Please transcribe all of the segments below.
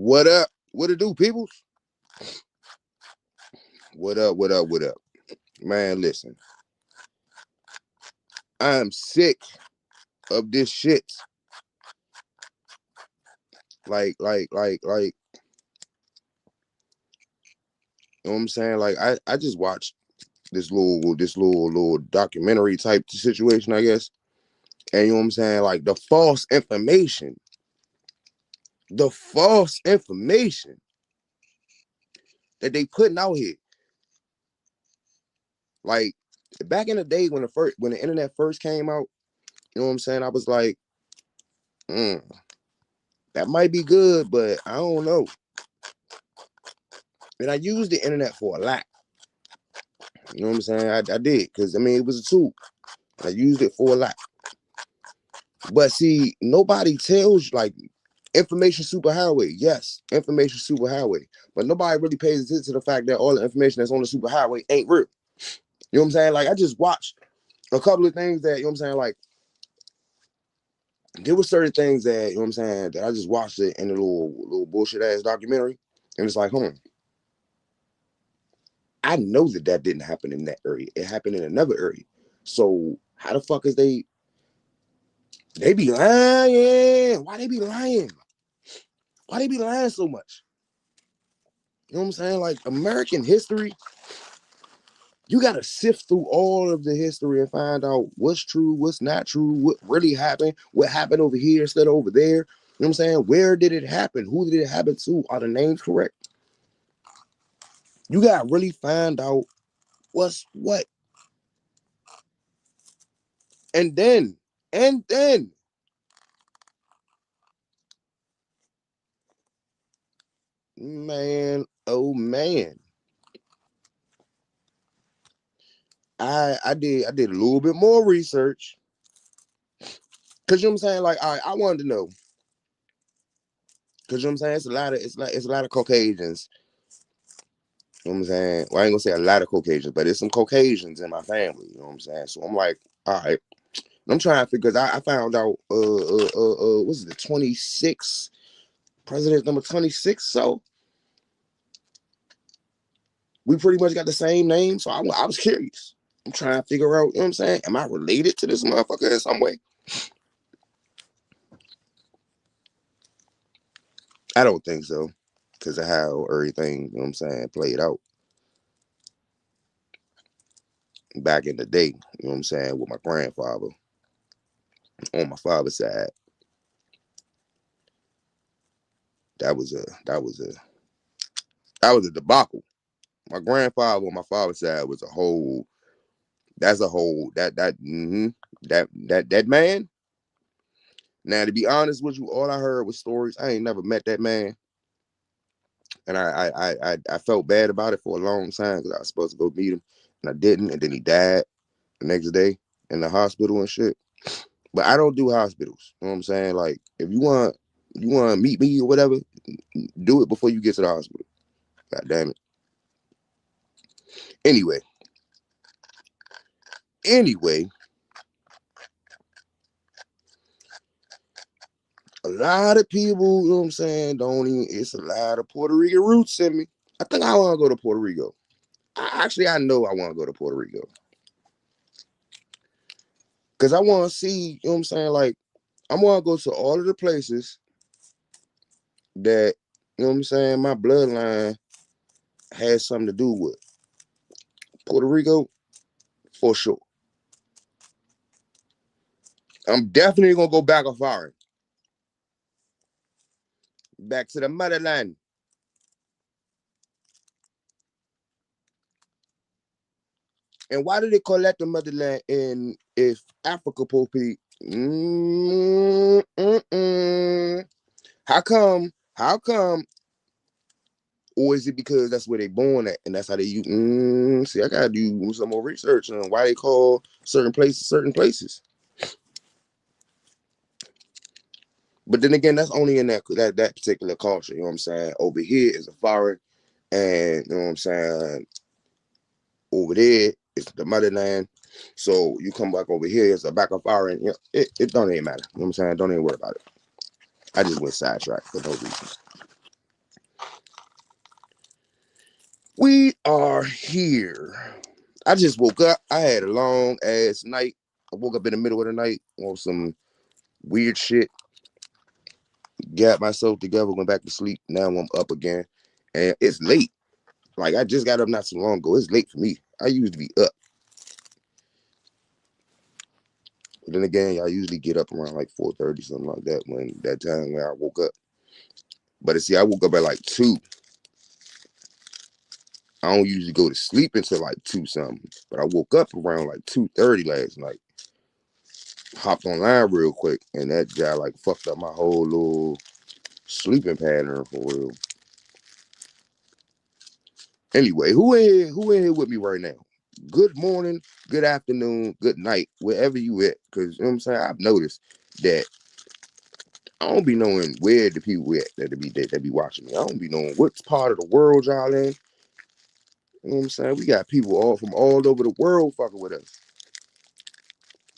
What up? What it do, peoples? What up? What up? What up? Man, listen. I'm sick of this shit. Like. You know what I'm saying? Like, I just watched this little documentary type situation, I guess. And you know what I'm saying? Like the false information that they putting out here. Like back in the day when the internet first came out, you know what I'm saying? I was like, mm, that might be good, but I don't know. And I used the internet for a lot. You know what I'm saying? I did, because I mean it was a tool. I used it for a lot. But see, nobody tells you, like, information superhighway. Yes, information superhighway. But nobody really pays attention to the fact that all the information that's on the superhighway ain't real. You know what I'm saying? Like, I just watched a couple of things that, you know what I'm saying, like, there were certain things that, you know what I'm saying, that I just watched it in a little bullshit ass documentary. And it's like, I know that didn't happen in that area. It happened in another area. So how the fuck is they be lying? Why they be lying? Why they be lying so much? You know what I'm saying? Like, American history, you gotta sift through all of the history and find out what's true, what's not true, what really happened, what happened over here instead of over there. You know what I'm saying? Where did it happen? Who did it happen to? Are the names correct? You gotta really find out what's what. And then, man, oh man. I did a little bit more research. Cause you know what I'm saying? Like, I wanted to know. Cause you know what I'm saying? It's a lot of Caucasians. You know what I'm saying? Well, I ain't gonna say a lot of Caucasians, but there's some Caucasians in my family. You know what I'm saying? So I'm like, all right. I'm trying to figure, because I found out what's it, the 26 president number 26. So we pretty much got the same name. So I was curious. I'm trying to figure out, you know what I'm saying? Am I related to this motherfucker in some way? I don't think so. Because of how everything, you know what I'm saying, played out back in the day, you know what I'm saying, with my grandfather on my father's side. That was a that was a that was a debacle. My grandfather on my father's side was a whole. That's a whole that man. Now, to be honest with you, all I heard was stories. I ain't never met that man, and I felt bad about it for a long time, because I was supposed to go meet him, and I didn't, and then he died the next day in the hospital and shit. But I don't do hospitals. You know what I'm saying? Like, if you want to meet me or whatever, do it before you get to the hospital. God damn it. Anyway, anyway, a lot of people, you know what I'm saying, don't even, it's a lot of Puerto Rican roots in me. I think I want to go to Puerto Rico. I know I want to go to Puerto Rico. Because I want to see, you know what I'm saying, like, I want to go to all of the places that, you know what I'm saying, my bloodline has something to do with. Puerto Rico, for sure. I'm definitely going to go back a foreign. Back to the motherland. And why do they call that the motherland in if Africa, Pope? Mm, mm, mm. How come, or is it because that's where they born at and that's how they use? See, I gotta do some more research on why they call certain places certain places. But then again, that's only in that particular culture. You know what I'm saying? Over here is a foreign, and you know what I'm saying. Over there is the motherland. So you come back over here, it's a back of foreign. You know, it don't even matter. You know what I'm saying? Don't even worry about it. I just went sidetracked for no reason. We are here. I just woke up. I had a long ass night. I woke up in the middle of the night on some weird shit. Got myself together, went back to sleep. Now I'm up again. And it's late. Like I just got up not so long ago. It's late for me. I used to be up. But then again, I usually get up around like 4:30, something like that, when that time when I woke up. But see, I woke up at like 2. I don't usually go to sleep until like 2 something. But I woke up around like 2:30 last night. Hopped online real quick, and that guy like fucked up my whole little sleeping pattern for real. Anyway, who in here with me right now? Good morning, good afternoon, good night, wherever you at. Cause you know what I'm saying? I've noticed that I don't be knowing where the people at that be watching me. I don't be knowing what part of the world y'all in. You know what I'm saying? We got people all from all over the world fucking with us.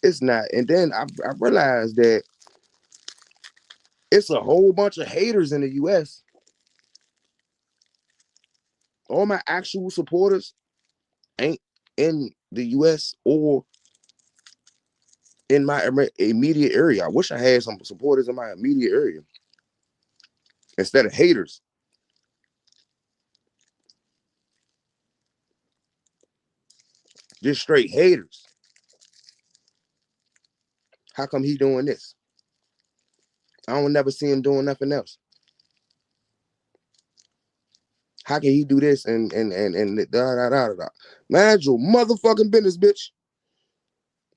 It's not, and then I realized that it's a whole bunch of haters in the US. All my actual supporters ain't in the US or in my immediate area. I wish I had some supporters in my immediate area instead of haters. Just straight haters. How come he doing this? I don't never see him doing nothing else. How can he do this and da da da da? Mind your motherfucking business, bitch.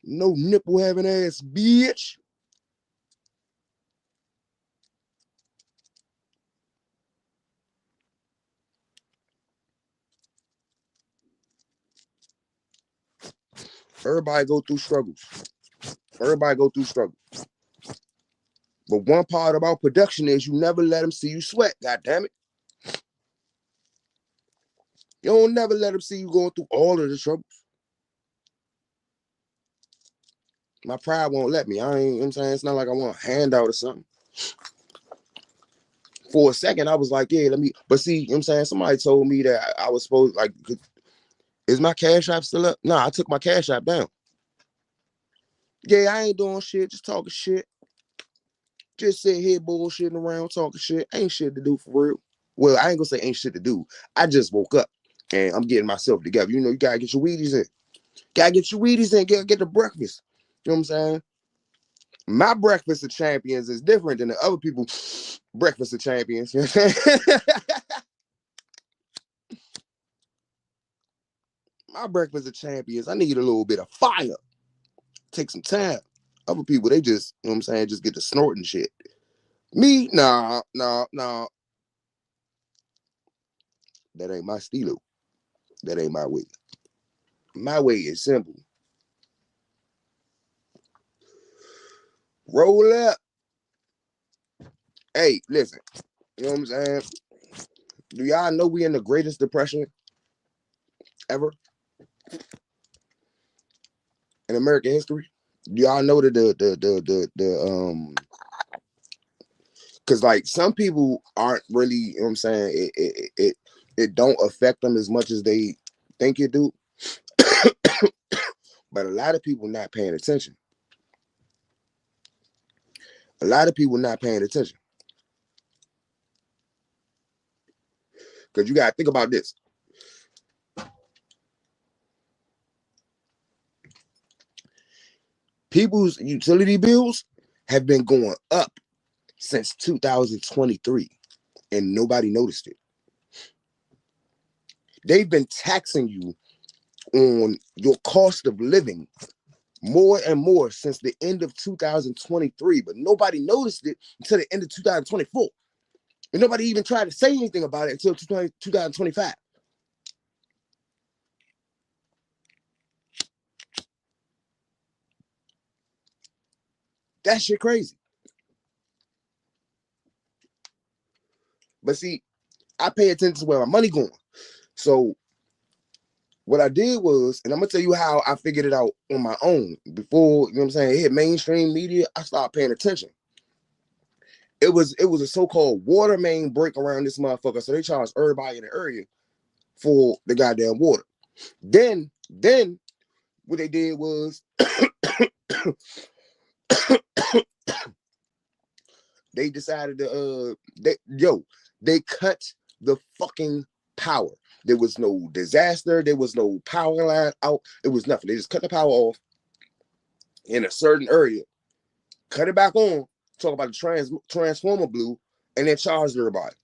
No nipple having ass, bitch. Everybody go through struggles. Everybody go through struggles. But one part about production is you never let them see you sweat. God damn it. You don't never let them see you going through all of the troubles. My pride won't let me. I ain't, you know what I'm saying? It's not like I want a handout or something. For a second, I was like, yeah, let me. But see, you know what I'm saying? Somebody told me that I was supposed, like, is my Cash App still up? No, I took my Cash App down. Yeah, I ain't doing shit, just talking shit. Just sitting here bullshitting around, talking shit. Ain't shit to do for real. Well, I ain't gonna say ain't shit to do. I just woke up and I'm getting myself together. You know, you gotta get your Wheaties in. Gotta get your Wheaties in, get the breakfast. You know what I'm saying? My breakfast of champions is different than the other people's breakfast of champions. You know what I'm saying? My breakfast of champions, I need a little bit of fire. Take some time. Other people, they just, you know what I'm saying, just get to snorting shit. Me, nah. That ain't my stilo. That ain't my way. My way is simple. Roll up. Hey, listen. You know what I'm saying? Do y'all know we in the greatest depression ever in American history? Do y'all know that because like some people aren't really, you know what I'm saying, it don't affect them as much as they think it do. But a lot of people not paying attention. A lot of people not paying attention. Because you gotta think about this. People's utility bills have been going up since 2023 and nobody noticed it. They've been taxing you on your cost of living more and more since the end of 2023, but nobody noticed it until the end of 2024. And nobody even tried to say anything about it until 2025. That shit crazy. But see, I pay attention to where my money going. So what I did was, and I'm gonna tell you how I figured it out on my own before, you know what I'm saying, it hit mainstream media. I started paying attention. It was a so-called water main break around this motherfucker. So they charged everybody in the area for the goddamn water. Then what they did was they decided to they cut the fucking power. There was no disaster. There was no power line out. It was nothing. They just cut the power off in a certain area, cut it back on, talk about the transformer blew, and then charged everybody.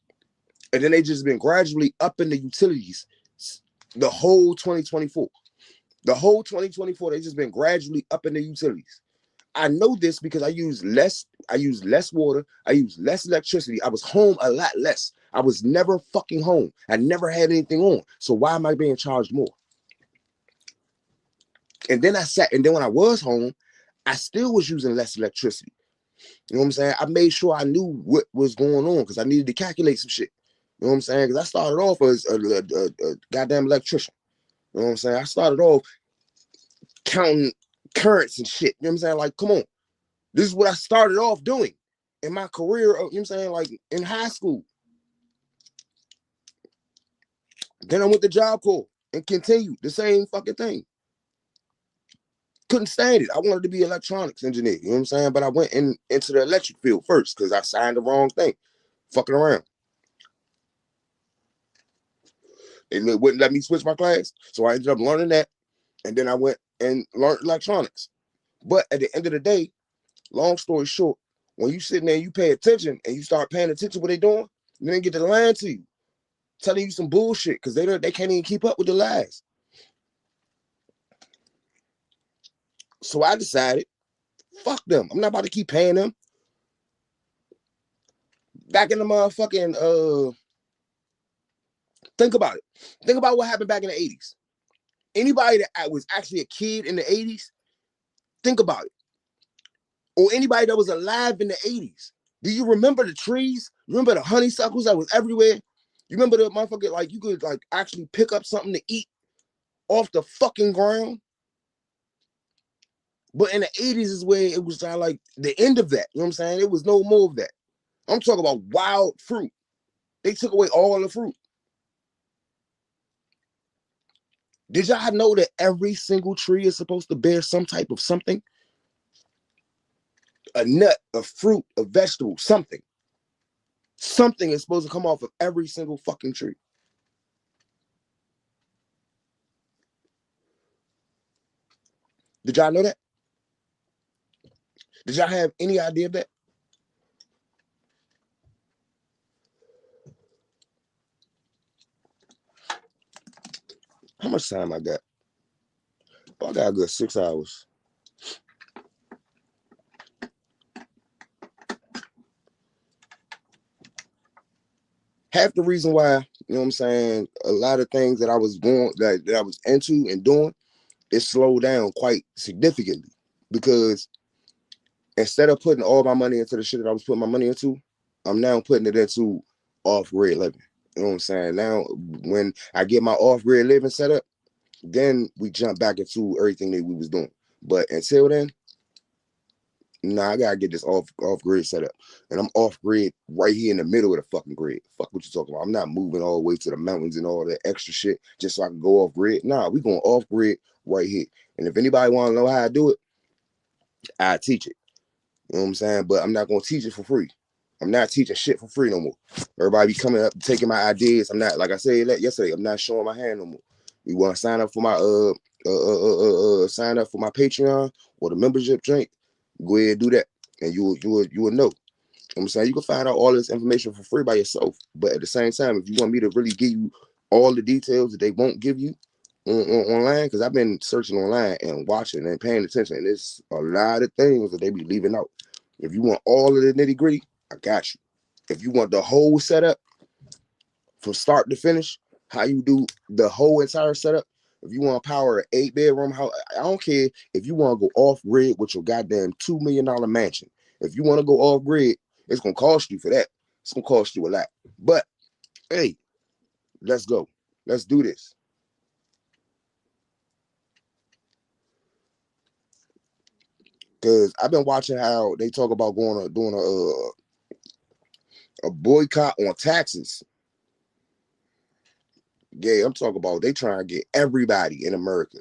And then they just been gradually upping the utilities the whole 2024. The whole 2024, they just been gradually upping the utilities. I know this because I use less water, I use less electricity. I was home a lot less. I was never fucking home. I never had anything on. So why am I being charged more? And then when I was home, I still was using less electricity. You know what I'm saying? I made sure I knew what was going on because I needed to calculate some shit. You know what I'm saying? Because I started off as a goddamn electrician. You know what I'm saying? I started off counting currents and shit. You know what I'm saying? Like, come on. This is what I started off doing in my career. You know what I'm saying? Like in high school. Then I went to Job Corps and continued the same fucking thing. Couldn't stand it. I wanted to be an electronics engineer. You know what I'm saying? But I went into the electric field first because I signed the wrong thing. Fucking around. It wouldn't let me switch my class. So I ended up learning that. And then I went and learned electronics. But at the end of the day, long story short, when you sitting there and you pay attention and you start paying attention to what they're doing, then they get to lying to you, telling you some bullshit because they can't even keep up with the lies. So I decided, fuck them. I'm not about to keep paying them. Back in the motherfucking think about it. Think about what happened back in the 80s. Anybody that was actually a kid in the 80s, think about it. Or anybody that was alive in the 80s. Do you remember the trees? Remember the honeysuckles that was everywhere? You remember the motherfucker, like you could like actually pick up something to eat off the fucking ground? But in the 80s is where it was like the end of that. You know what I'm saying? It was no more of that. I'm talking about wild fruit. They took away all the fruit. Did y'all know that every single tree is supposed to bear some type of something? A nut, a fruit, a vegetable, something. Something is supposed to come off of every single fucking tree. Did y'all know that? Did y'all have any idea of that? How much time I got? Oh, I got a good 6 hours. Half the reason why, you know what I'm saying, a lot of things that I was going, that I was into and doing, it slowed down quite significantly because instead of putting all my money into the shit that I was putting my money into, I'm now putting it into off-grid living. You know what I'm saying? Now, when I get my off-grid living set up, then we jump back into everything that we was doing. But until then, I gotta get this off-grid set up. And I'm off-grid right here in the middle of the fucking grid. Fuck what you talking about. I'm not moving all the way to the mountains and all that extra shit just so I can go off-grid. Nah, we going off-grid right here. And if anybody want to know how I do it, I teach it. You know what I'm saying? But I'm not gonna teach it for free. I'm not teaching shit for free no more. Everybody be coming up, taking my ideas. I'm not, like I said yesterday, I'm not showing my hand no more. You want to sign up for my sign up for my Patreon or the membership drink, go ahead and do that. And you will know. You know what I'm saying? You can find out all this information for free by yourself. But at the same time, if you want me to really give you all the details that they won't give you online, because I've been searching online and watching and paying attention, and there's a lot of things that they be leaving out. If you want all of the nitty gritty, I got you. If you want the whole setup from start to finish, how you do the whole entire setup, if you want to power an 8-bedroom house, I don't care if you want to go off grid with your goddamn $2 million mansion. If you want to go off grid, it's going to cost you for that. It's going to cost you a lot. But hey, let's go. Let's do this. Because I've been watching how they talk about doing a boycott on taxes. Yeah, I'm talking about they trying to get everybody in America.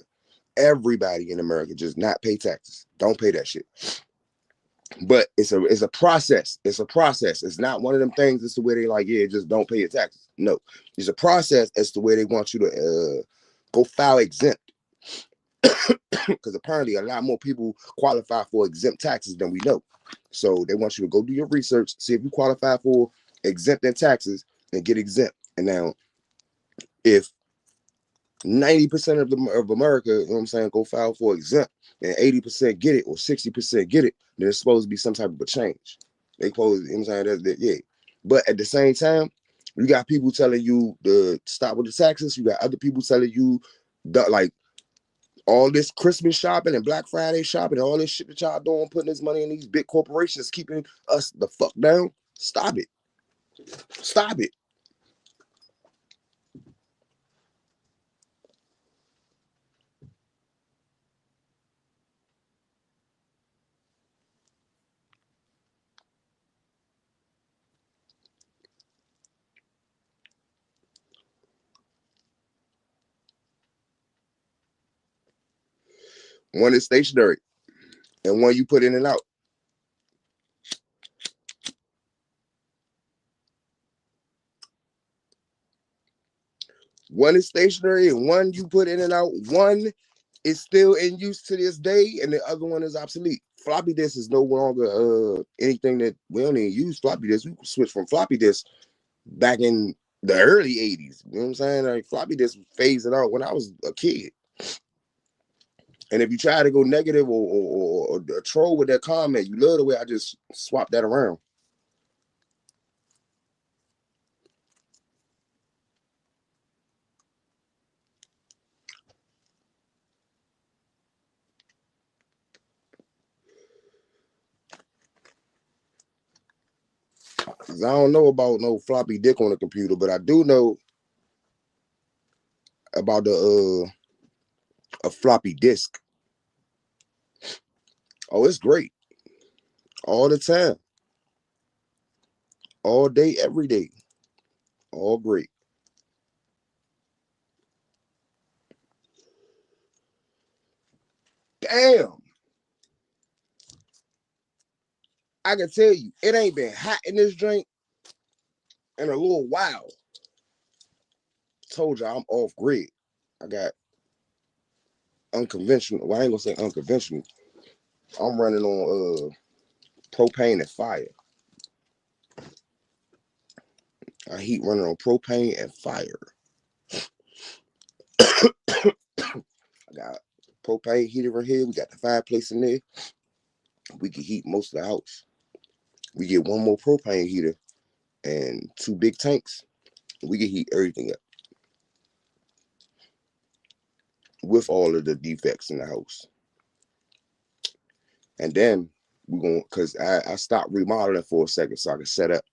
Everybody in America just not pay taxes. Don't pay that shit. But it's a process. It's a process. It's not one of them things. It's the way they like, yeah, just don't pay your taxes. No, it's a process as to where they want you to go file exempt. Because apparently a lot more people qualify for exempt taxes than we know. So they want you to go do your research, see if you qualify for exempt in taxes and get exempt. And now, if 90% of America, you know what I'm saying, go file for exempt and 80% get it or 60% get it, then there's supposed to be some type of a change. They pose, you know what I'm saying, yeah. But at the same time, you got people telling you to stop with the taxes. You got other people telling you like all this Christmas shopping and Black Friday shopping and all this shit that y'all doing, putting this money in these big corporations, keeping us the fuck down. Stop it. Stop it. One is stationary and one you put in and out. One is stationary and one you put in and out. One is still in use to this day, and the other one is obsolete. Floppy disk is no longer anything that we don't even use floppy disk. We switched from floppy disk back in the early 80s. You know what I'm saying? Like floppy disk phased out when I was a kid. And if you try to go negative or troll with that comment, you love the way I just swapped that around. Cause I don't know about no floppy dick on the computer, but I do know about the a floppy disk. Oh, it's great all the time, all day, every day, all great. Damn, I can tell you, it ain't been hot in this drink in a little while. Told you I'm off grid. I got unconventional. Well, I ain't gonna say unconventional. I'm running on propane and fire. I heat running on propane and fire. I got propane heater in here. We got the fireplace in there. We can heat most of the house. We get one more propane heater and two big tanks. We can heat everything up with all of the defects in the house. And then we're going, because I stopped remodeling for a second so I could set up.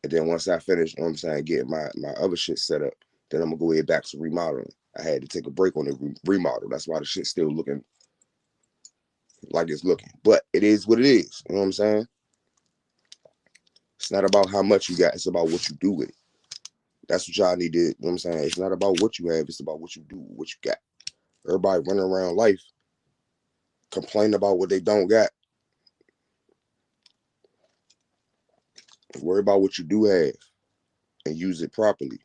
And then once I finish, you know what I'm saying, getting my other shit set up, then I'm going to go ahead back to remodeling. I had to take a break on the remodel. That's why the shit's still looking like it's looking. But it is what it is. You know what I'm saying? It's not about how much you got. It's about what you do with it. That's what y'all need to, you know what I'm saying? It's not about what you have. It's about what you do, what you got. Everybody running around life complaining about what they don't got. Worry about what you do have and use it properly.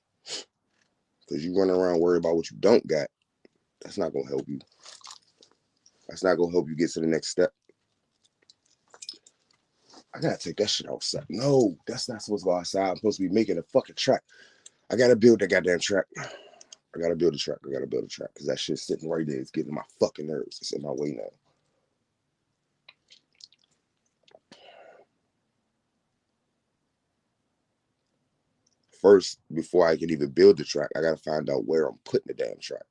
Because you run around worry about what you don't got. That's not going to help you. That's not going to help you get to the next step. I got to take that shit outside. No, that's not supposed to go outside. I'm supposed to be making a fucking track. I got to build that goddamn track. I got to build a track. I got to build a track because that shit's sitting right there. It's getting my fucking nerves. It's in my way now. First, before I can even build the track, I got to find out where I'm putting the damn track.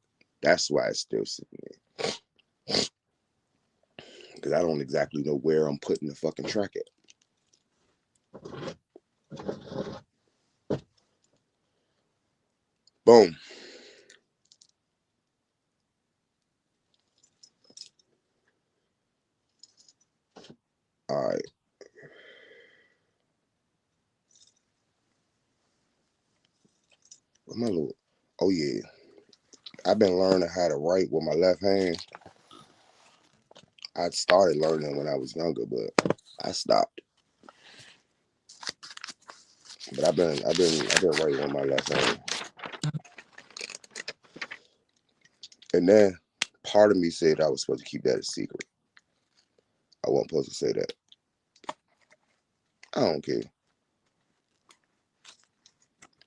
That's why it's still sitting there. Because I don't exactly know where I'm putting the fucking track at. Boom. All right. Where my little Oh yeah, I've been learning how to write with my left hand. I started learning when I was younger, but I stopped. But I've been writing with my left hand. And then part of me said I was supposed to keep that a secret. I wasn't supposed to say that. I don't care.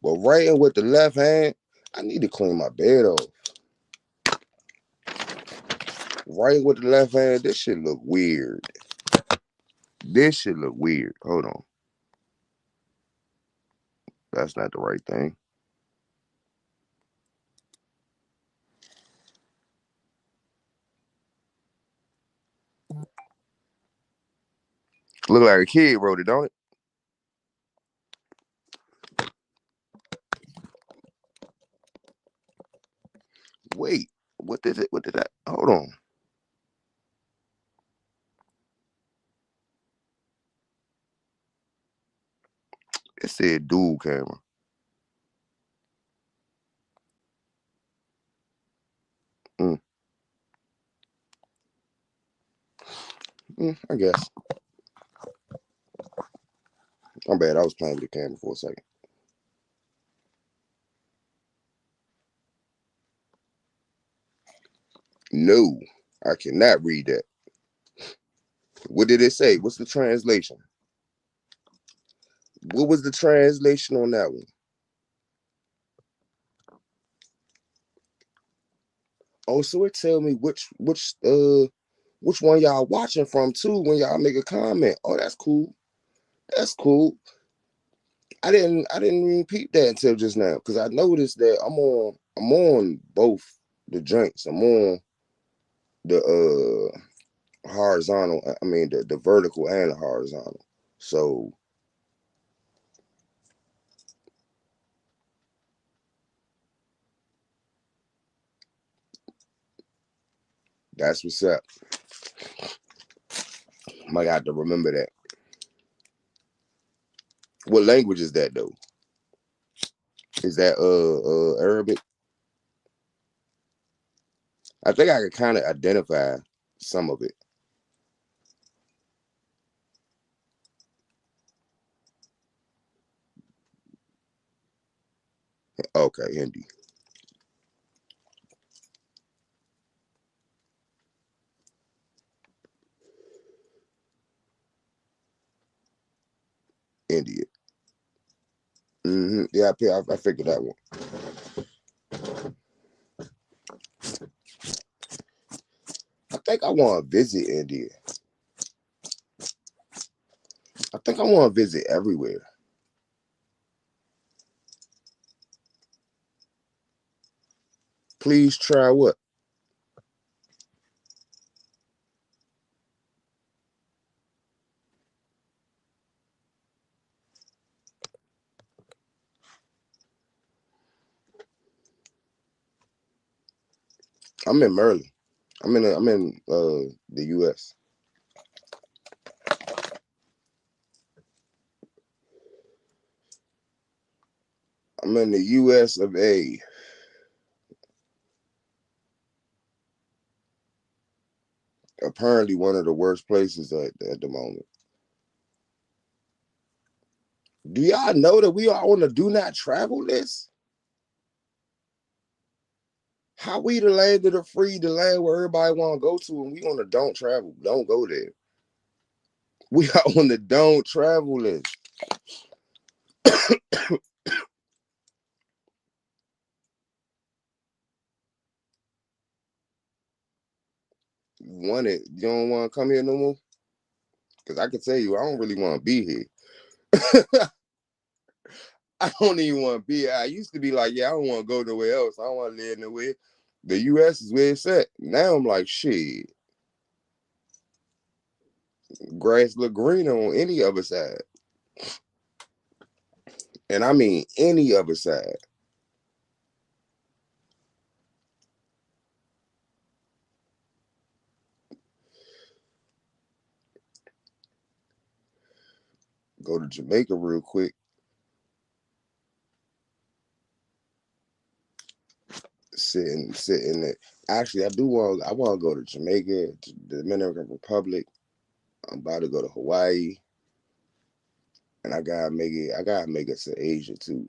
But writing with the left hand, I need to clean my bed off. Writing with the left hand, this shit look weird. This shit look weird. Hold on. That's not the right thing. Look like a kid wrote it, don't it? Wait, what did it? What did that? Hold on. It said dual camera. Mm, I guess. I'm bad. I was playing with the camera for a second. No, I cannot read that. What did it say? What's the translation? What was the translation on that one? Oh, so it tell me which one y'all watching from too when y'all make a comment. Oh, that's cool. That's cool. I didn't even peep that until just now because I noticed that I'm on both the joints. I'm on the horizontal. I mean the vertical and the horizontal. So that's what's up. Might have to remember that. What language is that though? Is that Arabic? I think I could kind of identify some of it. Okay, Hindi. India. Yeah, I figured that one. I think I want to visit India. I think I want to visit everywhere. Please try what? I'm in Maryland. I'm in the U.S. I'm in the U.S. of A. Apparently, one of the worst places at the moment. Do y'all know that we are on the do not travel list? How we the land of the free, the land where everybody want to go to, and we on the don't travel, don't go there. We are on the don't travel list. You want it? You don't want to come here no more? Because I can tell you, I don't really want to be here. I don't even want to be here. I used to be like, yeah, I don't want to go nowhere else. I don't want to live nowhere. The U.S. is where it's at. Now I'm like, shit, grass look greener on any other side. And I mean any other side. Go to Jamaica real quick. sitting there. Actually, I want to go to Jamaica, to the Dominican Republic. I'm about to go to Hawaii, and I gotta make it to Asia too.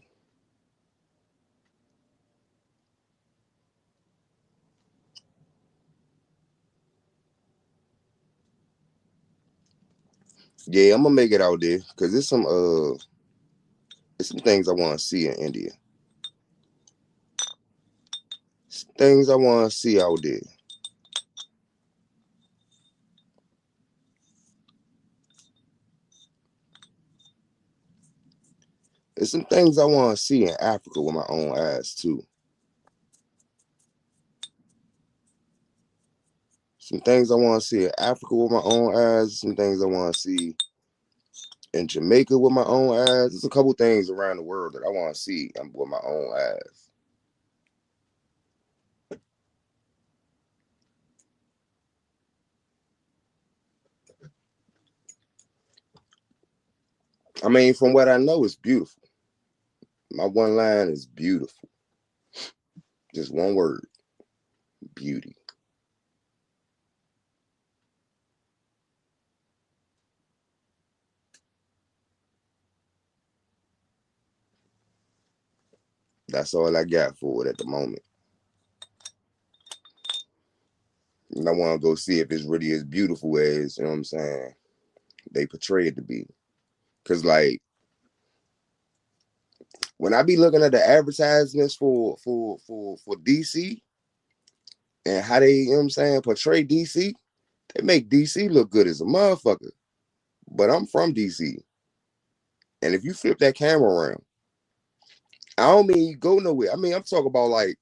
Yeah, I'm gonna make it out there because there's some things I want to see in India. Some things I want to see out there. There's some things I want to see in Africa with my own eyes too. Some things I want to see in Africa with my own eyes. Some things I want to see in Jamaica with my own eyes. There's a couple things around the world that I want to see with my own eyes. I mean, from what I know, it's beautiful. My one line is beautiful. Just one word, beauty. That's all I got for it at the moment. And I want to go see if it's really as beautiful as, you know what I'm saying, they portray it to be. Cause like when I be looking at the advertisements for DC and how they, you know what I'm saying, portray DC, they make DC look good as a motherfucker. But I'm from DC. And if you flip that camera around, I don't mean you go nowhere. I mean, I'm talking about like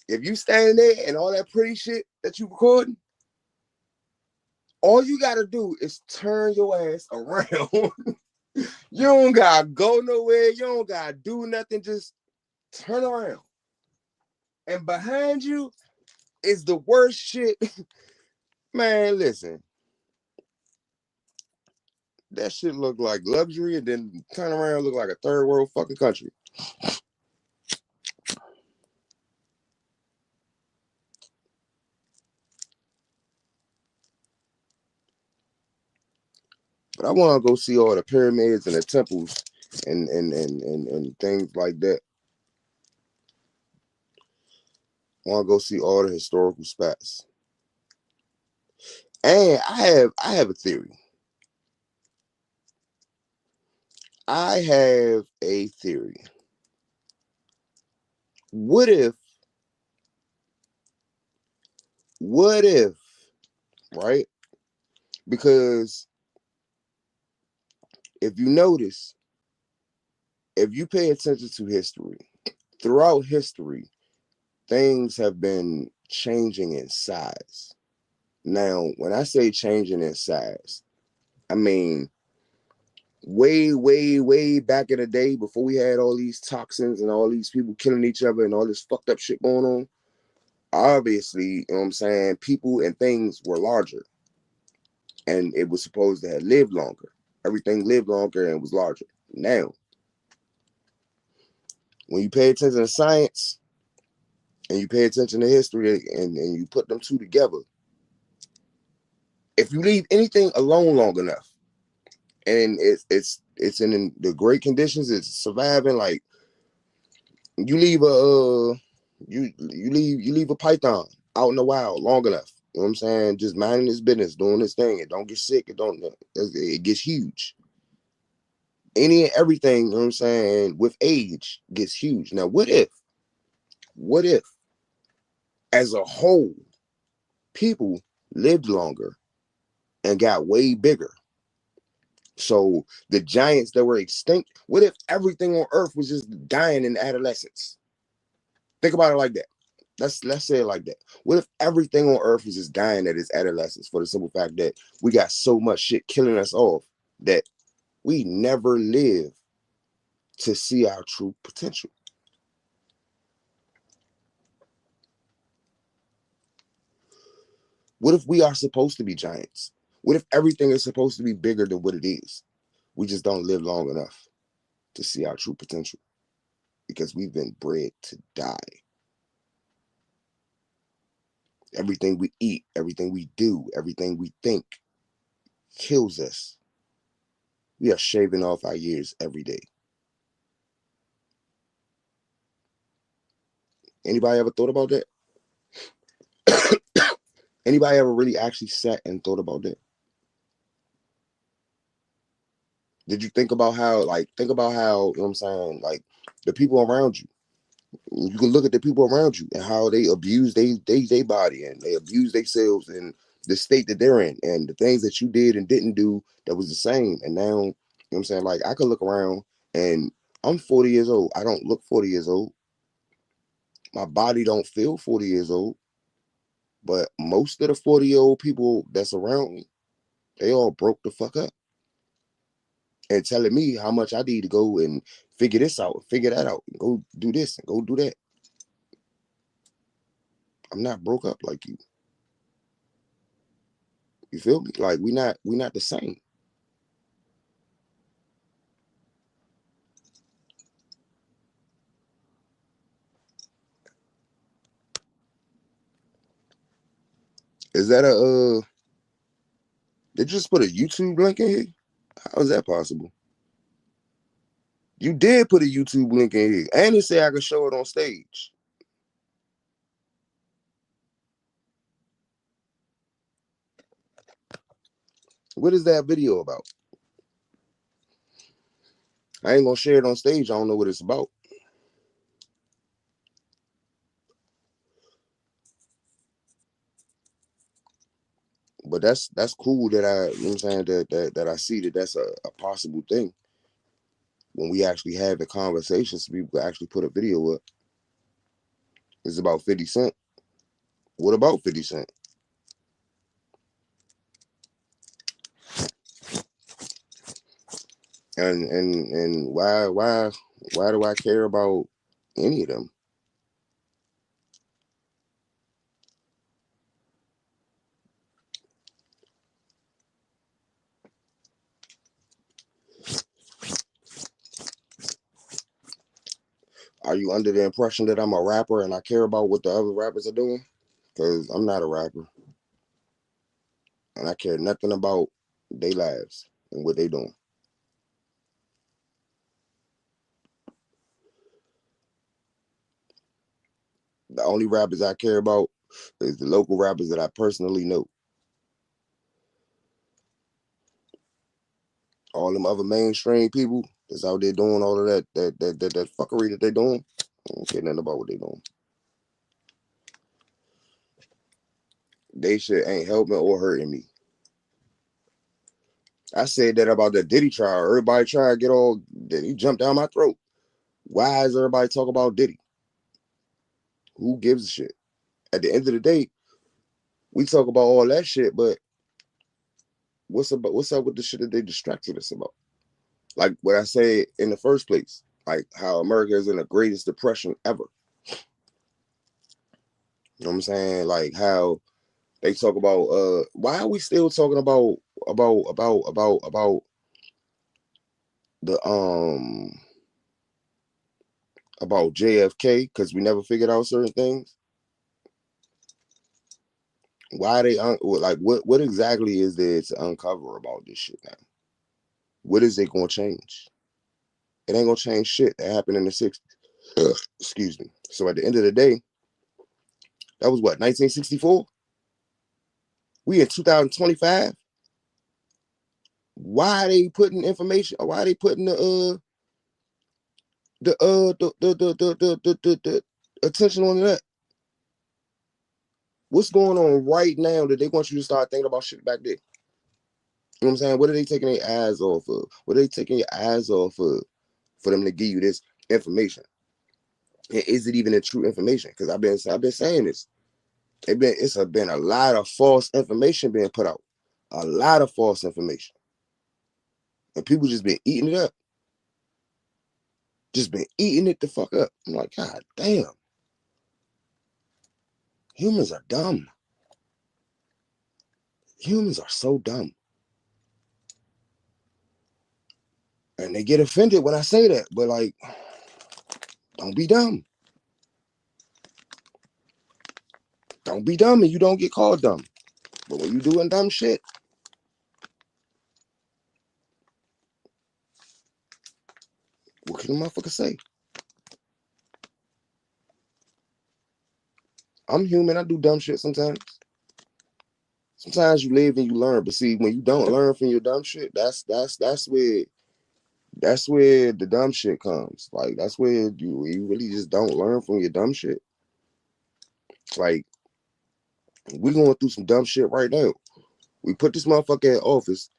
if you standing there and all that pretty shit that you recording, all you gotta do is turn your ass around. You don't gotta go nowhere. You don't gotta do nothing. Just turn around. And behind you is the worst shit. Man, listen. That shit look like luxury and then turn around look like a third world fucking country. But I want to go see all the pyramids and the temples and things like that. I want to go see all the historical spots. And I have a theory. I have a theory. What if, what if, right? Because if you notice, if you pay attention to history, throughout history, things have been changing in size. Now, when I say changing in size, I mean way back in the day before we had all these toxins and all these people killing each other and all this fucked up shit going on. Obviously, you know what I'm saying, people and things were larger and it was supposed to have lived longer. Everything lived longer and was larger. Now, when you pay attention to science and you pay attention to history and you put them two together, if you leave anything alone long enough and it's in the great conditions, it's surviving. Like you leave a you leave a python out in the wild long enough. You know what I'm saying? Just minding his business, doing his thing. It don't get sick. It gets huge. Any and everything, you know what I'm saying, with age gets huge. Now, what if, as a whole, people lived longer and got way bigger? So the giants that were extinct, what if everything on Earth was just dying in adolescence? Think about it like that. Let's say it like that. What if everything on Earth was just dying at its adolescence for the simple fact that we got so much shit killing us off that we never live to see our true potential? What if we are supposed to be giants? What if everything is supposed to be bigger than what it is? We just don't live long enough to see our true potential because we've been bred to die. Everything we eat, everything we do, everything we think kills us. We are shaving off our years every day. Anybody ever thought about that? Anybody ever really actually sat and thought about that? Did you think about how, you know what I'm saying, like the people around you? You can look at the people around you and how they abuse they body and they abuse themselves and the state that they're in and the things that you did and didn't do that was the same. And now, you know what I'm saying, like I could look around and I'm 40 years old. I don't look 40 years old. My body don't feel 40 years old. But most of the 40-year-old people that's around me, they all broke the fuck up and telling me how much I need to go and figure this out, figure that out, and go do this and go do that. I'm not broke up like you. You feel me? Like we not the same. Is that did you just put a YouTube link in here? How is that possible? You did put a YouTube link in here. And it said I could show it on stage. What is that video about? I ain't gonna share it on stage. I don't know what it's about. But that's cool that you know what I'm saying, that I see that that's a possible thing. When we actually have the conversations, people actually put a video up. It's about 50 Cent. What about 50 Cent? And why do I care about any of them? Are you under the impression that I'm a rapper and I care about what the other rappers are doing? Because I'm not a rapper. And I care nothing about their lives and what they doing. The only rappers I care about is the local rappers that I personally know. All them other mainstream people that's out there doing all of that fuckery that they doing. I don't care nothing about what they doing. They shit ain't helping or hurting me. I said that about the Diddy trial. Everybody try to get all, he jumped down my throat. Why is everybody talk about Diddy? Who gives a shit? At the end of the day, we talk about all that shit, but what's up with the shit that they distracted us about? Like what I said in the first place, like how America is in the greatest depression ever. You know what I'm saying? Like how they talk about why are we still talking about the about JFK because we never figured out certain things. Why they like what exactly is there to uncover about this shit now? What is it gonna change? It ain't gonna change shit that happened in the 60s. Excuse me. So at the end of the day, that was what, 1964? We in 2025. Why are they putting information? Why are they putting the attention on that? What's going on right now that they want you to start thinking about shit back there? You know what I'm saying? What are they taking their eyes off of? What are they taking your eyes off of for them to give you this information? And is it even a true information? Because I've been saying this. It's been a lot of false information being put out. A lot of false information. And people just been eating it up. Just been eating it the fuck up. I'm like, God damn. Humans are dumb. Humans are so dumb. And they get offended when I say that. But like, don't be dumb. Don't be dumb and you don't get called dumb. But when you doing dumb shit, what can a motherfucker say? I'm human. I do dumb shit sometimes. Sometimes you live and you learn. But see, when you don't learn from your dumb shit, that's where the dumb shit comes. Like that's where you really just don't learn from your dumb shit. Like we going through some dumb shit right now. We put this motherfucker in office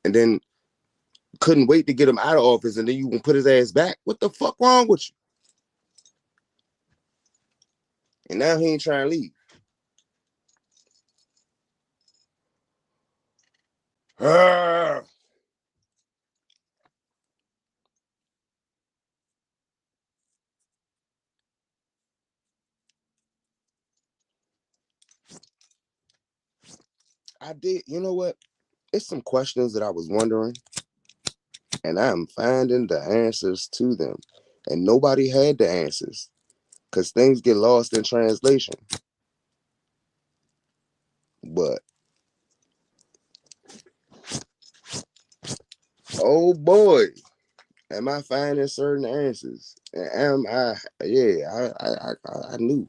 and then couldn't wait to get him out of office, and then you gonna put his ass back. What the fuck wrong with you? And now he ain't trying to leave. I did. You know what? It's some questions that I was wondering, and I'm finding the answers to them. And nobody had the answers because things get lost in translation. But oh boy, am I finding certain answers? And am I? Yeah, I knew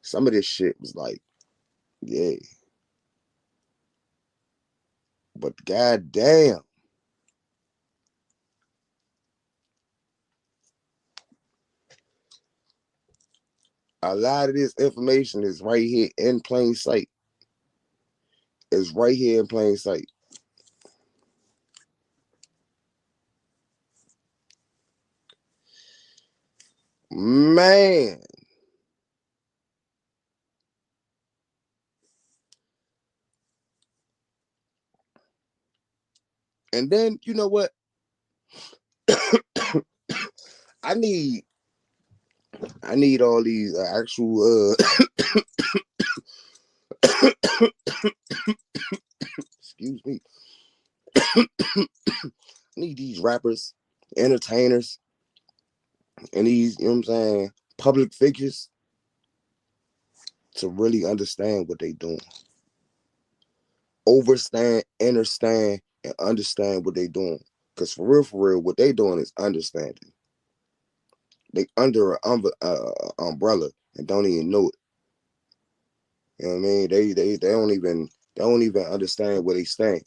some of this shit was like, yeah, but goddamn, a lot of this information is right here in plain sight. It's right here in plain sight. Man. And then you know what? I need all these actual excuse me. I need these rappers, entertainers, and these, you know what I'm saying, public figures to really understand what they doing. Overstand, understand, and understand what they doing. Cause for real, what they doing is understanding. They under an umbrella and don't even know it. You know what I mean? They don't even understand where they stand.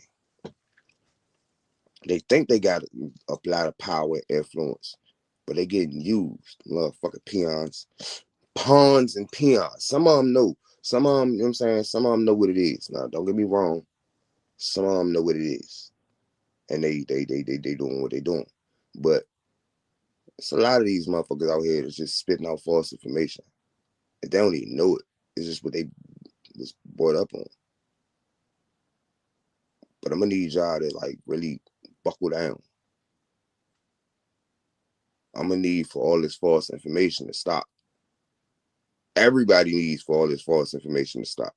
They think they got a lot of power and influence, but they getting used. Motherfucking peons. Pawns and peons. Some of them know. Some of them, you know what I'm saying? Some of them know what it is. Now, don't get me wrong. Some of them know what it is. And they doing what they doing. But it's a lot of these motherfuckers out here that's just spitting out false information. And they don't even know it. It's just what they was brought up on. But I'm gonna need y'all to like really buckle down. I'm gonna need for all this false information to stop. Everybody needs for all this false information to stop.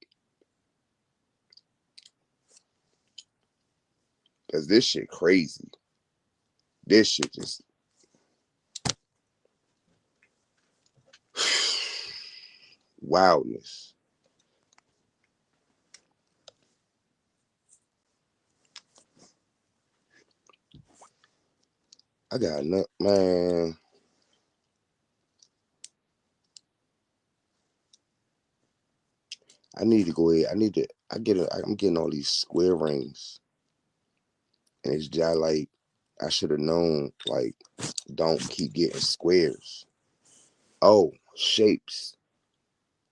Cause this shit crazy. This shit just wildness. I got enough, man. I need to go ahead. I'm getting all these square rings, and it's just like I should have known. Like, don't keep getting squares. Oh, shapes.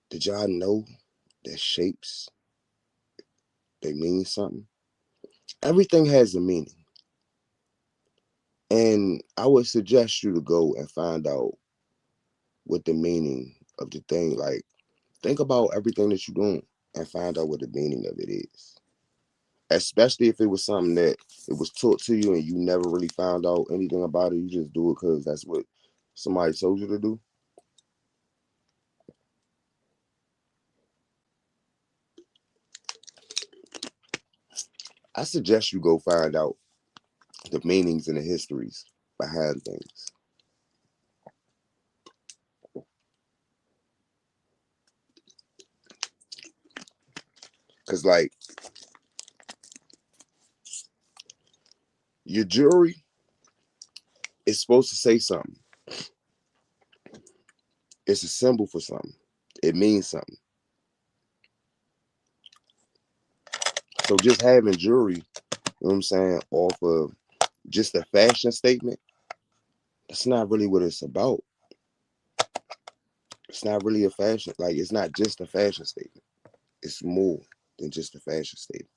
Did y'all know that shapes they mean something? Everything has a meaning, and I would suggest you to go and find out what the meaning of the thing. Like, think about everything that you're doing and find out what the meaning of it is. Especially if it was something that it was taught to you and you never really found out anything about it. You just do it because that's what somebody told you to do. I suggest you go find out the meanings and the histories behind things. Cause like your jewelry is supposed to say something. It's a symbol for something. It means something. So just having jewelry, you know what I'm saying, off of just a fashion statement, that's not really what it's about. It's not really a fashion, like it's not just a fashion statement. It's more than just a fashion statement.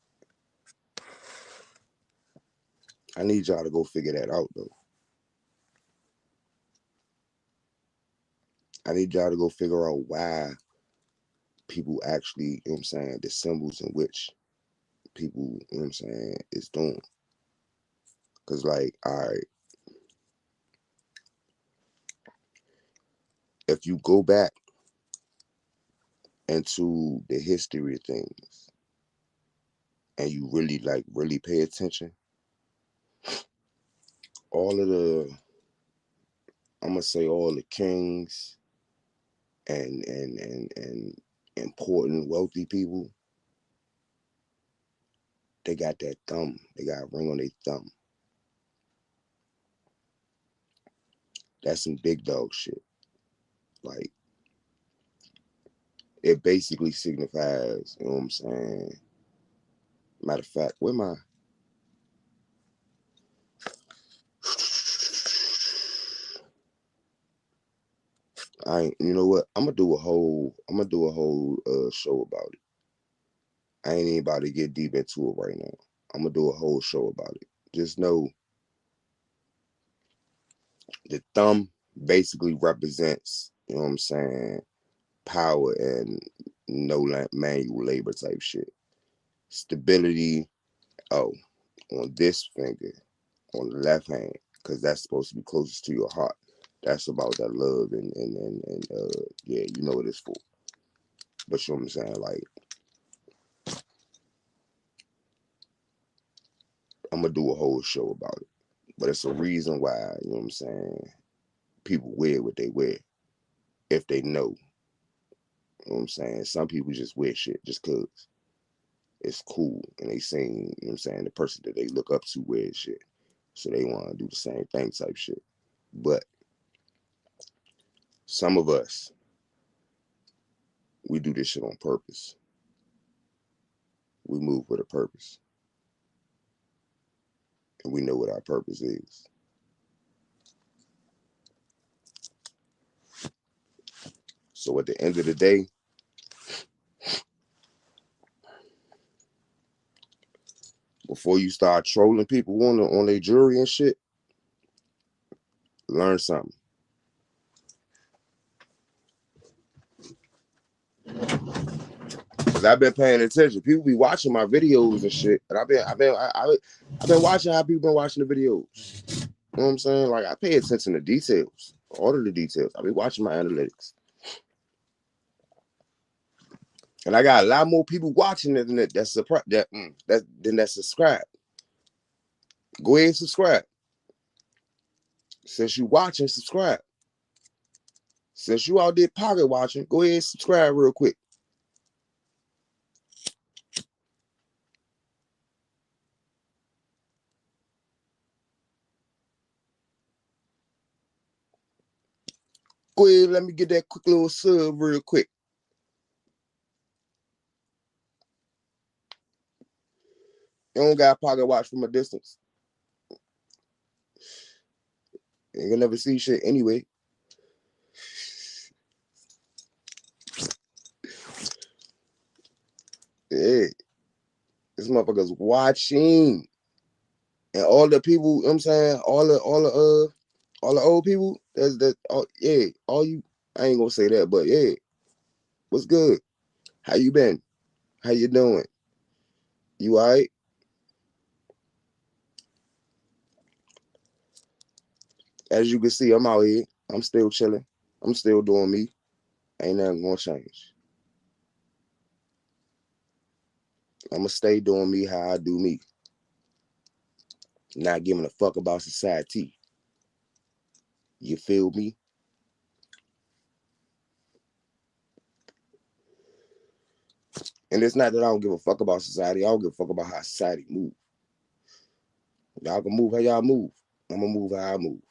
I need y'all to go figure that out though. I need y'all to go figure out why people actually, you know what I'm saying, the symbols in which people, you know what I'm saying, is doing. Cause like, all right, if you go back into the history of things and you really like really pay attention, all of the, I'm gonna say all the kings and important wealthy people, they got that thumb. They got a ring on their thumb. That's some big dog shit. Like it basically signifies, you know what I'm saying? Matter of fact, where my I ain't, you know what? I'm gonna do a whole show about it. I ain't even about to get deep into it right now. I'm gonna do a whole show about it. Just know the thumb basically represents, you know what I'm saying, power and no manual labor type shit. Stability, oh, on this finger, on the left hand, because that's supposed to be closest to your heart. That's about that love and yeah, you know what it's for. But you know what I'm saying? Like, I'm gonna do a whole show about it. But it's a reason why, you know what I'm saying, people wear what they wear if they know. You know what I'm saying? Some people just wear shit just cause it's cool and they seen, you know what I'm saying, the person that they look up to wears shit. So they want to do the same thing type shit. But some of us, we do this shit on purpose. We move with a purpose. And we know what our purpose is. So at the end of the day, before you start trolling people on their jewelry and shit, learn something. Cause I've been paying attention. People be watching my videos and shit, and I've been watching how people been watching the videos. You know what I'm saying? Like I pay attention to details, all of the details. I be watching my analytics, and I got a lot more people watching it than that subscribe. Go ahead and subscribe. Since you watching, subscribe. Since you out there pocket watching, go ahead and subscribe real quick. Go ahead, let me get that quick little sub real quick. You don't got pocket watch from a distance. You ain't gonna never see shit anyway. Yeah, this motherfucker's watching. And all the people, you know what I'm saying, all the old people, yeah, all you, I ain't gonna say that, but yeah, what's good? How you been? How you doing? You all right? As you can see, I'm out here. I'm still chilling. I'm still doing me. Ain't nothing gonna change. I'm gonna stay doing me how I do me. Not giving a fuck about society. You feel me? And it's not that I don't give a fuck about society. I don't give a fuck about how society move. Y'all can move how y'all move. I'm gonna move how I move.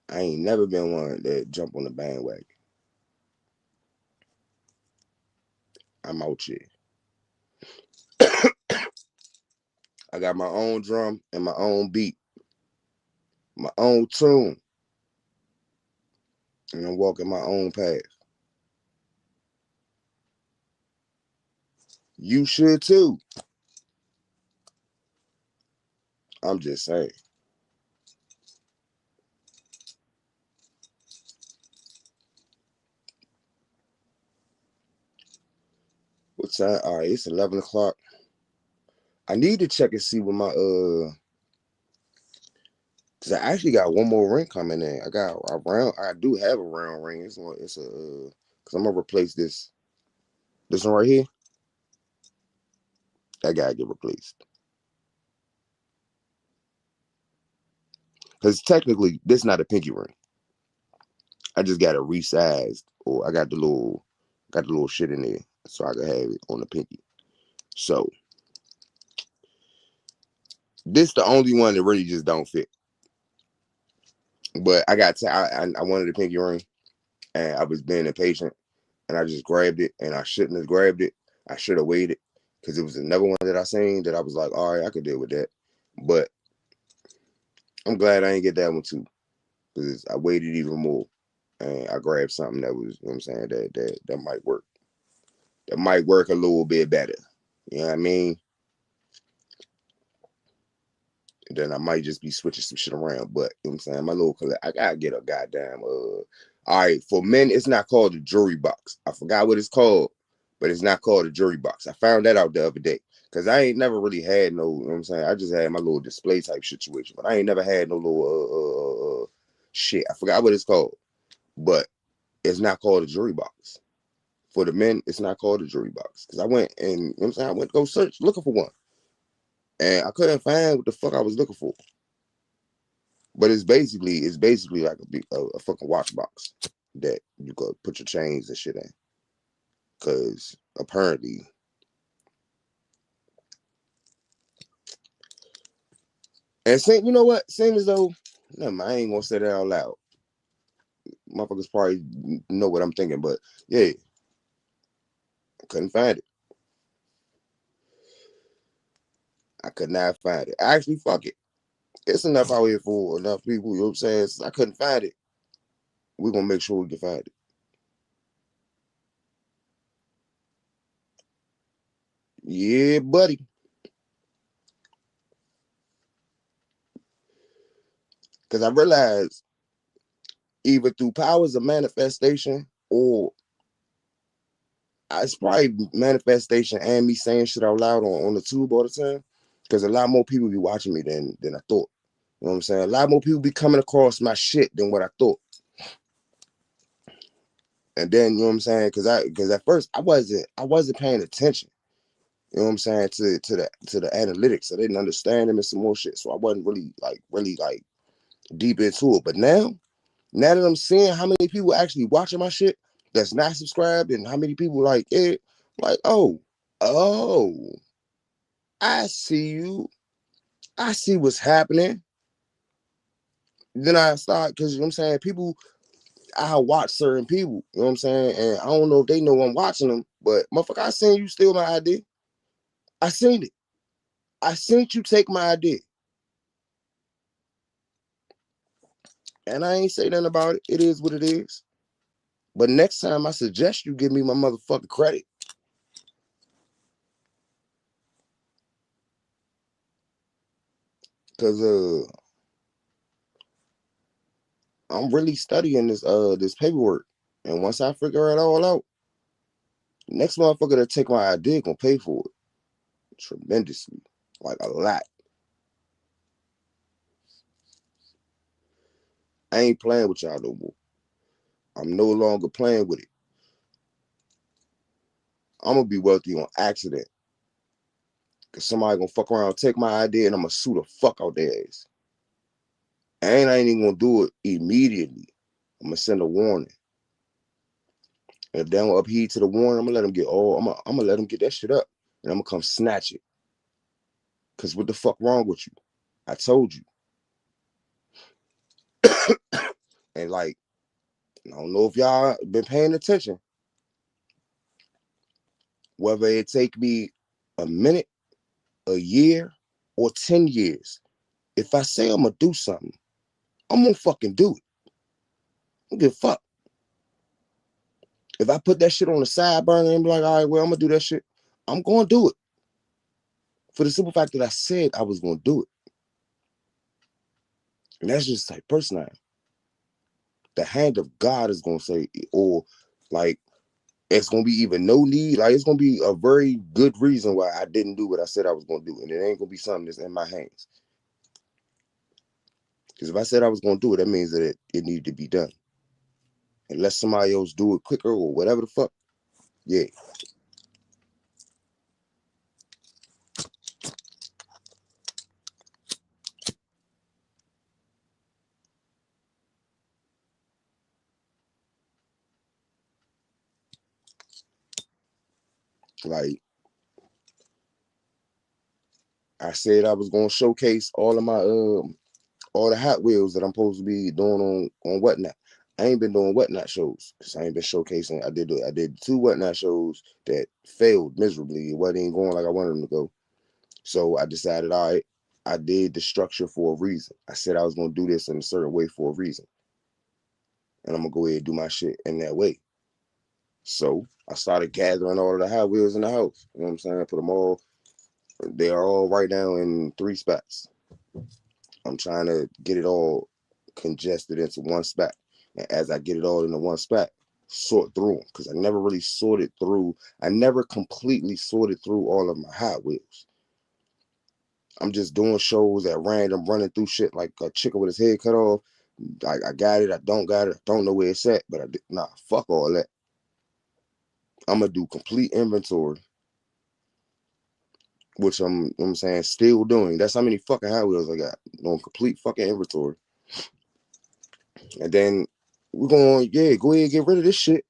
I ain't never been one that jump on the bandwagon. I'm out here. I got my own drum and my own beat, my own tune, and I'm walking my own path. You should too. I'm just saying. What time? All right, it's 11 o'clock. I need to check and see what my cause I actually got one more ring coming in. I got a round. I do have a round ring. It's a cause I'm gonna replace this one right here. That gotta get replaced. Cause technically, this not a pinky ring. I just got it resized, or I got the little shit in there, so I can have it on the pinky. So this the only one that really just don't fit. But I wanted a pinky ring, and I was being impatient, and I just grabbed it, and I shouldn't have grabbed it. I should have waited, because it was another one that I seen that I was like, all right, I could deal with that. But I'm glad I ain't get that one too, because I waited even more, and I grabbed something that was, you know what I'm saying, that might work. That might work a little bit better. You know what I mean? And then I might just be switching some shit around. But you know what I'm saying, my little collect, I gotta get a goddamn all right, for men, it's not called a jewelry box. I forgot what it's called, but it's not called a jewelry box. I found that out the other day. Cause I ain't never really had no, you know what I'm saying? I just had my little display type situation, but I ain't never had no little shit. I forgot what it's called. But it's not called a jewelry box. For the men, it's not called a jewelry box. Cause I went and you know what I'm saying, I went to go search looking for one. And I couldn't find what the fuck I was looking for. But it's basically like a fucking watch box that you could put your chains and shit in. Cause apparently, and same, you know what? Same as though, no, I ain't gonna say that out loud. Motherfuckers probably know what I'm thinking, but yeah, I couldn't find it. I could not find it. Actually, fuck it. It's enough out here for enough people. You know what I'm saying? Since I couldn't find it, we're gonna make sure we can find it. Yeah, buddy. Cause I realized either through powers of manifestation or it's probably manifestation and me saying shit out loud on the tube all the time. Because a lot more people be watching me than I thought. You know what I'm saying? A lot more people be coming across my shit than what I thought. And then, you know what I'm saying? Because at first I wasn't paying attention. You know what I'm saying, to the analytics. I didn't understand them and some more shit. So I wasn't really like deep into it. But now that I'm seeing how many people actually watching my shit that's not subscribed, and how many people like it, like, oh, I see you. I see what's happening. Then I start, because you know what I'm saying, people, I watch certain people, you know what I'm saying, and I don't know if they know I'm watching them, but motherfucker, I seen you steal my idea. I seen it. I seen you take my idea. And I ain't say nothing about it. It is what it is. But next time I suggest you give me my motherfucking credit. Cause I'm really studying this paperwork. And once I figure it all out, next motherfucker that take my idea gonna pay for it tremendously. Like a lot. I ain't playing with y'all no more. I'm no longer playing with it. I'm gonna be wealthy on accident. Cause somebody gonna fuck around, take my idea, and I'm gonna sue the fuck out their ass. And I ain't even gonna do it immediately. I'm gonna send a warning. And if they don't upheed to the warrant, I'm gonna let them get all. I'm gonna let them get that shit up, and I'm gonna come snatch it. Cause what the fuck wrong with you? I told you. And like, I don't know if y'all been paying attention. Whether it take me a minute, a year, or 10 years, if I say I'm gonna do something, I'm gonna fucking do it. I don't give a fuck. If I put that shit on the side burner and be like, all right, well, I'm gonna do that shit, I'm gonna do it. For the simple fact that I said I was gonna do it. And that's just like person I am. The hand of God is gonna say, or like it's gonna be even no need, like it's gonna be a very good reason why I didn't do what I said I was gonna do. And it ain't gonna be something that's in my hands. Because if I said I was gonna do it, that means that it needed to be done. Unless somebody else do it quicker or whatever the fuck. Yeah. Like I said I was gonna showcase all of my all the Hot Wheels that I'm supposed to be doing on Whatnot. I ain't been doing Whatnot shows because I ain't been showcasing. I did 2 Whatnot shows that failed miserably. It wasn't even going like I wanted them to go. So I decided, all right, I did the structure for a reason. I said I was gonna do this in a certain way for a reason. And I'm gonna go ahead and do my shit in that way. So I started gathering all of the Hot Wheels in the house. You know what I'm saying? I put them all, they are all right now in 3 spots. I'm trying to get it all congested into one spot. And as I get it all into one spot, sort through them. Because I never really sorted through, I never completely sorted through all of my Hot Wheels. I'm just doing shows at random, running through shit like a chicken with his head cut off. Like I got it, I don't got it, I don't know where it's at, but nah, fuck all that. I'm gonna do complete inventory, which I'm saying still doing. That's how many fucking Hot Wheels I got on complete fucking inventory. And then we're going, yeah, go ahead and get rid of this shit.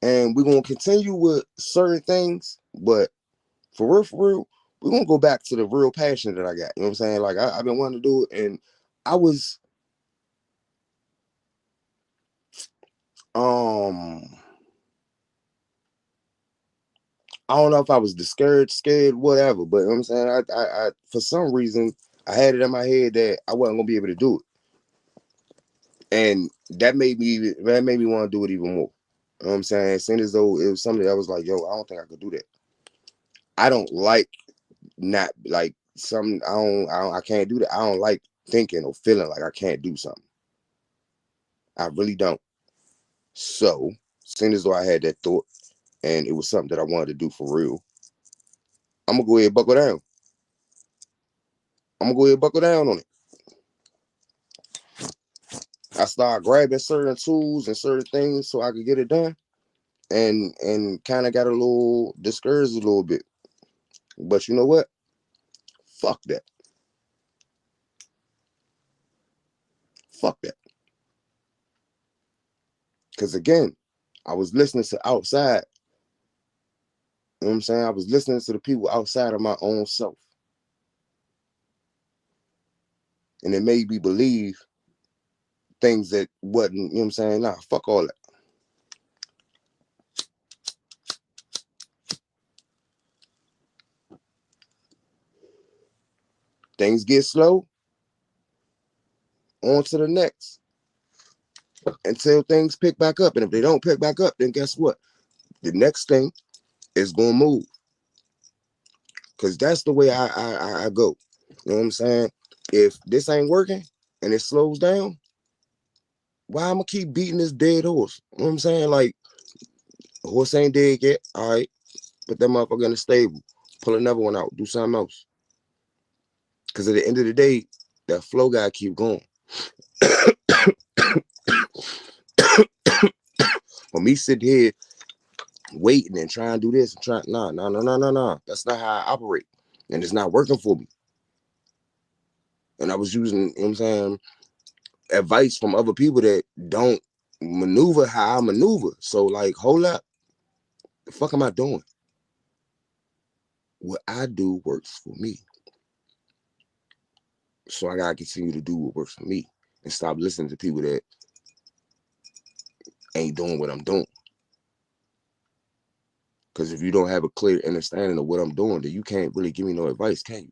And we're gonna continue with certain things, but for real, we're gonna go back to the real passion that I got. You know what I'm saying? Like I've been wanting to do it, and I was I don't know if I was discouraged, scared, whatever, but you know what I'm saying? I for some reason I had it in my head that I wasn't gonna be able to do it. And that made me want to do it even more. You know what I'm saying? As soon as though it was something that I was like, yo, I don't think I could do that. I don't like not like some I can't do that. I don't like thinking or feeling like I can't do something. I really don't. So, as soon as though I had that thought and it was something that I wanted to do for real, I'm gonna go ahead and buckle down. I'm gonna go ahead and buckle down on it. I started grabbing certain tools and certain things so I could get it done, and kind of got a little discouraged a little bit. But you know what? Fuck that. Fuck that. Because again, I was listening to outside. You know what I'm saying? I was listening to the people outside of my own self. And it made me believe things that wasn't, you know what I'm saying? Nah, fuck all that. Things get slow, on to the next. Until things pick back up. And if they don't pick back up, then guess what? The next thing is gonna move. Cause that's the way I go. You know what I'm saying? If this ain't working and it slows down, why I'm gonna keep beating this dead horse? You know what I'm saying? Like, horse ain't dead yet. All right, put that motherfucker in the stable. Pull another one out. Do something else. Cause at the end of the day, that flow gotta keep going. For me sitting here waiting and trying to do this and trying, nah. That's not how I operate. And it's not working for me. And I was using, you know what I'm saying, advice from other people that don't maneuver how I maneuver. So like, hold up. The fuck am I doing? What I do works for me. So I gotta continue to do what works for me and stop listening to people that ain't doing what I'm doing. Because if you don't have a clear understanding of what I'm doing, then you can't really give me no advice, can you?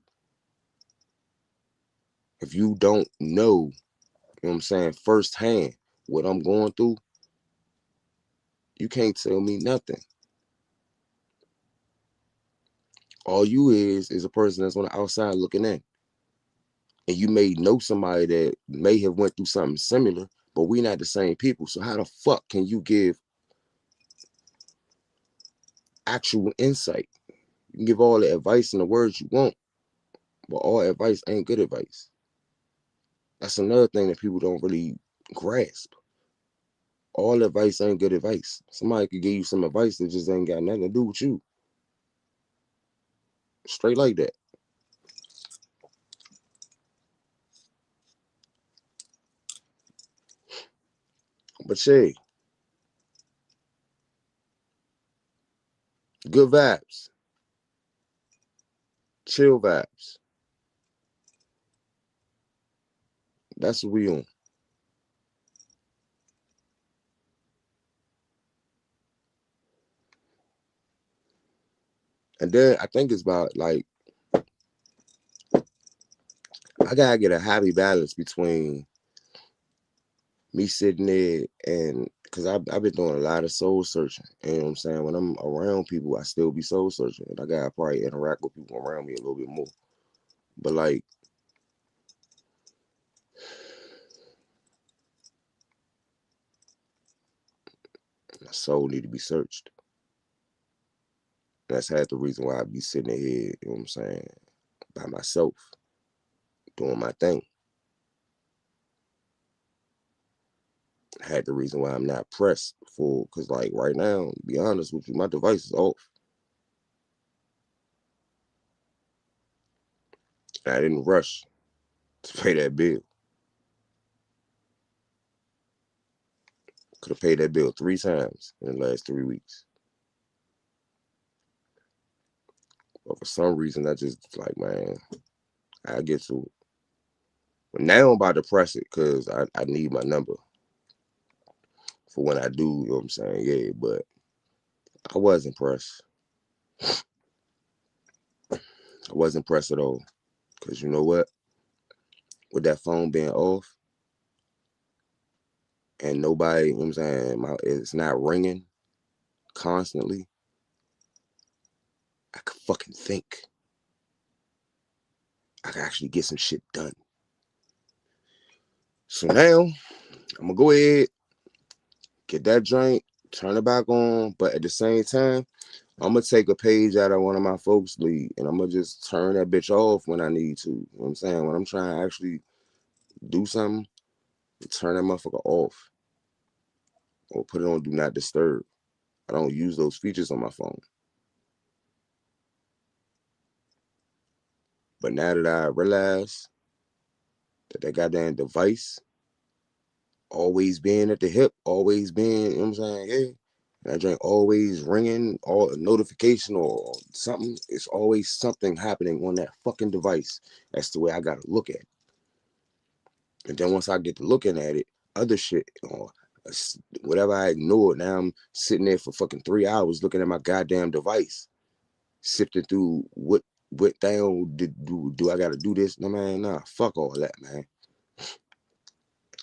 If you don't know, you know what I'm saying, firsthand what I'm going through, you can't tell me nothing. All you is a person that's on the outside looking in. And you may know somebody that may have went through something similar, but we not the same people. So how the fuck can you give actual insight? You can give all the advice and the words you want, but all advice ain't good advice. That's another thing that people don't really grasp. All advice ain't good advice. Somebody could give you some advice that just ain't got nothing to do with you. Straight like that. But Shay, good vibes, chill vibes. That's what we on. And then I think it's about like I gotta get a happy balance between me sitting there and because I've been doing a lot of soul searching. You know what I'm saying? When I'm around people, I still be soul searching. And I gotta probably interact with people around me a little bit more. But like my soul need to be searched. And that's half the reason why I be sitting here, you know what I'm saying, by myself, doing my thing. Had the reason why I'm not pressed for because like right now, to be honest with you, my device is off. And I didn't rush to pay that bill. Could have paid that bill 3 times in the last 3 weeks. But for some reason, I just like, man, I get to it. But now I'm about to press it because I need my number for when I do, you know what I'm saying? Yeah, but I wasn't pressed. I wasn't pressed at all. Because you know what? With that phone being off and nobody, you know what I'm saying, it's not ringing constantly, I could fucking think. I can actually get some shit done. So now I'm gonna go ahead, get that joint, turn it back on, but at the same time, I'm gonna take a page out of one of my folks' lead and I'm gonna just turn that bitch off when I need to. You know what I'm saying? When I'm trying to actually do something, turn that motherfucker off or put it on do not disturb. I don't use those features on my phone. But now that I realize that that goddamn device always being at the hip, always being, you know what I'm saying? Yeah. That joint always ringing, or a notification or something. It's always something happening on that fucking device. That's the way I gotta look at it. And then once I get to looking at it, other shit or whatever I ignored, now I'm sitting there for fucking 3 hours looking at my goddamn device, sifting through what thing do I gotta do this? No man, nah, fuck all that, man.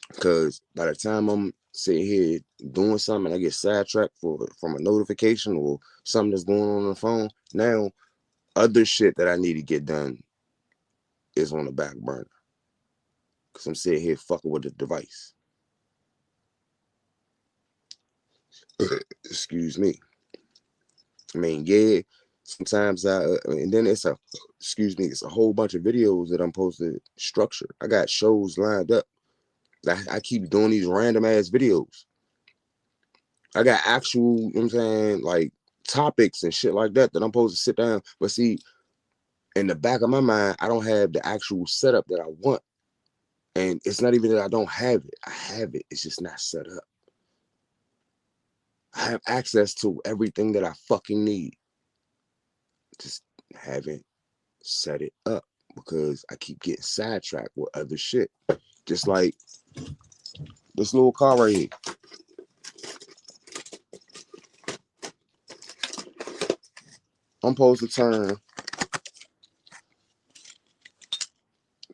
Because by the time I'm sitting here doing something, I get sidetracked from a notification or something that's going on the phone. Now, other shit that I need to get done is on the back burner because I'm sitting here fucking with the device. Excuse me. I mean, yeah. Sometimes and then it's a whole bunch of videos that I'm supposed to structure. I got shows lined up. I keep doing these random ass videos. I got actual, you know what I'm saying, like topics and shit like that I'm supposed to sit down. But see, in the back of my mind, I don't have the actual setup that I want. And it's not even that I don't have it. I have it. It's just not set up. I have access to everything that I fucking need. Just haven't set it up because I keep getting sidetracked with other shit. Just like this little car right here. I'm supposed to turn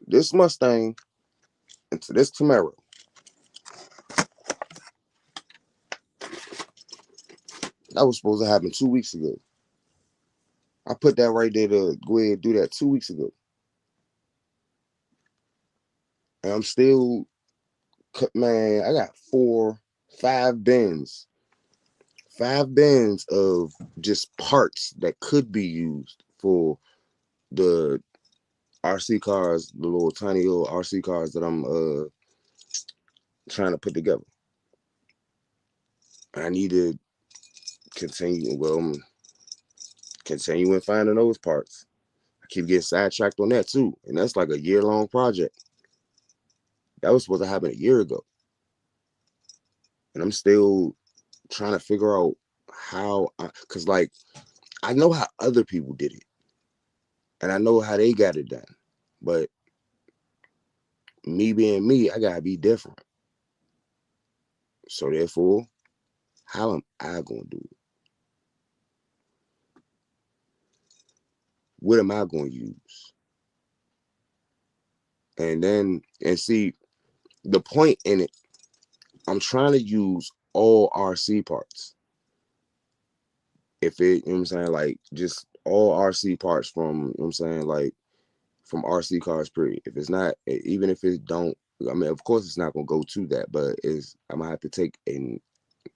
this Mustang into this Camaro. That was supposed to happen 2 weeks ago. I put that right there to go ahead and do that 2 weeks ago. And I'm still, man, I got 5 bins of just parts that could be used for the RC cars, the little tiny little RC cars that I'm trying to put together. I need to continue finding those parts. I keep getting sidetracked on that too, and that's like a year-long project. That was supposed to happen a year ago, and I'm still trying to figure out cause like I know how other people did it, and I know how they got it done, but me being me, I gotta be different. So therefore, how am I gonna do it? What am I gonna use? And see the point in it. I'm trying to use all RC parts. If it, you know what I'm saying, like just all RC parts from, you know what I'm saying, like from RC cars, period. If it's not, even if it don't, I mean, of course it's not gonna go to that, but I'm gonna have to take an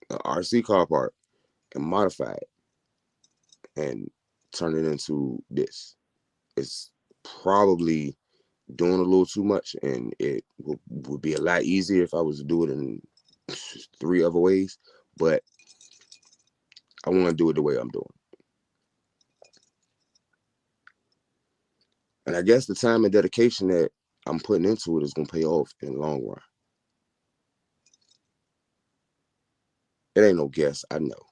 RC car part and modify it and turn it into this. It's probably doing a little too much, and it would be a lot easier if I was to do it in 3 other ways, but I want to do it the way I'm doing. And I guess the time and dedication that I'm putting into it is going to pay off in the long run. It ain't no guess. I know.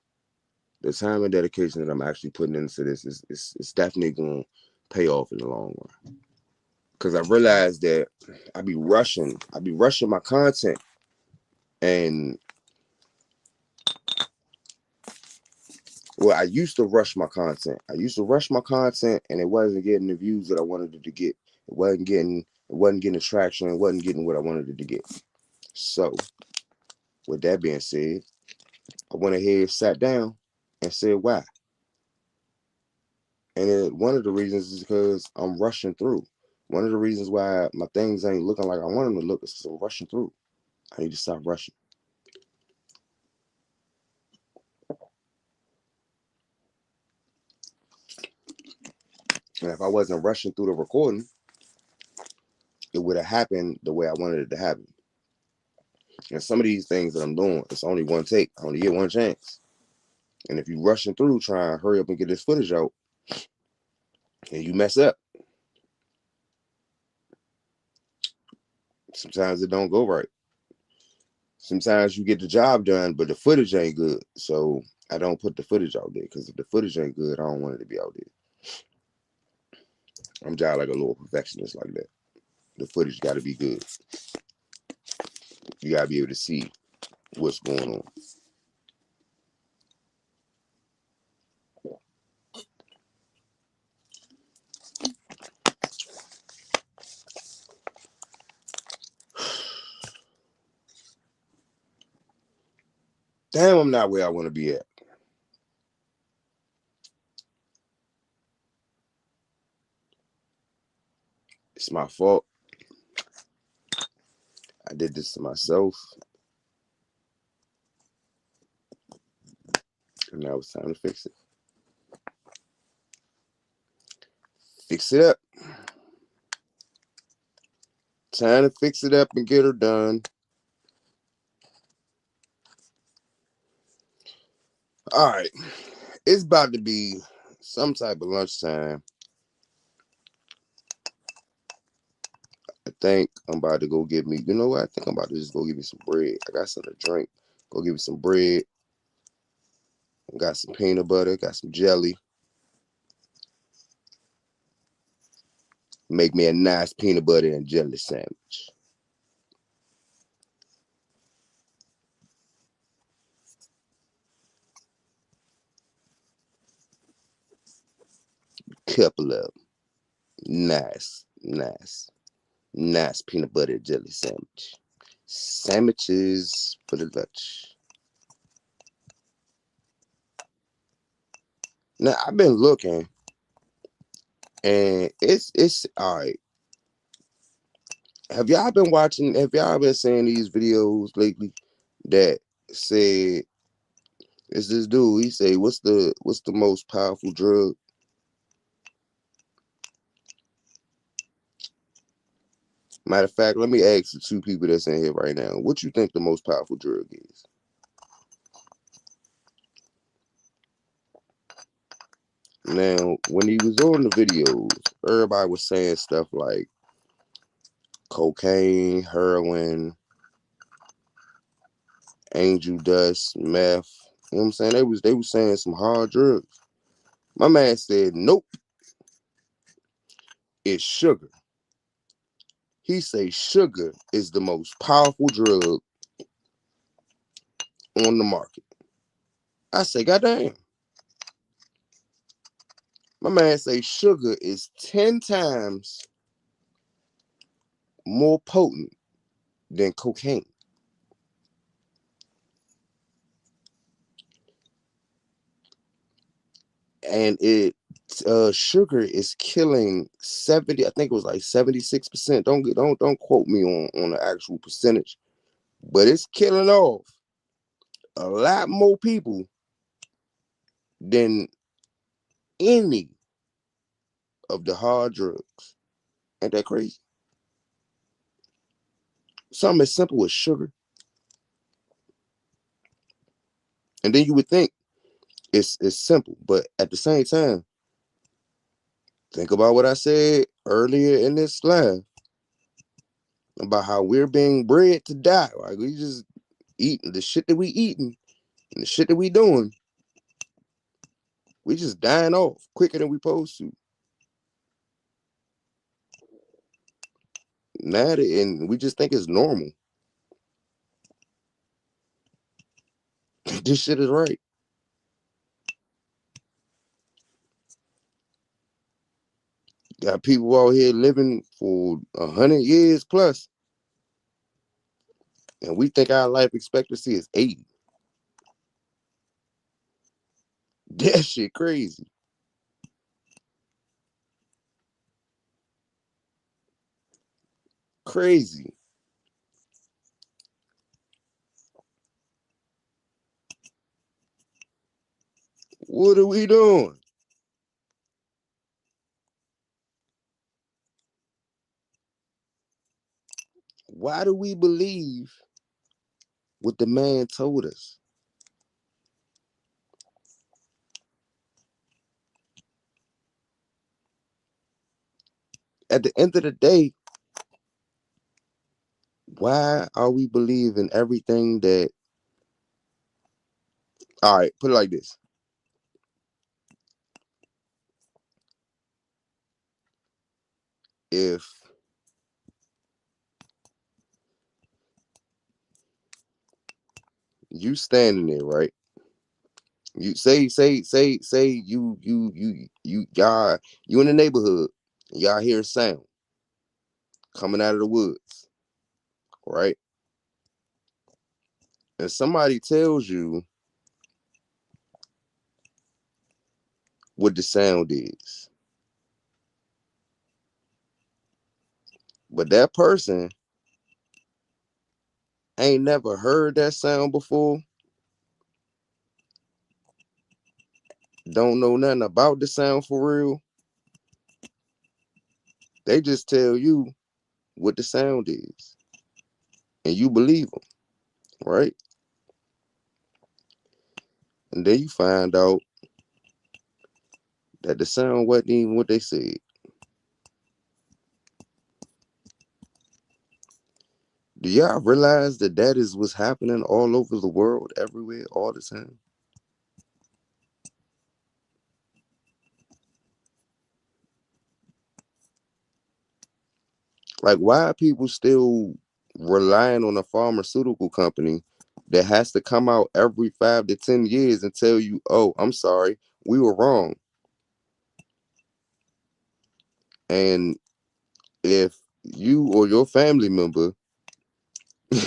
The time and dedication that I'm actually putting into this is definitely going to pay off in the long run. Because I realized that I be rushing my content. And, well, I used to rush my content. And it wasn't getting the views that I wanted it to get. It wasn't getting the traction. It wasn't getting what I wanted it to get. So, with that being said, I went ahead, sat down, and said, why? And one of the reasons is because I'm rushing through. One of the reasons why my things ain't looking like I want them to look is because I'm rushing through. I need to stop rushing. And if I wasn't rushing through the recording, it would have happened the way I wanted it to happen. And some of these things that I'm doing, it's only one take. I only get one chance. And if you rushing through trying to hurry up and get this footage out, and you mess up, sometimes it don't go right. Sometimes you get the job done, but the footage ain't good. So I don't put the footage out there, because if the footage ain't good, I don't want it to be out there. I'm just like a little perfectionist like that. The footage got to be good. You got to be able to see what's going on. Damn, I'm not where I want to be at. It's my fault. I did this to myself. And now it's time to fix it. Fix it up. Time to fix it up and get her done. All right. It's about to be some type of lunchtime. I think I'm about to go get me, you know what? I think I'm about to just go get me some bread. I got something to drink. Go get me some bread. Got some peanut butter, got some jelly. Make me a nice peanut butter and jelly sandwich. Couple of nice peanut butter and jelly sandwich. Sandwiches for the lunch. Now I've been looking, and it's all right. Have y'all been watching? Have y'all been seeing these videos lately that said it's this dude? He say, "What's the most powerful drug?" Matter of fact, let me ask the two people that's in here right now. What you think the most powerful drug is? Now, when he was on the videos, everybody was saying stuff like cocaine, heroin, angel dust, meth. You know what I'm saying? They was saying some hard drugs. My man said, nope, it's sugar. He say sugar is the most powerful drug on the market. I say, goddamn. My man say sugar is 10 times more potent than cocaine. And sugar is killing 70, I think it was like 76%. Don't quote me on the actual percentage, but it's killing off a lot more people than any of the hard drugs. Ain't that crazy? Something as simple as sugar. And then you would think it's simple, but at the same time, think about what I said earlier in this live about how we're being bred to die. Like we just eating the shit that we eating and the shit that we doing. We just dying off quicker than we supposed to. Now and we just think it's normal. This shit is right. Got people out here living for 100 years plus, and we think our life expectancy is 80. That shit crazy. Crazy. What are we doing? Why do we believe what the man told us? At the end of the day, why are we believing everything that? All right, put it like this: if you standing there, right? You say y'all you in the neighborhood, y'all hear a sound coming out of the woods, right? And somebody tells you what the sound is, but that person ain't never heard that sound before, don't know nothing about the sound for real. They just tell you what the sound is, and you believe them, right? And then you find out that the sound wasn't even what they said. Do y'all realize that that is what's happening all over the world, everywhere, all the time? Like, why are people still relying on a pharmaceutical company that has to come out every 5 to 10 years and tell you, oh, I'm sorry, we were wrong. And if you or your family member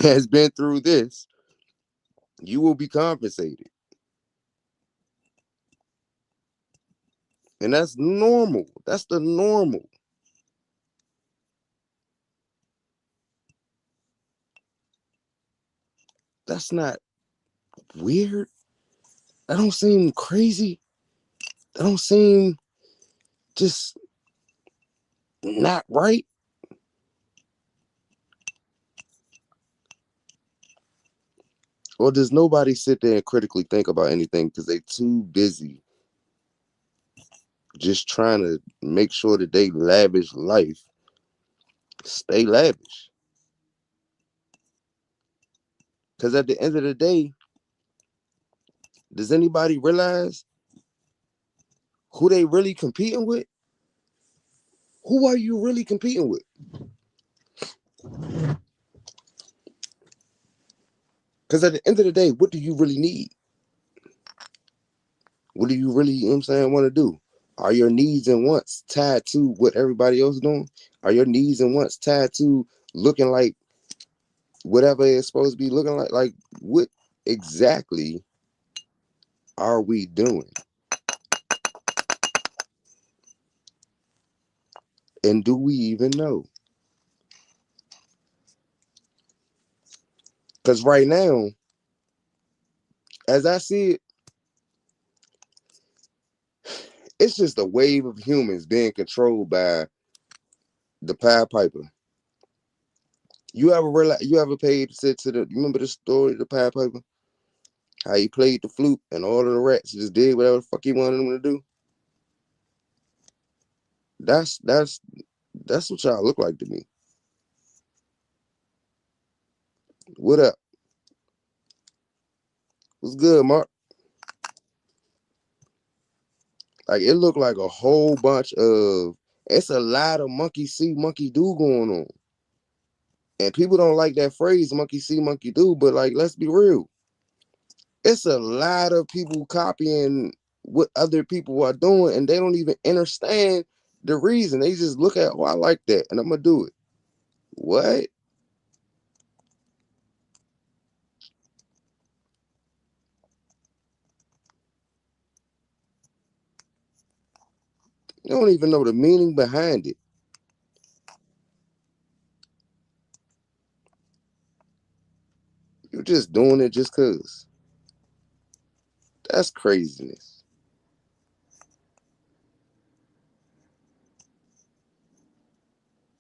has been through this, you will be compensated. And that's normal. That's the normal. That's not weird. That don't seem crazy. That don't seem just not right. Or does nobody sit there and critically think about anything because they too busy just trying to make sure that they lavish life stay lavish? Because at the end of the day, does anybody realize who they really competing with? Who are you really competing with? Because at the end of the day, what do you really need? What do you really, you know what I'm saying, want to do? Are your needs and wants tied to what everybody else is doing? Are your needs and wants tied to looking like whatever it's supposed to be looking like? Like, what exactly are we doing? And do we even know? Because right now, as I see it, it's just a wave of humans being controlled by the Pied Piper. You ever realize? You ever paid to sit to the? You remember the story of the Pied Piper? How he played the flute and all of the rats just did whatever the fuck he wanted them to do. That's that's that's what y'all look like to me. What up? What's good, Mark? Like, it looked like a whole bunch of. It's a lot of monkey see, monkey do going on, and people don't like that phrase, monkey see, monkey do. But like, let's be real. It's a lot of people copying what other people are doing, and they don't even understand the reason. They just look at, oh, I like that, and I'm gonna do it. What? You don't even know the meaning behind it. You're just doing it just cause. That's craziness.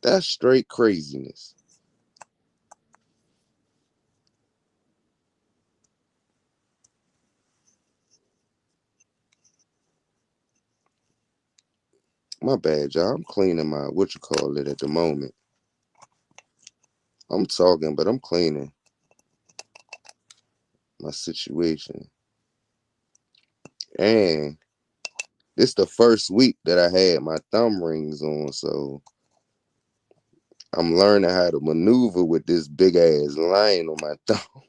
That's straight craziness. My bad, y'all. I'm cleaning my what you call it at the moment. I'm talking, but I'm cleaning my situation. And this the first week that I had my thumb rings on, so I'm learning how to maneuver with this big ass lion on my thumb.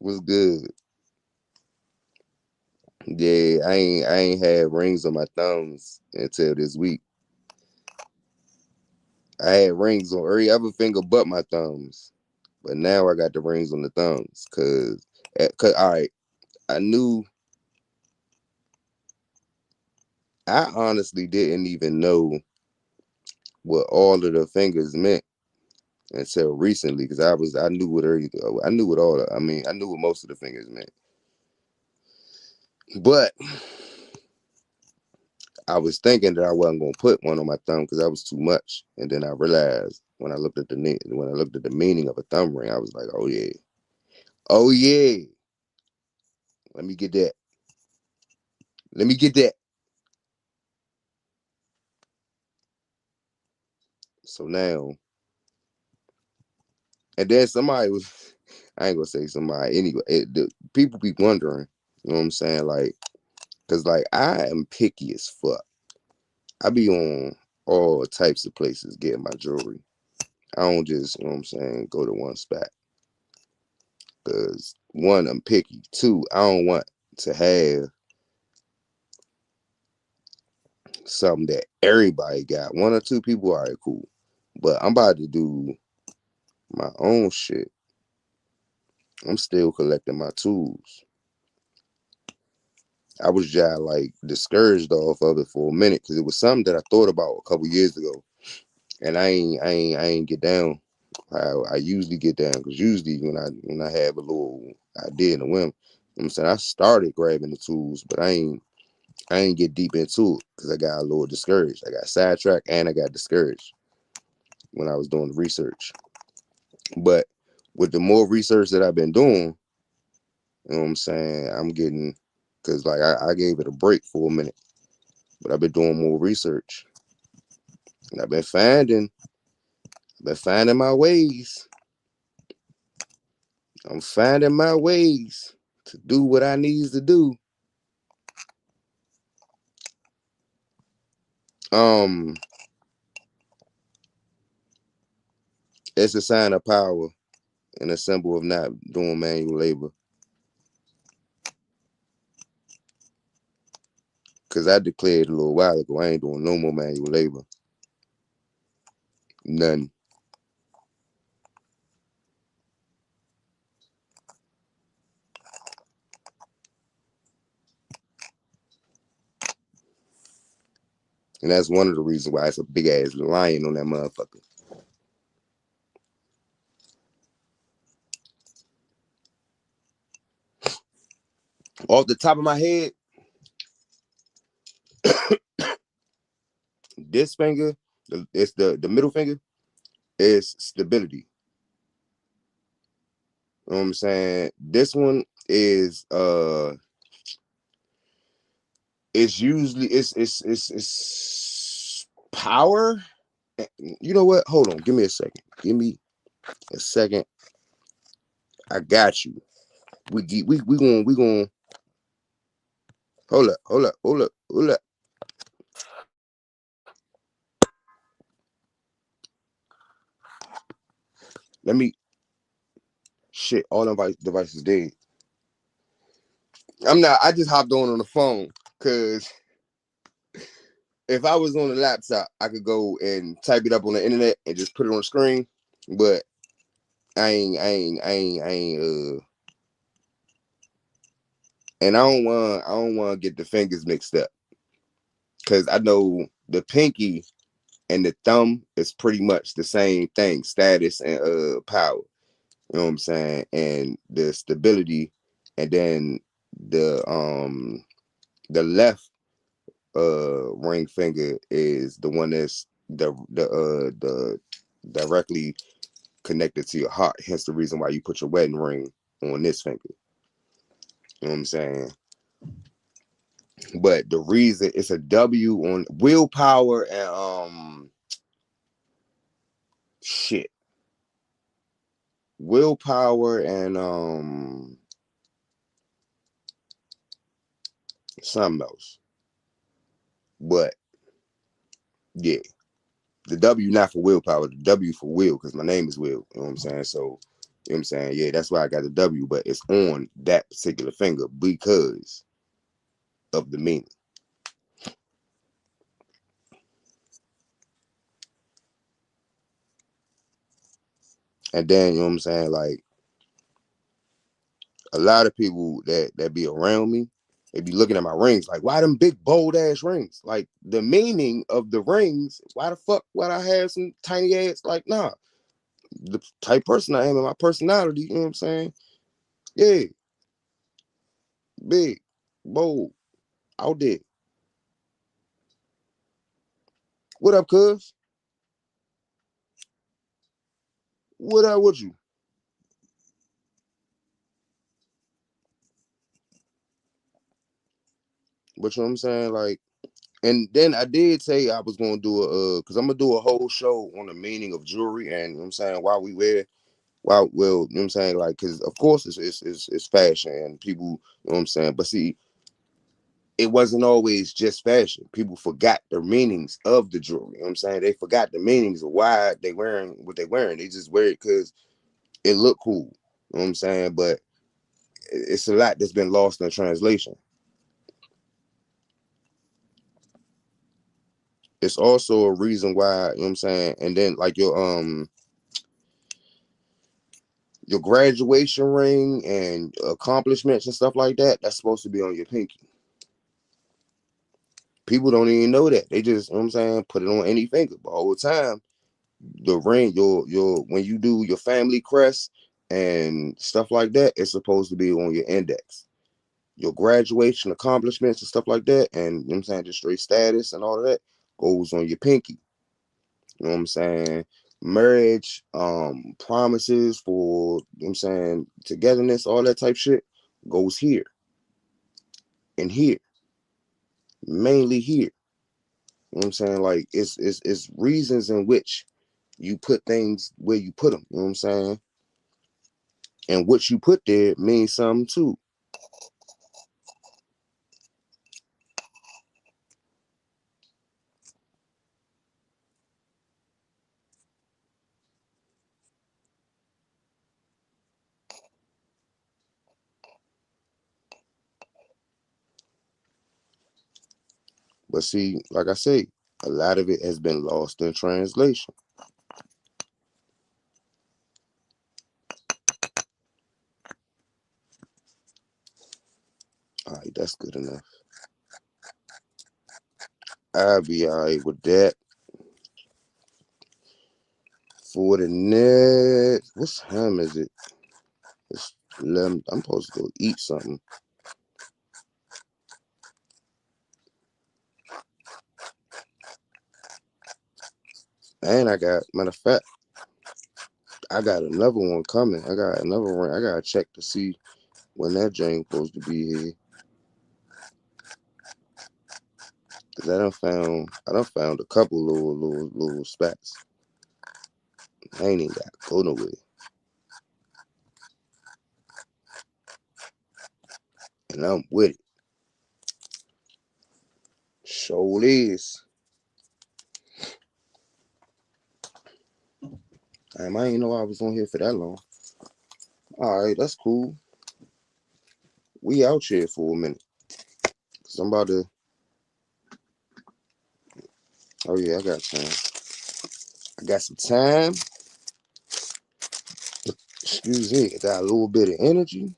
Was good. Yeah, I ain't had rings on my thumbs until this week. I had rings on every other finger but my thumbs. But now I got the rings on the thumbs cause all right, I knew I honestly didn't even know what all of the fingers meant until recently because I knew what I knew what all I mean I knew what most of the fingers meant. But I was thinking that I wasn't gonna put one on my thumb because that was too much. And then I realized when I looked at the meaning of a thumb ring, I was like, oh yeah. Oh yeah. Let me get that. Let me get that. So now, and then somebody was, I ain't gonna say somebody anyway. People be wondering, You know what I'm saying? Like, cause like I am picky as fuck. I be on all types of places getting my jewelry. I don't just, you know what I'm saying, go to one spot. Cause one, I'm picky. Two, I don't want to have something that everybody got. One or two people, all right, cool. But I'm about to do my own shit. I'm still collecting my tools. I was just like discouraged off of it for a minute because it was something that I thought about a couple years ago, and I ain't get down how I usually get down, because usually when I have a little idea in the whim, you know what I'm saying, I started grabbing the tools, but I ain't get deep into it because I got a little discouraged. I got sidetracked and I got discouraged when I was doing the research. But with the more research that I've been doing, you know what I'm saying, I'm getting, because like I gave it a break for a minute, but I've been doing more research, and I've been finding my ways. I'm finding my ways to do what I need to do. Um, it's a sign of power and a symbol of not doing manual labor. Cause I declared a little while ago I ain't doing no more manual labor. None. And that's one of the reasons why it's a big ass lion on that motherfucker. Off the top of my head, this finger, it's the middle finger, is stability. You know what I'm saying? This one is it's usually it's power. You know what? Hold on, give me a second. Give me a second. I got you. We going hold up. Let me shit. All devices dead. I'm not. I just hopped on the phone because if I was on the laptop, I could go and type it up on the internet and just put it on the screen. But I ain't. And I don't want to get the fingers mixed up because I know the pinky and the thumb is pretty much the same thing, status and power. You know what I'm saying? And the stability, and then the left ring finger is the one that's the directly connected to your heart. Hence the reason why you put your wedding ring on this finger. You know what I'm saying? But the reason it's a W on willpower and shit. Willpower and something else. But yeah. The W not for willpower, the W for will, because my name is Will. You know what I'm saying? So, you know what I'm saying? Yeah, that's why I got the W, but it's on that particular finger because of the meaning. And then, you know what I'm saying? Like, a lot of people that be around me, they be looking at my rings like, why them big bold ass rings? Like the meaning of the rings, why the fuck would I have some tiny ass? Like, nah, the type person I am and my personality, you know what I'm saying? Yeah, big, bold, out there. What up, cuz? What up with you? But you know what I'm saying? Like, and then I did say I was gonna do a because I'm gonna do a whole show on the meaning of jewelry and you know what I'm saying why we wear well, you know what I'm saying? Like, because of course it's fashion and people, you know what I'm saying? But see, it wasn't always just fashion. People forgot the meanings of the jewelry. You know what I'm saying? They forgot the meanings of why they wearing what they wearing. They just wear it because it looked cool. You know what I'm saying? But it's a lot that's been lost in translation. It's also a reason why, you know what I'm saying? And then like your graduation ring and accomplishments and stuff like that, that's supposed to be on your pinky. People don't even know that. They just, you know what I'm saying, put it on any finger. But all the time, the ring, your when you do your family crest and stuff like that, it's supposed to be on your index. Your graduation accomplishments and stuff like that, and you know what I'm saying, just straight status and all of that goes on your pinky. You know what I'm saying? Marriage, promises for, you know what I'm saying, togetherness, all that type shit goes here and here, mainly here. You know what I'm saying? Like it's reasons in which you put things where you put them. You know what I'm saying? And what you put there means something too. But see, like I say, a lot of it has been lost in translation. All right, that's good enough. I'll be all right with that. For the next, what time is it? It's 11. I'm supposed to go eat something. And I got, matter of fact, I got another one coming. I got another one. I gotta check to see when that joint supposed to be here. Cause I done found a couple little spots. I ain't even got to go nowhere. And I'm with it. Sure is. I ain't know I was on here for that long. All right, that's cool. We out here for a minute. Cause I'm about to. Oh yeah, I got time. I got some time. Excuse me. I got a little bit of energy.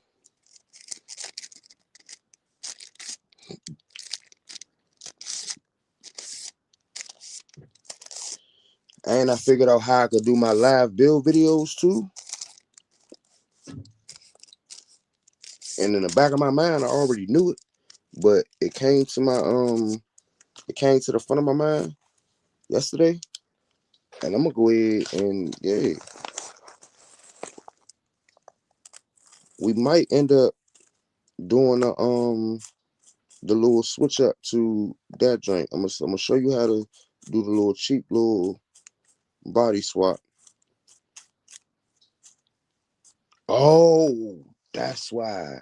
And I figured out how I could do my live build videos too. And in the back of my mind, I already knew it, but it came to the front of my mind yesterday. And I'm gonna go ahead and yeah, we might end up doing the little switch up to that joint. I'm gonna show you how to do the little cheap little body swap. Oh, that's why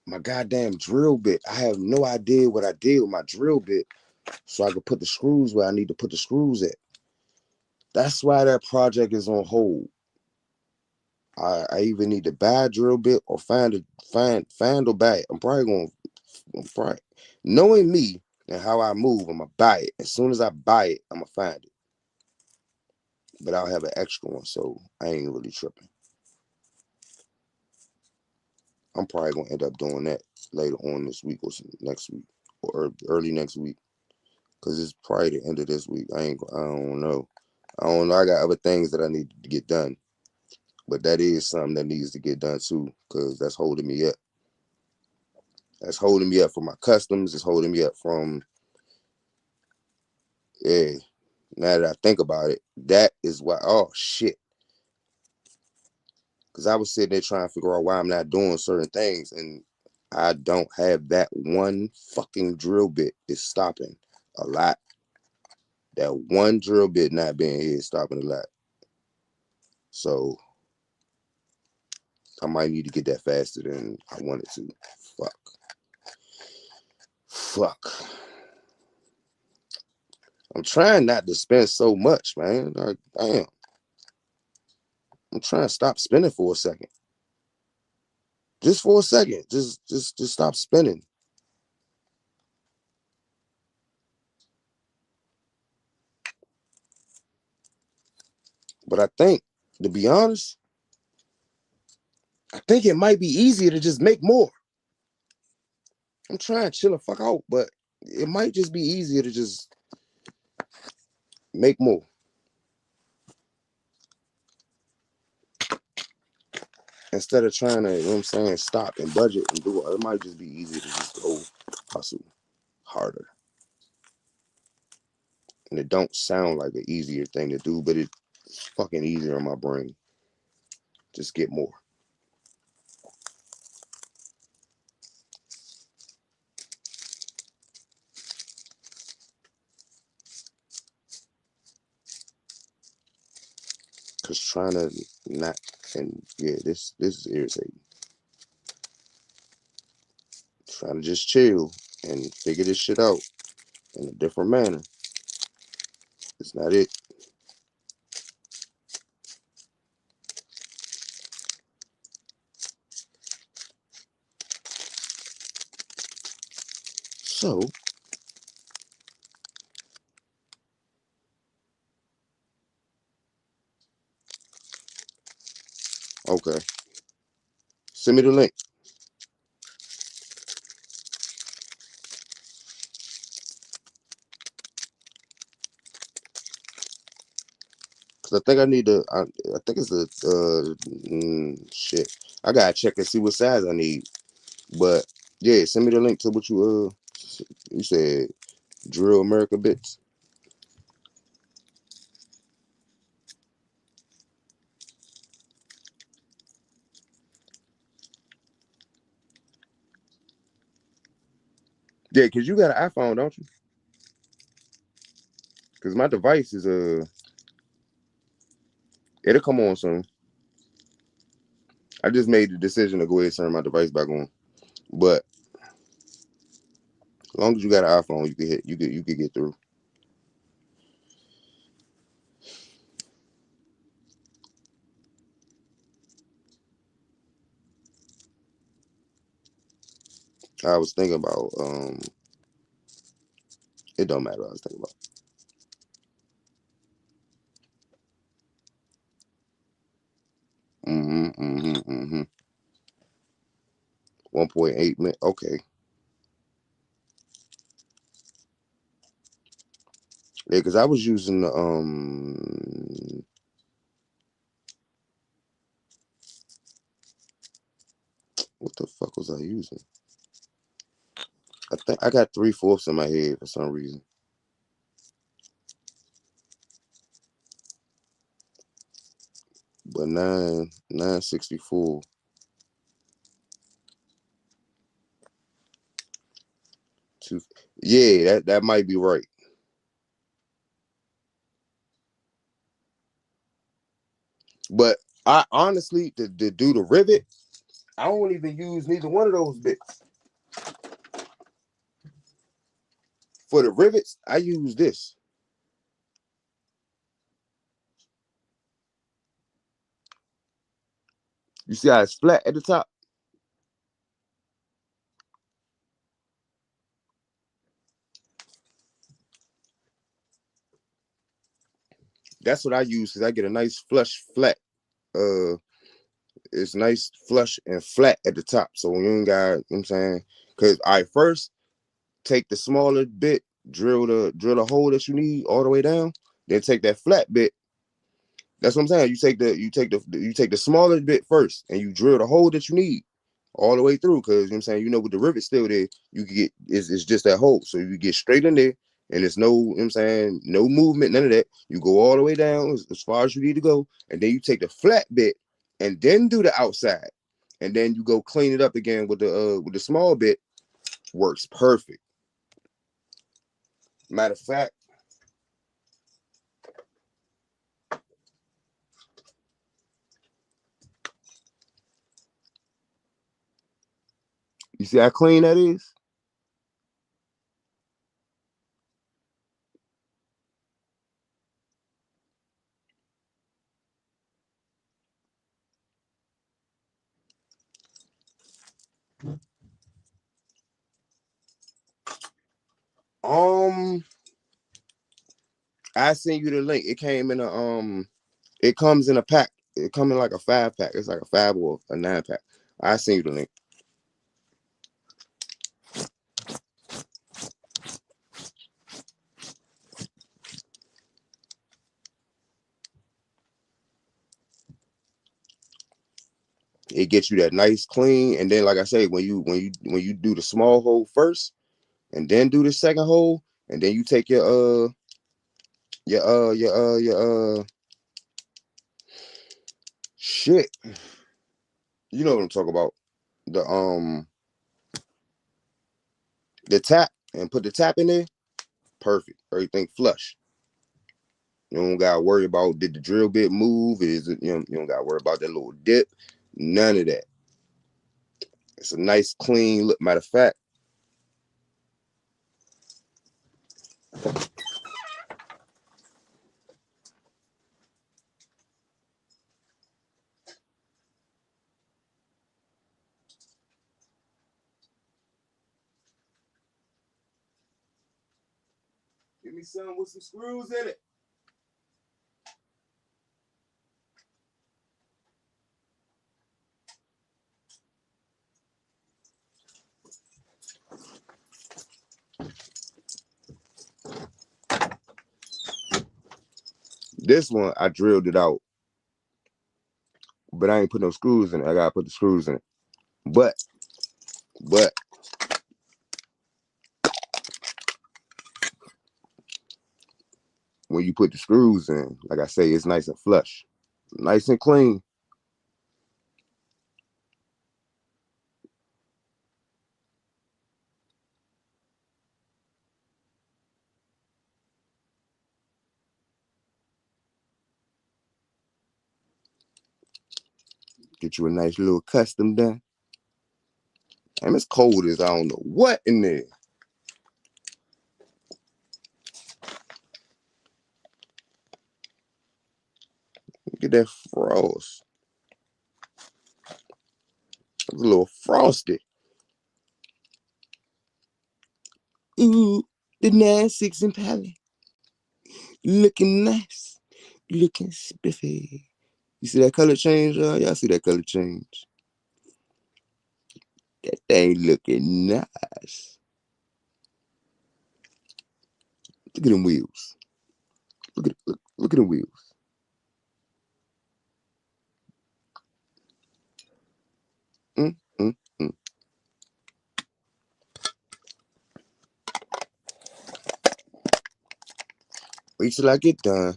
my goddamn drill bit. I have no idea what I did with my drill bit, so I could put the screws where I need to put the screws at. That's why that project is on hold. I either need to buy a drill bit or find or buy it. I'm probably knowing me and how I move, I'm gonna buy it. As soon as I buy it, I'm gonna find it. But I'll have an extra one, so I ain't really tripping. I'm probably gonna end up doing that later on this week or next week or early next week, cause it's probably the end of this week. I don't know. I don't know. I got other things that I need to get done, but that is something that needs to get done too, cause that's holding me up. That's holding me up from my customs. It's holding me up from yeah. Now that I think about it, that is why. Oh shit. Because I was sitting there trying to figure out why I'm not doing certain things, and I don't have that one fucking drill bit is stopping a lot. That one drill bit not being here is stopping a lot. So I might need to get that faster than I wanted to. Fuck. I'm trying not to spend so much, man. Like, damn. I'm trying to stop spending for a second. Just for a second. Just stop spending. But I think, to be honest, I think it might be easier to just make more. I'm trying to chill the fuck out, but it might just be easier to just make more. Instead of trying to, you know what I'm saying, stop and budget and do it. It might just be easier to just go hustle harder. And it don't sound like an easier thing to do, but it's fucking easier in my brain. Just get more. Cause trying to not, and yeah, this is irritating. Trying to just chill and figure this shit out in a different manner. It's not it. So, okay. Send me the link. Cause I think I need to. I think it's a shit. I gotta check and see what size I need. But yeah, send me the link to what you said. Drill America bits. Yeah, cause you got an iPhone, don't you? Cause my device is it'll come on soon. I just made the decision to go ahead and turn my device back on. But as long as you got an iPhone, you can hit. You could get through. I was thinking about it don't matter what I was thinking about. Mm-hmm. 1.8 minutes. Okay. Yeah, because I was using the what the fuck was I using? I think I got 3/4 in my head for some reason. But 964. Two, yeah, that might be right. But I honestly to do the rivet, I don't even use neither one of those bits. For the rivets, I use this. You see how it's flat at the top? That's what I use because I get a nice flush flat. Uh, it's nice flush and flat at the top. So when you ain't got, you know what I'm saying, because I first take the smaller bit, drill the hole that you need all the way down, then take that flat bit. That's what I'm saying. You take the smaller bit first, and you drill the hole that you need all the way through. Because you know what I'm saying, with the rivet still there, you can get it's just that hole. So you get straight in there, and there's no, you know what I'm saying, no movement, none of that. You go all the way down as far as you need to go, and then you take the flat bit, and then do the outside, and then you go clean it up again with the small bit. Works perfect. Matter of fact, see how clean that is? Um, I sent you the link. It came in it comes in a pack. It comes in like a 5-pack. It's like a 5 or a 9-pack. I sent you the link. It gets you that nice clean, and then like I say, when you do the small hole first, and then do the second hole, and then you take your shit. You know what I'm talking about? The the tap, and put the tap in there. Perfect. Everything flush. You don't gotta worry about, did the drill bit move? Is it, you don't gotta worry about that little dip. None of that. It's a nice clean look. Matter of fact, give me some with some screws in it. This one I drilled it out, but I ain't put no screws in it. I gotta put the screws in it. But when you put the screws in, like I say, it's nice and flush, nice and clean. Get you a nice little custom done. And it's cold as I don't know what in there. Get that frost. It's a little frosty. Ooh, the 9-6 Impala. Looking nice. Looking spiffy. You see that color change, y'all? Y'all see that color change? That thing looking nice. Look at them wheels. Look at them wheels. Mm, mm, mm. Wait till I get done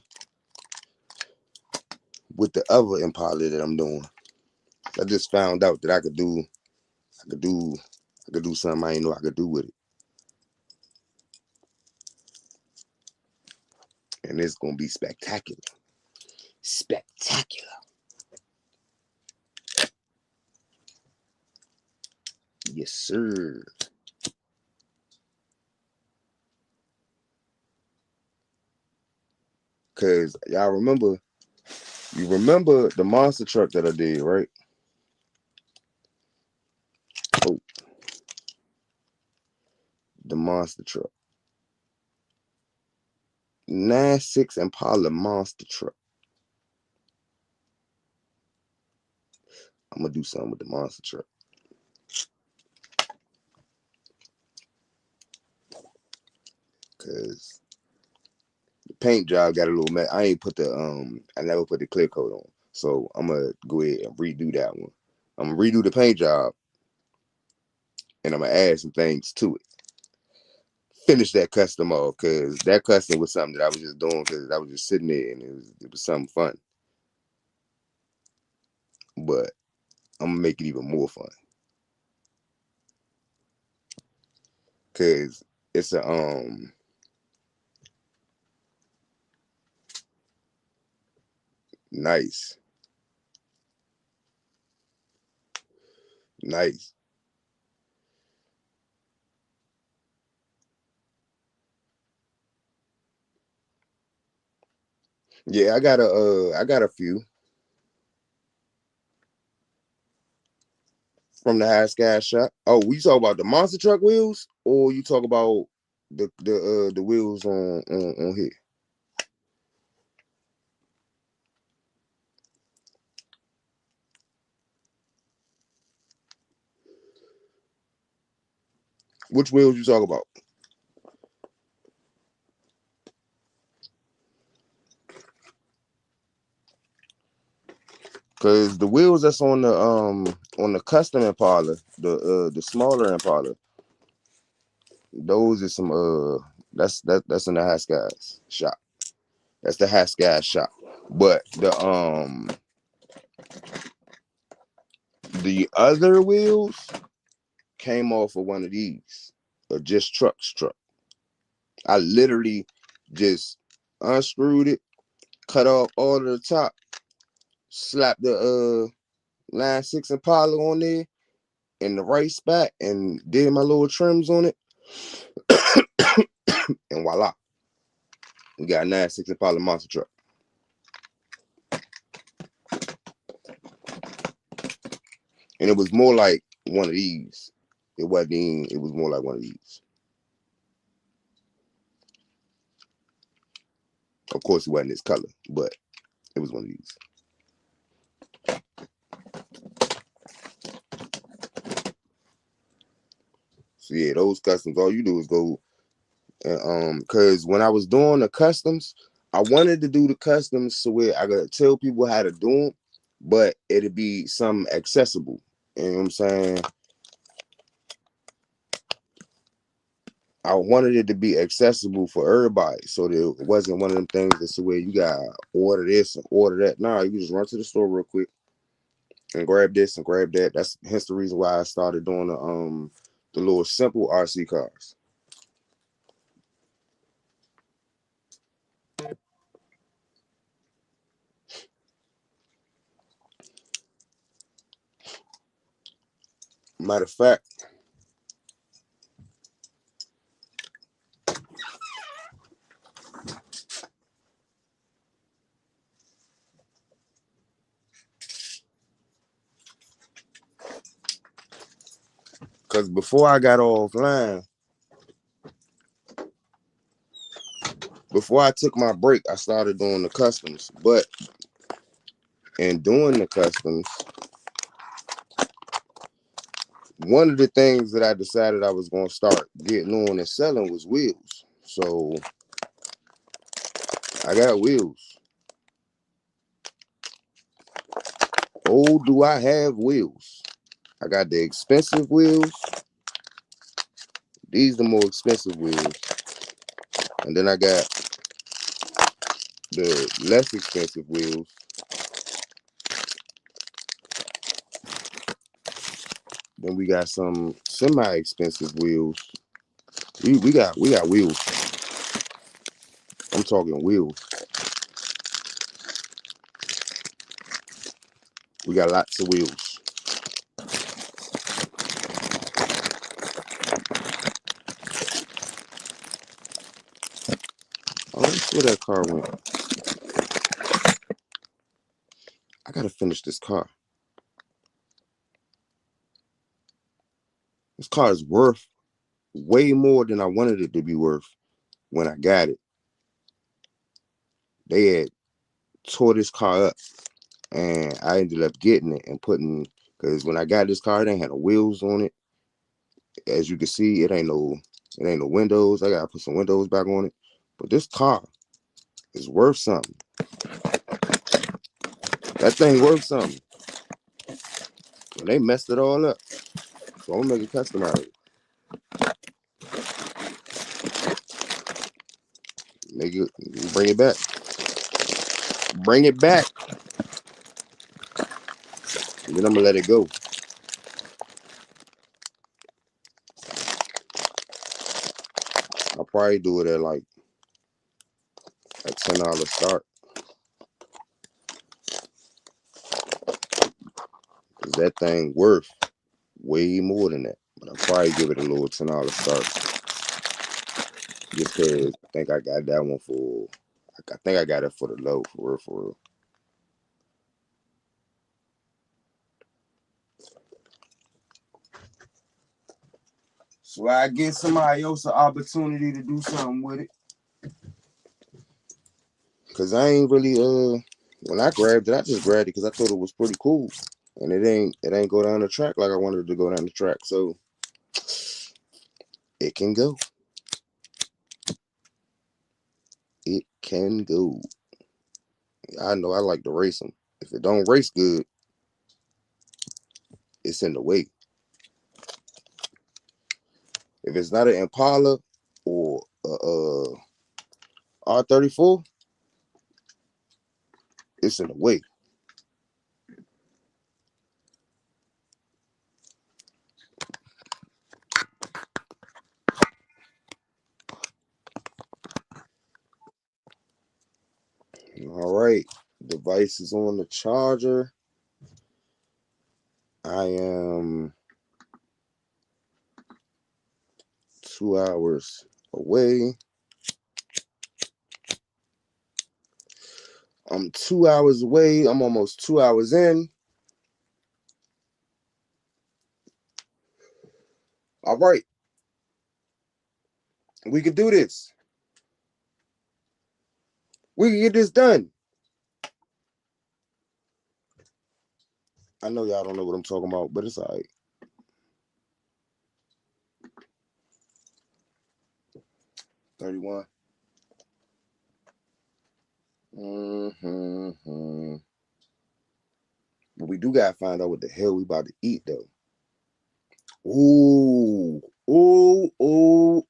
with the other Impala that I'm doing. I just found out that I could do, I could do something I didn't know I could do with it, and it's gonna be spectacular. Spectacular. Yes, sir. Cause you remember the monster truck that I did, right? Oh, the monster truck. 9-6 Impala monster truck. I'm gonna do something with the monster truck. Cause the paint job got a little mess. I never put the clear coat on. So I'm gonna go ahead and redo that one. I'm gonna redo the paint job, and I'm gonna add some things to it. Finish that custom off, because that custom was something that I was just doing because I was just sitting there, and it was something fun. But I'm gonna make it even more fun, because it's a nice, nice. Yeah, I got a few from the High Sky shop. Oh, we talk about the monster truck wheels, or you talk about the wheels on here? Which wheels you talk about? Cause the wheels that's on the custom Impala, the smaller Impala, those are some that's in the High Skies shop. That's the High Skies shop. But the other wheels came off of one of these, or just truck. I literally just unscrewed it, cut off all of the top, slapped the Line 6 Impala on there in the right spot, and did my little trims on it, and voila, we got a 9.6 Impala monster truck. And it was more like one of these. It wasn't even, it was more like one of these. Of course, it wasn't this color, but it was one of these. So yeah, those customs, all you do is go and because when I was doing the customs, I wanted to do the customs so where I could tell people how to do them, but it'd be something accessible. You know what I'm saying? I wanted it to be accessible for everybody, so that it wasn't one of them things that's where you gotta order this and order that. Nah, you just run to the store real quick and grab this and grab that. That's hence the reason why I started doing the little simple RC cars. Matter of fact, because before I got offline, before I took my break, I started doing the customs. But in doing the customs, one of the things that I decided I was going to start getting on and selling was wheels. So I got wheels. Oh, do I have wheels? I got the expensive wheels. These the more expensive wheels. And then I got the less expensive wheels. Then we got some semi-expensive wheels. We got wheels. I'm talking wheels. We got lots of wheels. Oh, that's where that car went. I gotta finish this car. This car is worth way more than I wanted it to be worth when I got it. They had tore this car up, and I ended up getting it and putting, because when I got this car, it ain't had no wheels on it. As you can see, it ain't no windows. I gotta put some windows back on it. But this car is worth something. That thing worth something. And they messed it all up. So I'm gonna make it custom out of it. Make it, bring it back. Bring it back. And then I'm gonna let it go. I'll probably do it at like a $10 start. Cause that thing worth way more than that. But I'll probably give it a little $10 start. Just cause I think I got that one for, I think I got it for the low, for real, for real. So I give somebody else an opportunity to do something with it. Cause I ain't really when I grabbed it, I just grabbed it because I thought it was pretty cool. And it ain't go down the track like I wanted it to go down the track. So it can go. It can go. I know I like to race them. If it don't race good, it's in the way. If it's not an Impala or a R34, it's in the way. All right. Device is on the charger. I am 2 hours away. I'm 2 hours away. I'm almost 2 hours in. All right. We can do this. We can get this done. I know y'all don't know what I'm talking about, but it's all right. 31. Mm-hmm. But we do gotta find out what the hell we about to eat though. Ooh,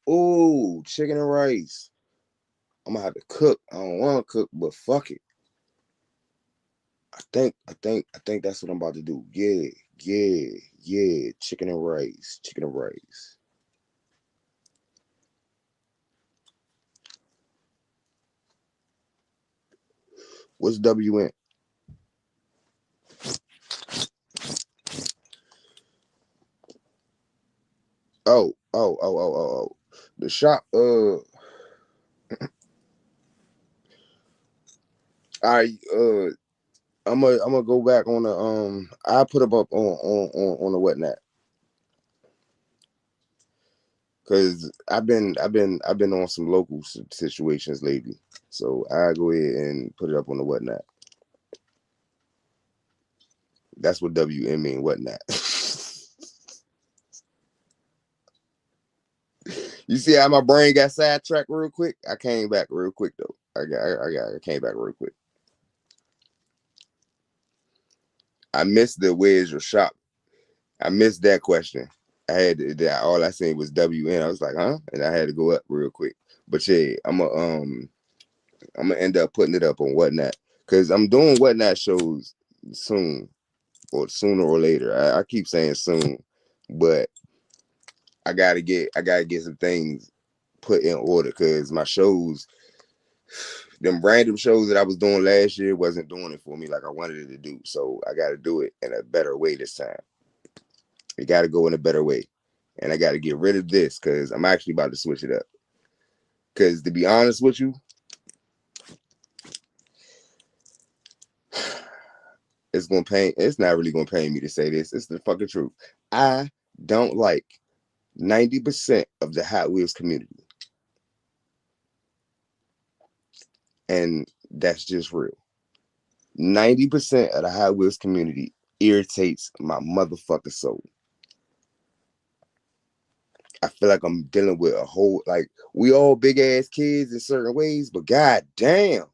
ooh, chicken and rice. I'm gonna have to cook. I don't want to cook, but fuck it. I think that's what I'm about to do. Yeah. Chicken and rice. What's WN? Oh. The shop. I I'm gonna go back on the I put them up on the whatnot because I've been on some local situations lately, so I go ahead and put it up on the whatnot. That's what WM mean whatnot. You see how my brain got sidetracked real quick? I came back real quick though. I came back real quick. I missed the where's your shop. I missed that question. I had that all I seen was WN. I was like, huh? And I had to go up real quick. But yeah, I'm gonna end up putting it up on whatnot because I'm doing whatnot shows soon or sooner or later. I keep saying soon, but I gotta get some things put in order because my shows, them random shows that I was doing last year wasn't doing it for me like I wanted it to do. So I gotta do it in a better way this time. It gotta go in a better way. And I gotta get rid of this because I'm actually about to switch it up. Because to be honest with you, it's not really gonna pain me to say this. It's the fucking truth. I don't like 90% of the Hot Wheels community. And that's just real. 90% of the Hot Wheels community irritates my motherfucking soul. I feel like I'm dealing with a whole, like, we all big ass kids in certain ways, but god damn,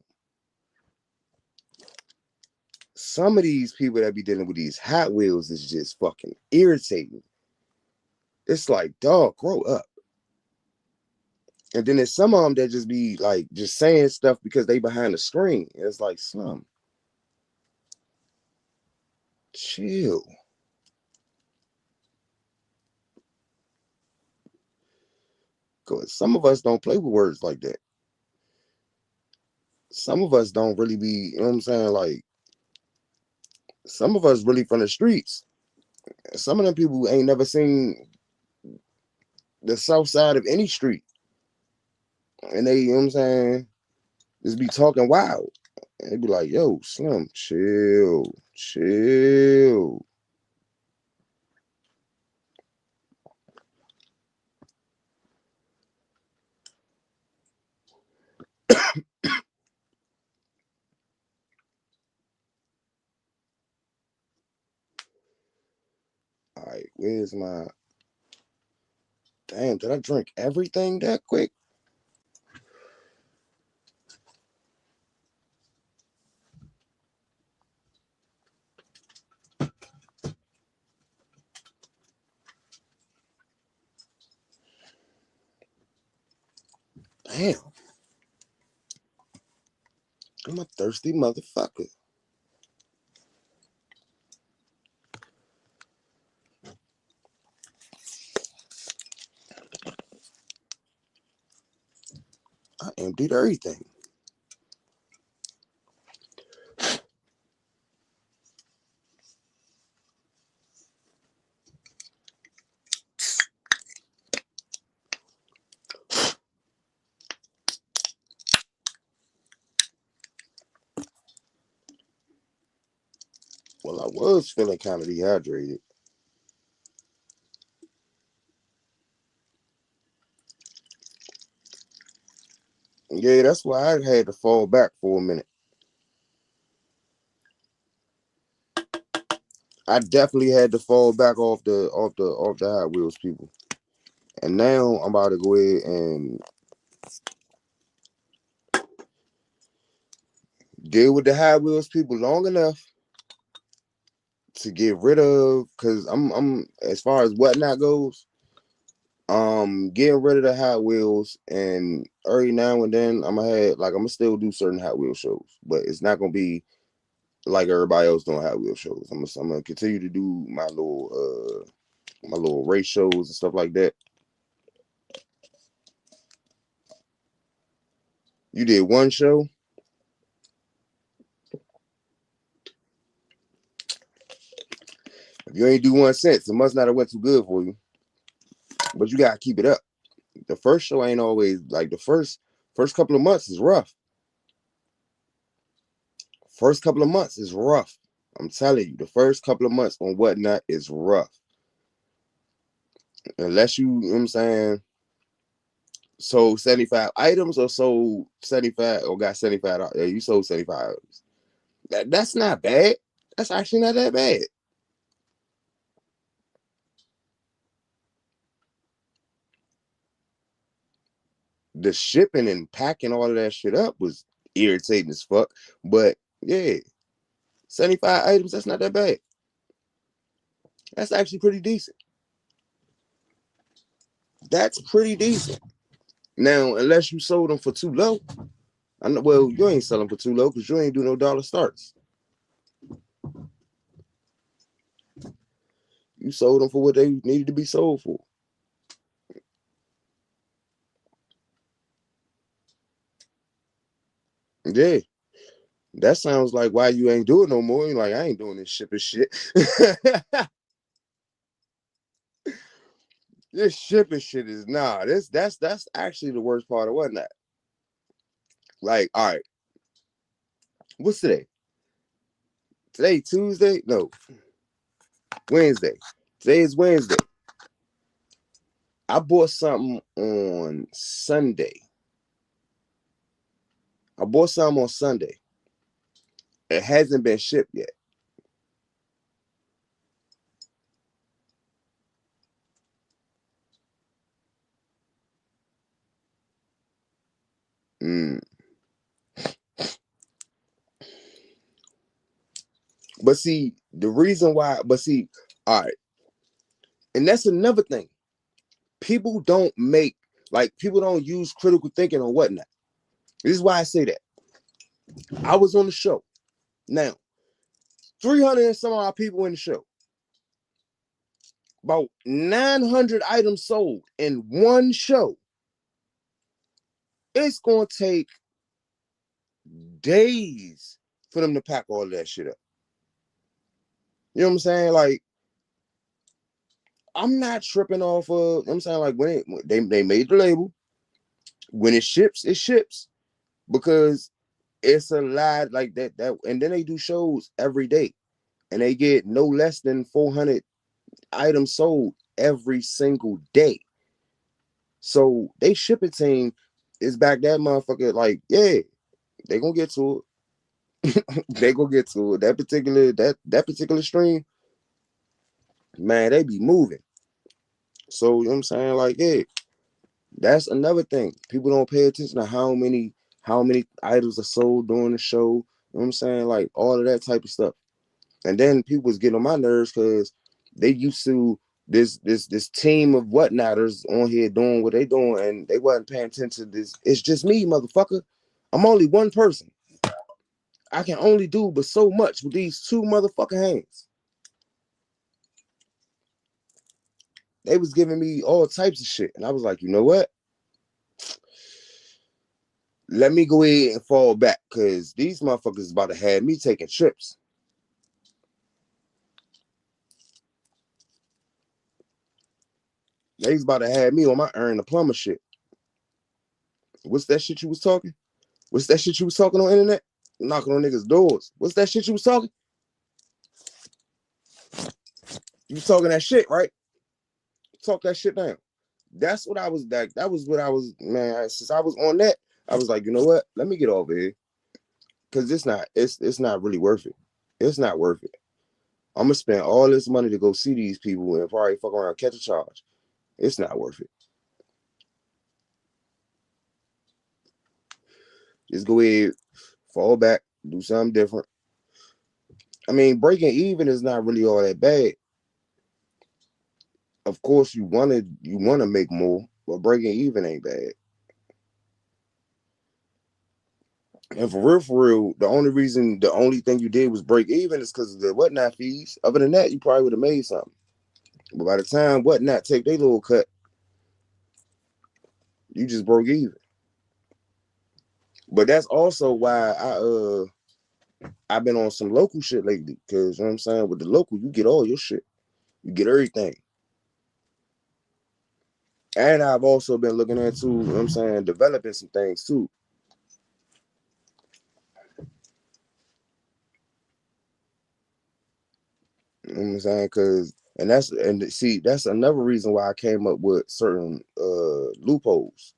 some of these people that be dealing with these Hot Wheels is just fucking irritating. It's like, dog, grow up. And then there's some of them that just be like just saying stuff because they behind the screen. It's like, some chill. Cause some of us don't play with words like that. Some of us don't really be, you know what I'm saying? Like, some of us really from the streets. Some of them people ain't never seen the south side of any street. And they, you know what I'm saying? just be talking wild. And they be like, yo, Slim, chill. All right, where's my damn? Did I drink everything that quick? Damn, I'm a thirsty motherfucker. I emptied everything. Well, I was feeling kind of dehydrated. Yeah, that's why I had to fall back for a minute. I definitely had to fall back off the Hot Wheels people. And now I'm about to go ahead and deal with the Hot Wheels people long enough to get rid of, because I'm as far as whatnot goes, getting rid of the Hot Wheels, and every now and then I'm gonna still do certain Hot Wheels shows, but it's not gonna be like everybody else doing Hot Wheels shows. I'm gonna continue to do my little race shows and stuff like that. You did one show. If you ain't do 1 cent, it must not have went too good for you. But you gotta keep it up. The first show ain't always like the first couple of months is rough. First couple of months is rough. I'm telling you, the first couple of months on whatnot is rough. Unless you know what I'm saying, sold 75 items or sold 75 or got 75. Yeah, you sold 75 items. That's not bad. That's actually not that bad. The shipping and packing all of that shit up was irritating as fuck. But yeah, 75 items, that's not that bad. That's actually pretty decent. That's pretty decent. Now, unless you sold them for too low, I know. Well, you ain't selling for too low because you ain't do no dollar starts. You sold them for what they needed to be sold for. Yeah, that sounds like why you ain't doing no more. You're like, I ain't doing this shipping shit. This shipping shit is nah. That's actually the worst part of whatnot. Like, all right, what's today? Today Tuesday? No, Wednesday. Today is Wednesday. I bought something on Sunday. I bought something on Sunday. It hasn't been shipped yet. Mm. But see, the reason why, but see, all right, and that's another thing. People don't make, like, people don't use critical thinking or whatnot. This is why I say that. I was on the show. Now, 300 and some odd people in the show. About 900 items sold in one show. It's going to take days for them to pack all that shit up. You know what I'm saying? Like, I'm not tripping off of, I'm saying, like, when they made the label, when it ships, because It's a lot like that. And then they do shows every day, and they get no less than 400 items sold every single day. So they shipping team is back that motherfucker. Like, yeah, they gonna get to it. They gonna get to it. That particular stream, man, they be moving. So you know what I'm saying? Like, yeah, that's another thing. People don't pay attention to how many items are sold during the show. You know what I'm saying? Like all of that type of stuff. And then people was getting on my nerves because they used to this team of whatnotters on here doing what they doing, and they wasn't paying attention to this. It's just me, motherfucker. I'm only one person. I can only do but so much with these two motherfucking hands. They was giving me all types of shit, and I was like, you know what? Let me go ahead and fall back, because these motherfuckers is about to have me taking trips. They's about to have me on my earn the plumber shit. What's that shit you was talking? What's that shit you was talking on the internet? Knocking on niggas' doors. What's that shit you was talking? You was talking that shit, right? Talk that shit down. That's what I was like. That was what I was, man. Since I was on that, I was like, you know what? Let me get over here. Cause it's not really worth it. It's not worth it. I'm gonna spend all this money to go see these people and probably fuck around catch a charge. It's not worth it. Just go ahead, fall back, do something different. I mean, breaking even is not really all that bad. Of course, you wanna make more, but breaking even ain't bad. And for real, the only thing you did was break even is because of the whatnot fees. Other than that, you probably would have made something. But by the time whatnot take their little cut, you just broke even. But that's also why I've been on some local shit lately. Cause you know what I'm saying? With the local, you get all your shit. You get everything. And I've also been looking into, you know what I'm saying, developing some things too. You know what I'm saying? Cause and see, that's another reason why I came up with certain loopholes.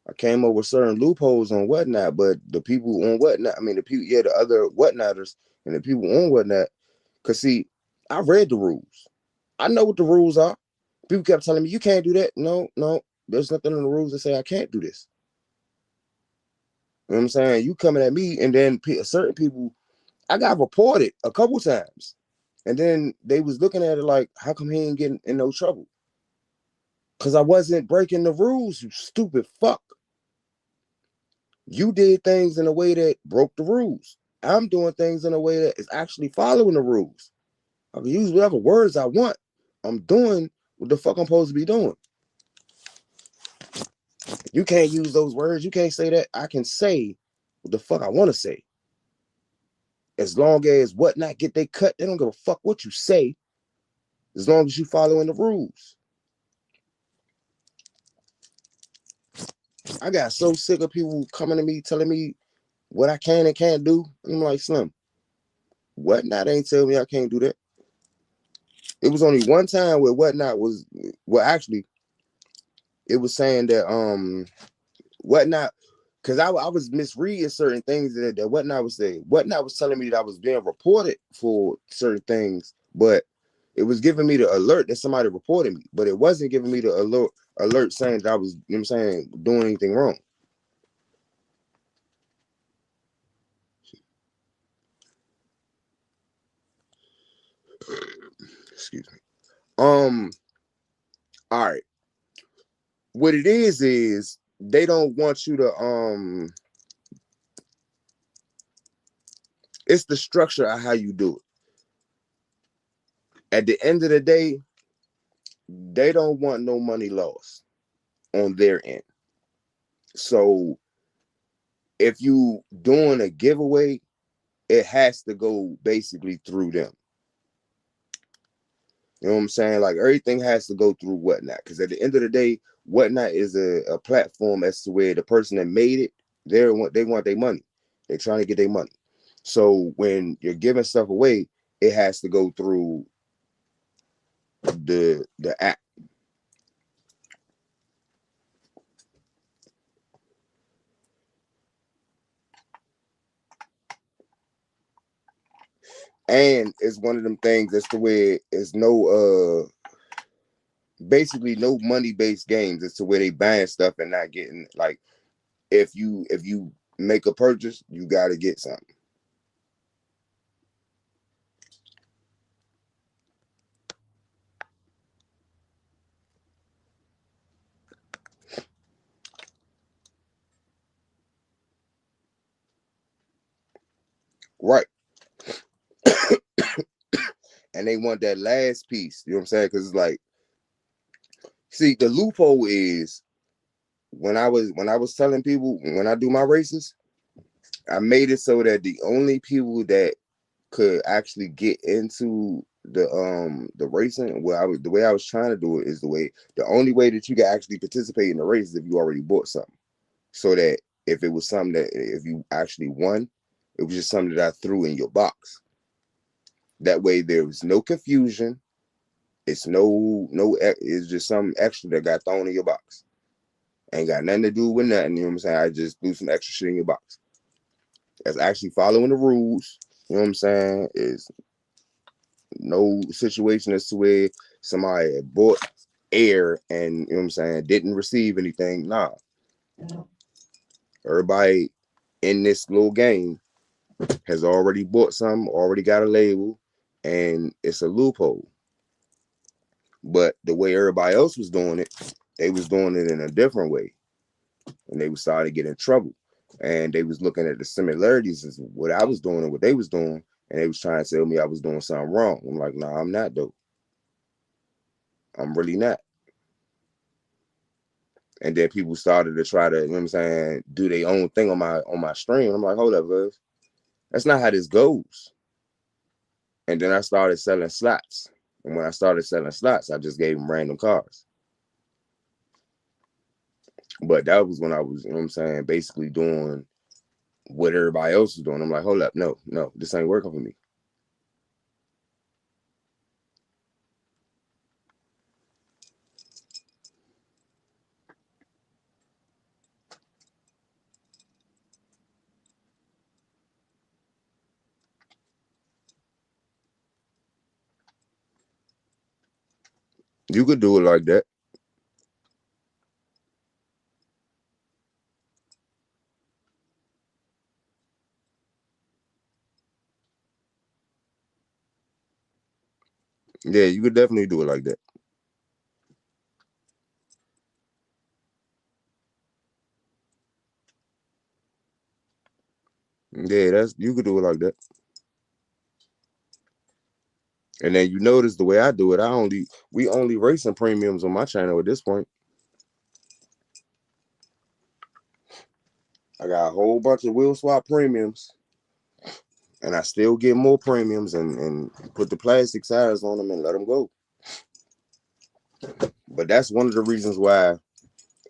I came up with certain loopholes on whatnot, but the people on whatnot, I mean the people, yeah, the other whatnotters and the people on whatnot, cause see, I read the rules. I know what the rules are. People kept telling me you can't do that. No, no, there's nothing in the rules that say I can't do this. You know what I'm saying? You coming at me, and then certain people, I got reported a couple times, and then they was looking at it like, how come he ain't getting in no trouble? Cause I wasn't breaking the rules, you stupid fuck. You did things in a way that broke the rules. I'm doing things in a way that is actually following the rules. I can use whatever words I want. I'm doing what the fuck I'm supposed to be doing. You can't use those words. You can't say that. I can say what the fuck I want to say. As long as whatnot get they cut, they don't give a fuck what you say. As long as you following the rules. I got so sick of people coming to me telling me what I can and can't do. I'm like, Slim, whatnot ain't telling me I can't do that. It was only one time where whatnot was, well, actually, it was saying that whatnot, because I was misreading certain things that whatnot was saying. Whatnot was telling me that I was being reported for certain things, but it was giving me the alert that somebody reported me, but it wasn't giving me the alert saying that I was, you know what I'm saying, doing anything wrong. Excuse me. All right. What it is they don't want you to it's the structure of how you do it. At the end of the day, they don't want no money lost on their end. So if you doing a giveaway, it has to go basically through them. You know what I'm saying? Like everything has to go through whatnot. Because at the end of the day, whatnot is a platform as to where the person that made it, they want their money. They're trying to get their money. So when you're giving stuff away, it has to go through the app. And it's one of them things that's the way it's no basically no money based games. It's the way they buying stuff and not getting like if you make a purchase, you gotta get something. Right. And they want that last piece. You know what I'm saying? Because it's like, see, the loophole is when I was telling people when I do my races, I made it so that the only people that could actually get into the racing, well, I was the way I was trying to do it is the only way that you can actually participate in the race is if you already bought something. So that if it was something that if you actually won, it was just something that I threw in your box. That way there was no confusion. It's it's just something extra that got thrown in your box. Ain't got nothing to do with nothing. You know what I'm saying? I just threw some extra shit in your box. That's actually following the rules. You know what I'm saying? Is no situation as to where somebody bought air and you know what I'm saying didn't receive anything. Nah. Everybody in this little game has already bought something, already got a label, and it's a loophole. But the way everybody else was doing it, they was doing it in a different way. And they was starting to get in trouble. And they was looking at the similarities as what I was doing and what they was doing, and they was trying to tell me I was doing something wrong. I'm like, nah, I'm not though. I'm really not. And then people started to try to, you know what I'm saying, do their own thing on my stream. I'm like, hold up, Buzz. That's not how this goes. And then I started selling slots. And when I started selling slots, I just gave them random cars. But that was when I was, you know what I'm saying, basically doing what everybody else was doing. I'm like, hold up, no, this ain't working for me. You could do it like that. Yeah, you could definitely do it like that. Yeah, that's you could do it like that. And then you notice the way I do it, we only racing premiums on my channel at this point. I got a whole bunch of wheel swap premiums, and I still get more premiums and put the plastic sides on them and let them go. But that's one of the reasons why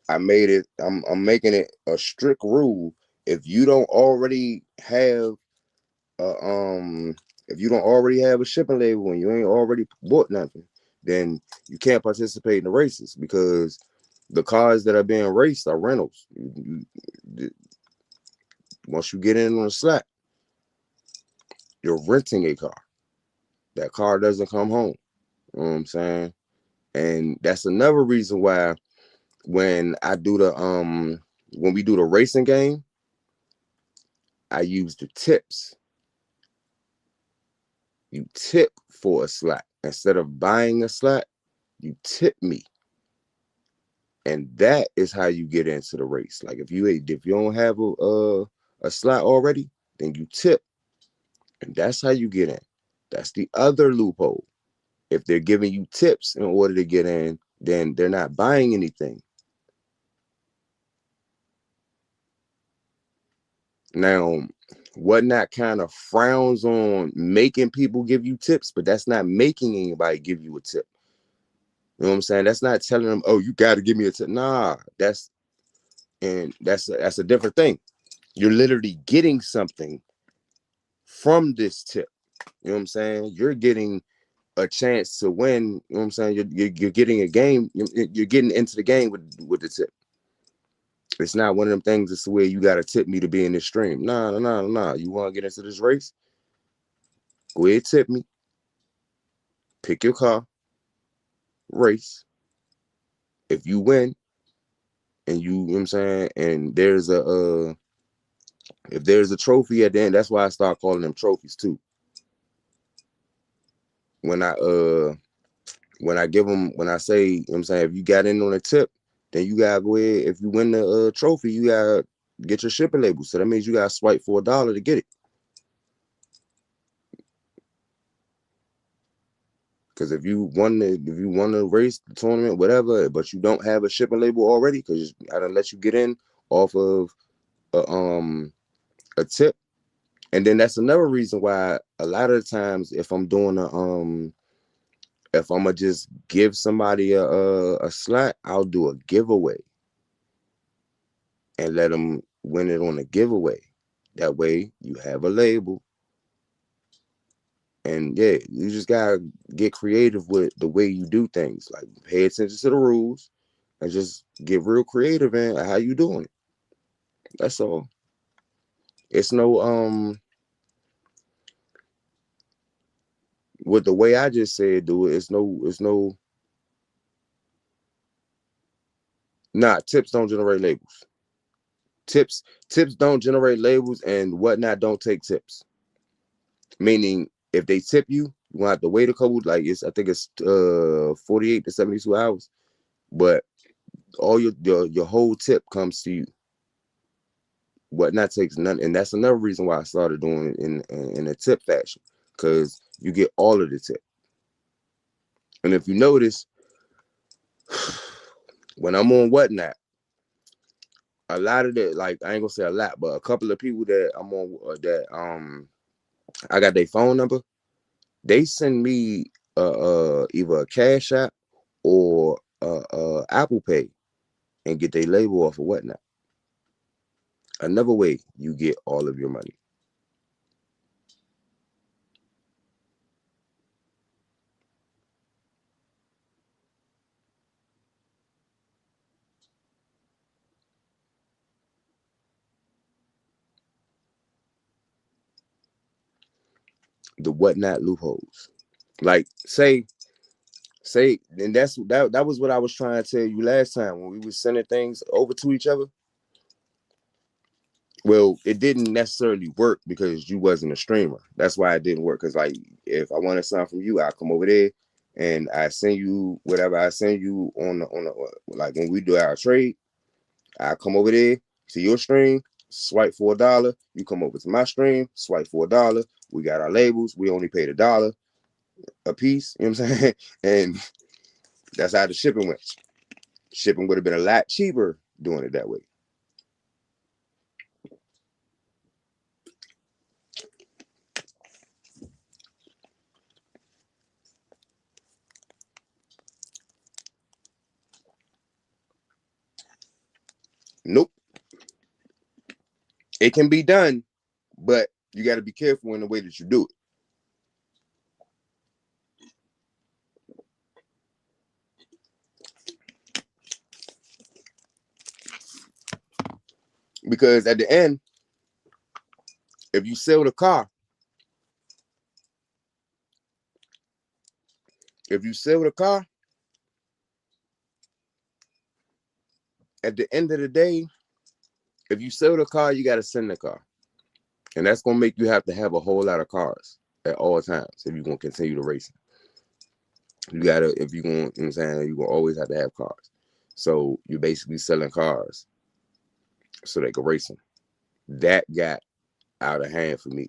I made it. I'm making it a strict rule. If you don't already have a if you don't already have a shipping label and you ain't already bought nothing, then you can't participate in the races because the cars that are being raced are rentals. Once you get in on a slot, you're renting a car. That car doesn't come home. You know what I'm saying? And that's another reason why when I do the when we do the racing game, I use the tips. You tip for a slot. Instead of buying a slot, you tip me. And that is how you get into the race. Like if you don't have a slot already, then you tip. And that's how you get in. That's the other loophole. If they're giving you tips in order to get in, then they're not buying anything. Now, Whatnot kind of frowns on making people give you tips, but that's not making anybody give you a tip. You know what I'm saying? That's not telling them, oh, you got to give me a tip. Nah, that's a different thing. You're literally getting something from this tip. You know what I'm saying? You're getting a chance to win. You know what I'm saying? You're getting a game. You're getting into the game with the tip. It's not one of them things that's where you got to tip me to be in this stream. Nah. You want to get into this race? Go ahead, tip me. Pick your car. Race. If you win, and you know what I'm saying, and there's a if there's a trophy at the end, that's why I start calling them trophies too. When I give them, when I say, you know what I'm saying, if you got in on a tip, then you gotta go ahead. If you win the trophy, you gotta get your shipping label. So that means you gotta swipe for $1 to get it. Because if you won the race, the tournament, whatever, but you don't have a shipping label already, because I done let you get in off of a tip. And then that's another reason why a lot of the times if I'm doing if I'm gonna just give somebody a slot, I'll do a giveaway and let them win it on a giveaway. That way you have a label. And yeah, you just gotta get creative with the way you do things. Like pay attention to the rules and just get real creative in how you doing it. That's all. It's no with the way I just said do it, it's no tips don't generate labels. Tips don't generate labels, and whatnot don't take tips. Meaning if they tip you, you won't have to wait a couple, like I think it's 48 to 72 hours. But all your whole tip comes to you. Whatnot takes none, and that's another reason why I started doing it in a tip fashion, because you get all of the tip. And if you notice, when I'm on Whatnot, a lot of the, like, I ain't gonna say a lot, but a couple of people that I'm on that I got their phone number, they send me either a Cash App or Apple Pay and get their label off of Whatnot. Another way you get all of your money. The Whatnot loopholes. Like say, and that was what I was trying to tell you last time when we was sending things over to each other. Well, it didn't necessarily work because you wasn't a streamer. That's why it didn't work. Because like, if I wanted something from you, I come over there and I send you whatever I send you like when we do our trade. I come over there to your stream, swipe for $1. You come over to my stream, swipe for $1. We got our labels. We only paid $1 a piece. You know what I'm saying? And that's how the shipping went. Shipping would have been a lot cheaper doing it that way. Nope. It can be done, but you got to be careful in the way that you do it. Because at the end, if you sell the car, at the end of the day, if you sell the car, you got to send the car. And that's going to make you have to have a whole lot of cars at all times if you're going to continue the racing. You got to, if you're going, you know what I'm saying, you're going to always have to have cars. So you're basically selling cars so they can race them. That got out of hand for me.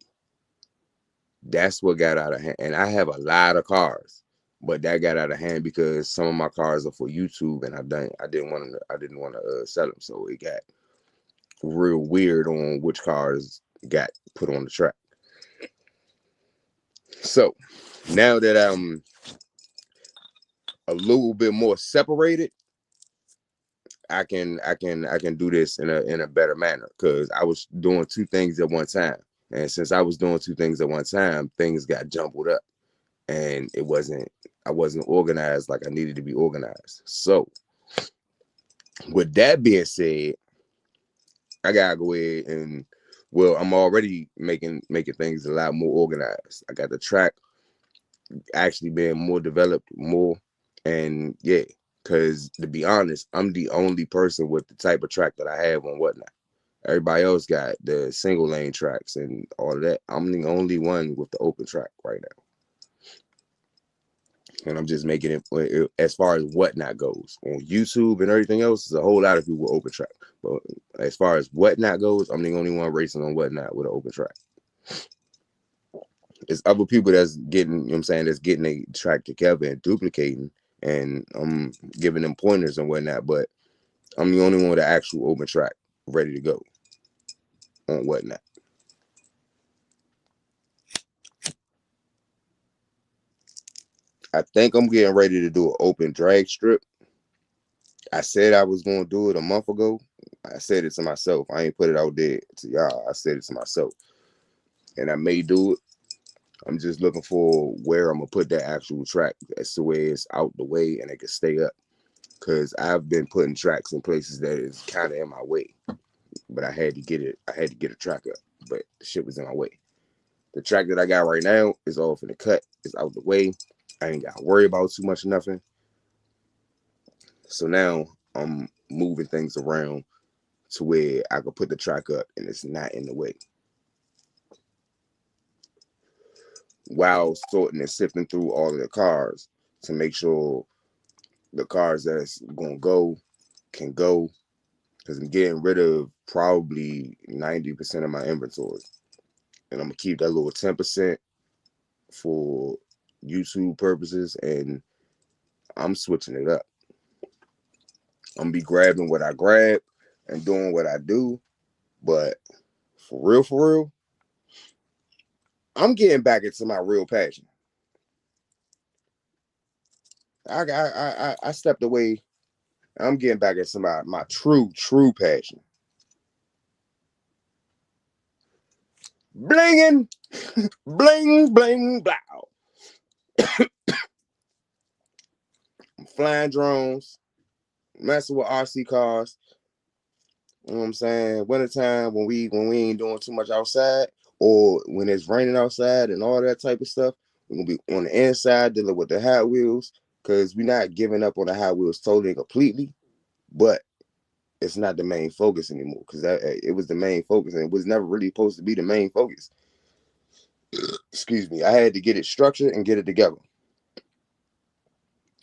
That's what got out of hand. And I have a lot of cars, but that got out of hand because some of my cars are for YouTube, and I didn't want to sell them, so it got real weird on which cars got put on the track. So now that I'm a little bit more separated, I can do this in a better manner, because I was doing two things at one time. And since I was doing two things at one time, things got jumbled up, and I wasn't organized like I needed to be organized. So with that being said, I gotta go ahead and, well, I'm already making things a lot more organized. I got the track actually being more developed, more, and yeah, because to be honest, I'm the only person with the type of track that I have on Whatnot. Everybody else got the single lane tracks and all of that. I'm the only one with the open track right now. And I'm just making it as far as Whatnot goes. On YouTube and everything else, there's a whole lot of people with open track. But as far as Whatnot goes, I'm the only one racing on Whatnot with an open track. It's other people that's getting, you know what I'm saying, that's getting a track together and duplicating, and I'm giving them pointers and whatnot, but I'm the only one with the actual open track ready to go on Whatnot. I think I'm getting ready to do an open drag strip. I said I was going to do it a month ago. I said it to myself. I ain't put it out there to y'all. I said it to myself. And I may do it. I'm just looking for where I'm going to put that actual track as to where it's out the way and it can stay up. Because I've been putting tracks in places that is kind of in my way. But I had to get it. I had to get a track up. But the shit was in my way. The track that I got right now is off in the cut. It's out the way. I ain't got to worry about too much of nothing. So now I'm moving things around to where I can put the track up and it's not in the way. While sorting and sifting through all of the cars to make sure the cars that's going to go can go, because I'm getting rid of probably 90% of my inventory. And I'm going to keep that little 10% for YouTube purposes, and I'm switching it up. I'm going to be grabbing what I grab and doing what I do, but for real, I'm getting back into my real passion. I stepped away. I'm getting back into my true passion. Blinging, bling, bling, blow. I'm flying drones, messing with RC cars. You know what I'm saying? Wintertime when we ain't doing too much outside, or when it's raining outside and all that type of stuff, we're gonna be on the inside dealing with the Hot Wheels, because we're not giving up on the Hot Wheels totally and completely, but it's not the main focus anymore, because it was the main focus and it was never really supposed to be the main focus. Excuse me. I had to get it structured and get it together,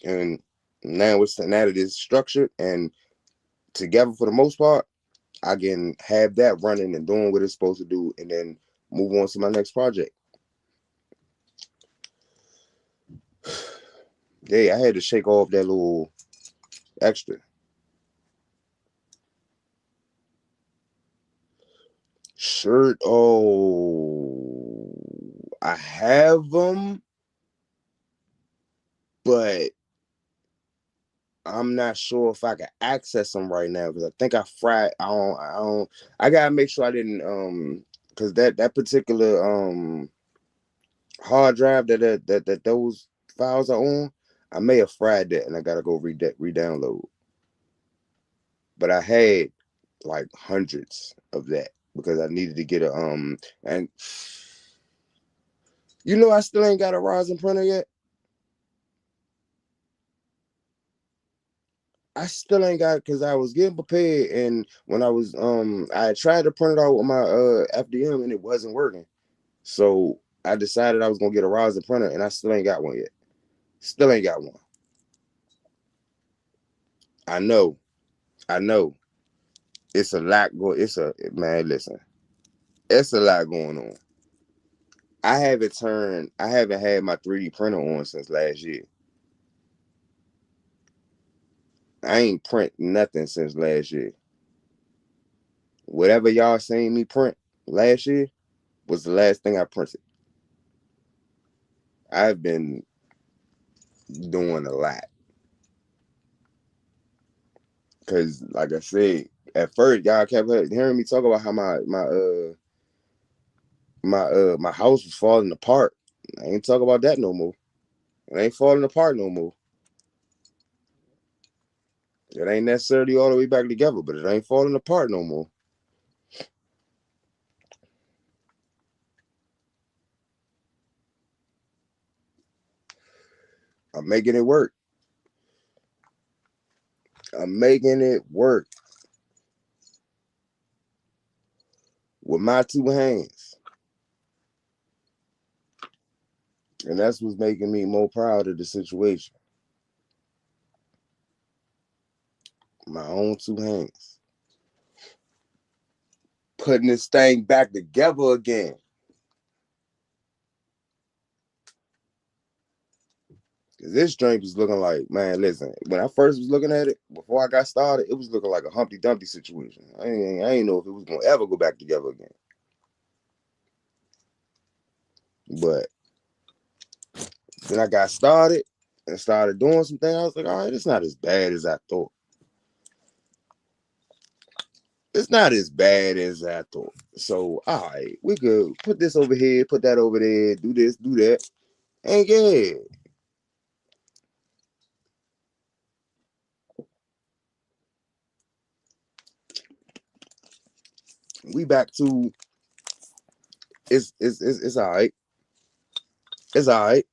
and now that it is structured and together for the most part, I can have that running and doing what it's supposed to do, and then move on to my next project. Yeah, I had to shake off that little extra. Shirt. Oh, I have them, but I'm not sure if I can access them right now, because I think I fried. I don't. I gotta make sure I didn't because that particular hard drive that those files are on, I may have fried that and I gotta go re-download. But I had like hundreds of that because I needed to get a and I still ain't got a Ryzen printer yet. I still ain't got, because I was getting prepared, and when I tried to print it out with my FDM and it wasn't working. So I decided I was gonna get a Ryzen printer, and I still ain't got one yet. Still ain't got one. I know. I know. It's a lot going. It's a man. Listen, it's a lot going on. I haven't had my 3D printer on since last year. I ain't print nothing since last year. Whatever y'all seen me print last year was the last thing I printed. I've been doing a lot. Cause like I said, at first y'all kept hearing me talk about how my house was falling apart. I ain't talk about that no more. It ain't falling apart no more. It ain't necessarily all the way back together, but it ain't falling apart no more. I'm making it work. I'm making it work with my two hands. And that's what's making me more proud of the situation. My own two hands. Putting this thing back together again. Cause this drink was looking like, man, listen, when I first was looking at it, before I got started, it was looking like a Humpty Dumpty situation. I ain't know if it was gonna ever go back together again. But then I got started and started doing some things. I was like, all right, it's not as bad as I thought. It's not as bad as I thought. So, all right, we could put this over here, put that over there, do this, do that. And yeah, we back to it's all right. It's all right.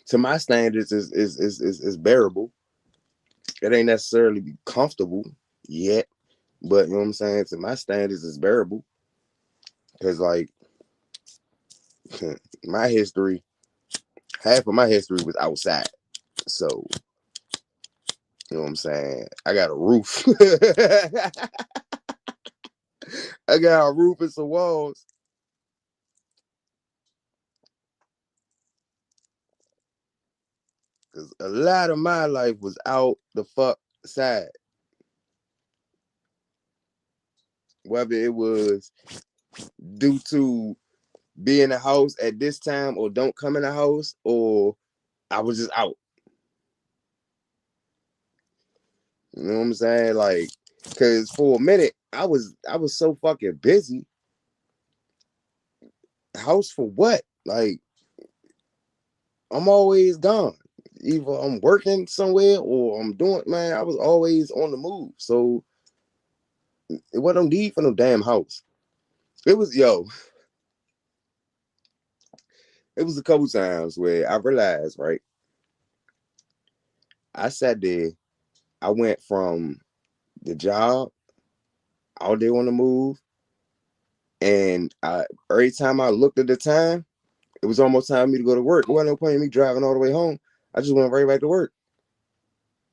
To my standards, is bearable. It ain't necessarily be comfortable yet, but you know what I'm saying. To my standards, it's bearable because like my history, half of my history was outside. So you know what I'm saying. I got a roof. I got a roof and some walls. Cause a lot of my life was out the fuck side. Whether it was due to be in the house at this time or don't come in the house, or I was just out. You know what I'm saying? Like, cause for a minute I was so fucking busy. House for what? Like, I'm always gone. Either I'm working somewhere or I'm doing, man, I was always on the move. So it wasn't no need for no damn house. It was it was a couple times where I realized, right? I sat there, I went from the job all day on the move, and every time I looked at the time, it was almost time for me to go to work. There wasn't no point in me driving all the way home. I just went right back to work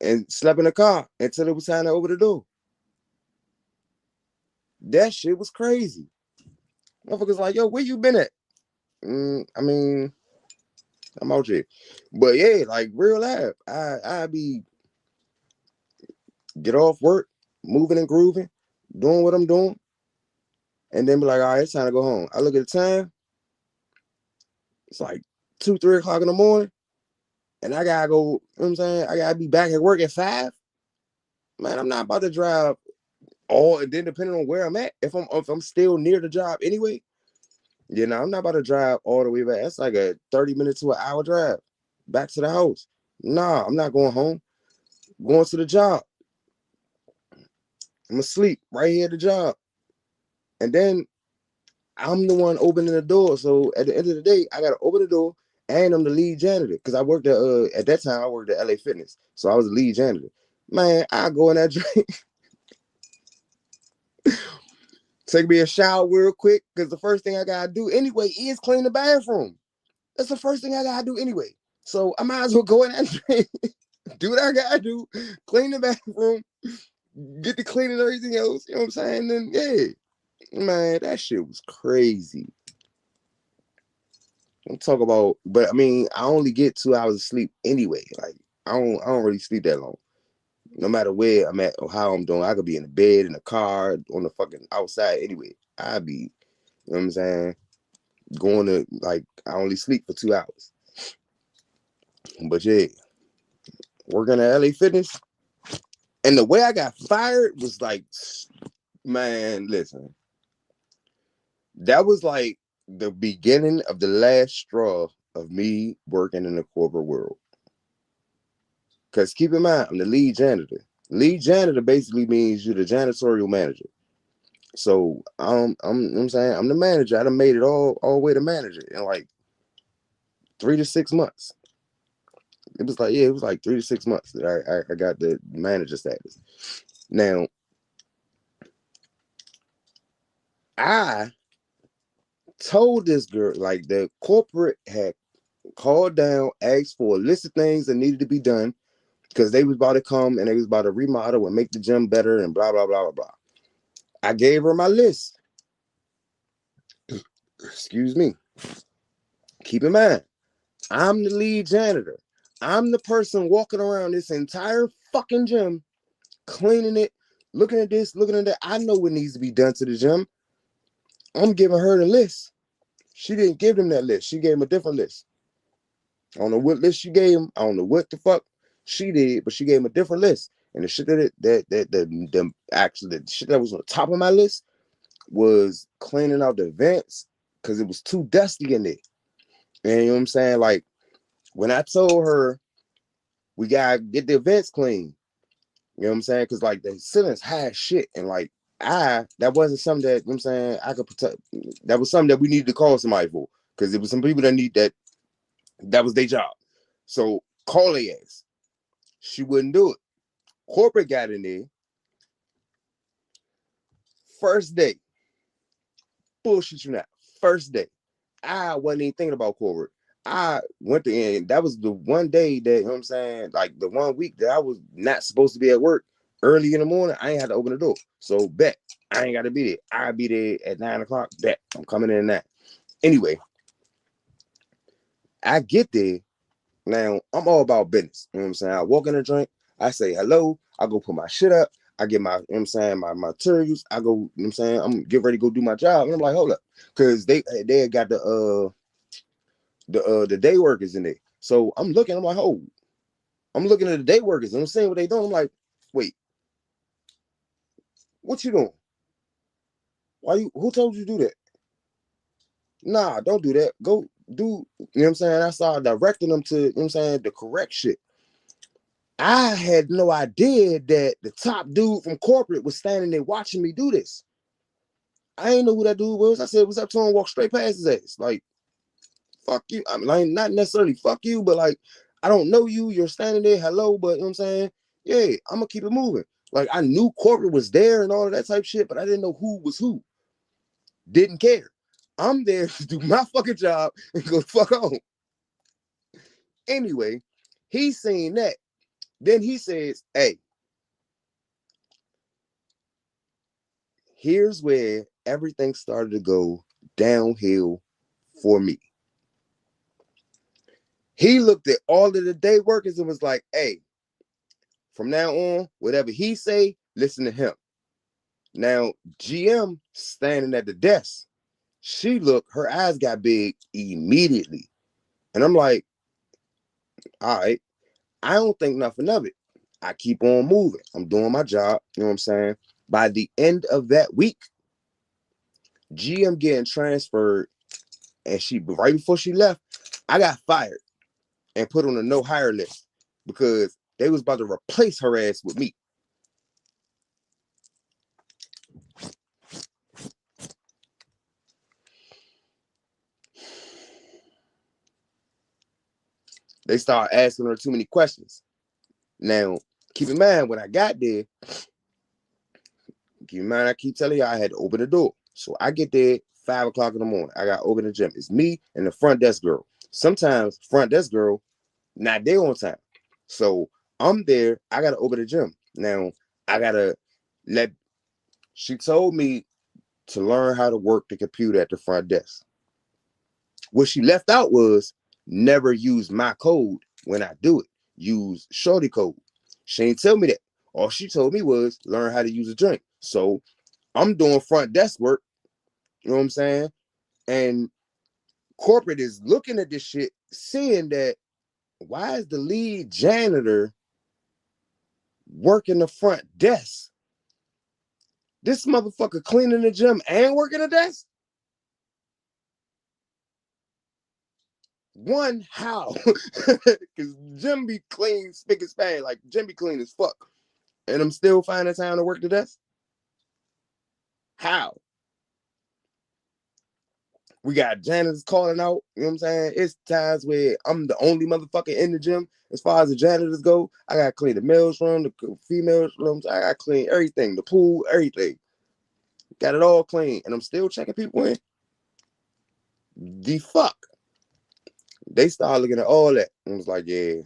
and slept in the car until it was time to open the door. That shit was crazy. Motherfuckers like, yo, where you been at? I mean, I'm out here. But yeah, like real life. I be get off work, moving and grooving, doing what I'm doing, and then be like, all right, it's time to go home. I look at the time, it's like 2, 3 o'clock in the morning, and I gotta go, you know what I'm saying? I gotta be back at work at 5. Man, I'm not about to drive all, and then depending on where I'm at, if I'm still near the job anyway, I'm not about to drive all the way back. That's like a 30 minutes to an hour drive back to the house. Nah, I'm not going home. Going to the job. I'm asleep right here at the job. And then I'm the one opening the door. So at the end of the day, I gotta open the door, and I'm the lead janitor. Cause I worked at that time I worked at LA Fitness. So I was the lead janitor. Man, I go in that drink, take me a shower real quick. Cause the first thing I gotta do anyway is clean the bathroom. That's the first thing I gotta do anyway. So I might as well go in that drink, do what I gotta do, clean the bathroom, get to cleaning everything else. You know what I'm saying? Then yeah. Man, that shit was crazy. I'm talking about, but I mean, I only get 2 hours of sleep anyway. Like, I don't really sleep that long. No matter where I'm at or how I'm doing, I could be in the bed, in the car, on the fucking outside anyway. I'd be, you know what I'm saying, going to, like, I only sleep for 2 hours. But yeah, working at LA Fitness, And the way I got fired was like, man, listen, that was like the beginning of the last straw of me working in the corporate world. Because keep in mind, I'm the lead janitor. Lead janitor basically means you're the janitorial manager. So I'm saying I'm the manager. I done made it all the way to manager in like 3 to 6 months. It was like, yeah, it was like 3 to 6 months that I got the manager status. Now, I told this girl, like the corporate had called down, asked for a list of things that needed to be done because they was about to come and they was about to remodel and make the gym better and blah, blah, blah, blah, blah. I gave her my list. Excuse me. Keep in mind, I'm the lead janitor. I'm the person walking around this entire fucking gym, cleaning it, looking at this, looking at that. I know what needs to be done to the gym. I'm giving her the list. She didn't give them that list. She gave him a different list. I don't know what list she gave him. I don't know what the fuck she did, but she gave him a different list. And the shit that actually the shit that was on the top of my list was cleaning out the vents because it was too dusty in there. And you know what I'm saying? Like when I told her we gotta get the vents clean, you know what I'm saying? Because like the ceilings high as shit, and like that wasn't something that, you know what I'm saying, I could protect. That was something that we needed to call somebody for because there was some people that need that. That was their job. So call their ass. She wouldn't do it. Corporate got in there. First day. Bullshit you not. First day. I wasn't even thinking about corporate. I went to end. That was the one day that, you know what I'm saying, like the 1 week that I was not supposed to be at work early in the morning. I ain't had to open the door. So bet I ain't got to be there. I'll be there at 9 o'clock. Bet I'm coming in that. Anyway, I get there. Now, I'm all about business. You know what I'm saying? I walk in the drink, I say hello, I go put my shit up, I get my, you know what I'm saying, my materials, I go, you know what I'm saying, I'm get ready to go do my job. And I'm like, hold up. Cause they had got the day workers in there. So I'm looking, I'm like, oh, I'm looking at the day workers and I'm seeing what they doing. I'm like, wait, what you doing? Who told you to do that? Nah, don't do that. Go do, you know what I'm saying? I started directing them to, you know what I'm saying, the correct shit. I had no idea that the top dude from corporate was standing there watching me do this. I ain't know who that dude was. I said, what's up to him? Walk straight past his ass. Like, fuck you. I mean, like, not necessarily fuck you, but like, I don't know you. You're standing there, hello, but you know what I'm saying? Yeah, I'm gonna keep it moving. Like, I knew corporate was there and all of that type shit, but I didn't know who was who. Didn't care. I'm there to do my fucking job and go fuck home. Anyway, he's saying that. Then he says, hey, here's where everything started to go downhill for me. He looked at all of the day workers and was like, hey, from now on, whatever he say, listen to him. Now, GM standing at the desk, she looked, her eyes got big immediately. And I'm like, all right, I don't think nothing of it. I keep on moving. I'm doing my job. You know what I'm saying? By the end of that week, GM getting transferred, and she right before she left, I got fired and put on a no hire list because they was about to replace her ass with me. They started asking her too many questions. Now, keep in mind, when I got there, keep in mind, I keep telling you I had to open the door. So I get there 5 o'clock in the morning. I got to open the gym. It's me and the front desk girl. Sometimes front desk girl not there on time. So I'm there. I got to open the gym. Now, I got to let, she told me to learn how to work the computer at the front desk. What she left out was never use my code when I do it. Use shorty code. She ain't tell me that. All she told me was learn how to use a drink. So I'm doing front desk work. You know what I'm saying? And corporate is looking at this shit, seeing that why is the lead janitor working the front desk. This motherfucker cleaning the gym and working the desk? One, how? Because gym be clean, spick and span. Like, gym be clean as fuck. And I'm still finding time to work the desk? How? We got janitors calling out. You know what I'm saying? It's times where I'm the only motherfucker in the gym. As far as the janitors go, I got to clean the male's room, the female's rooms. I got to clean everything, the pool, everything. Got it all clean. And I'm still checking people in. The fuck? They started looking at all that and was like, yeah.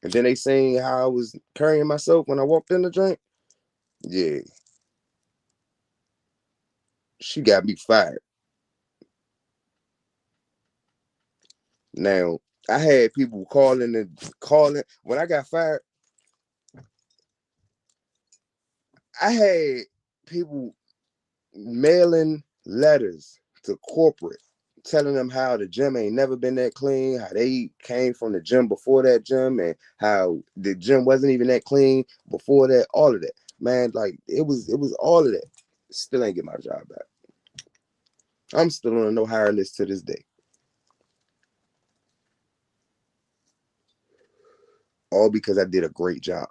And then they saying how I was carrying myself when I walked in the drink. Yeah. She got me fired. Now, I had people calling. When I got fired, I had people mailing letters to corporate telling them how the gym ain't never been that clean, how they came from the gym before that gym, and how the gym wasn't even that clean before that, all of that. Man, like it was all of that. Still ain't get my job back. I'm still on a no hire list to this day. All because I did a great job.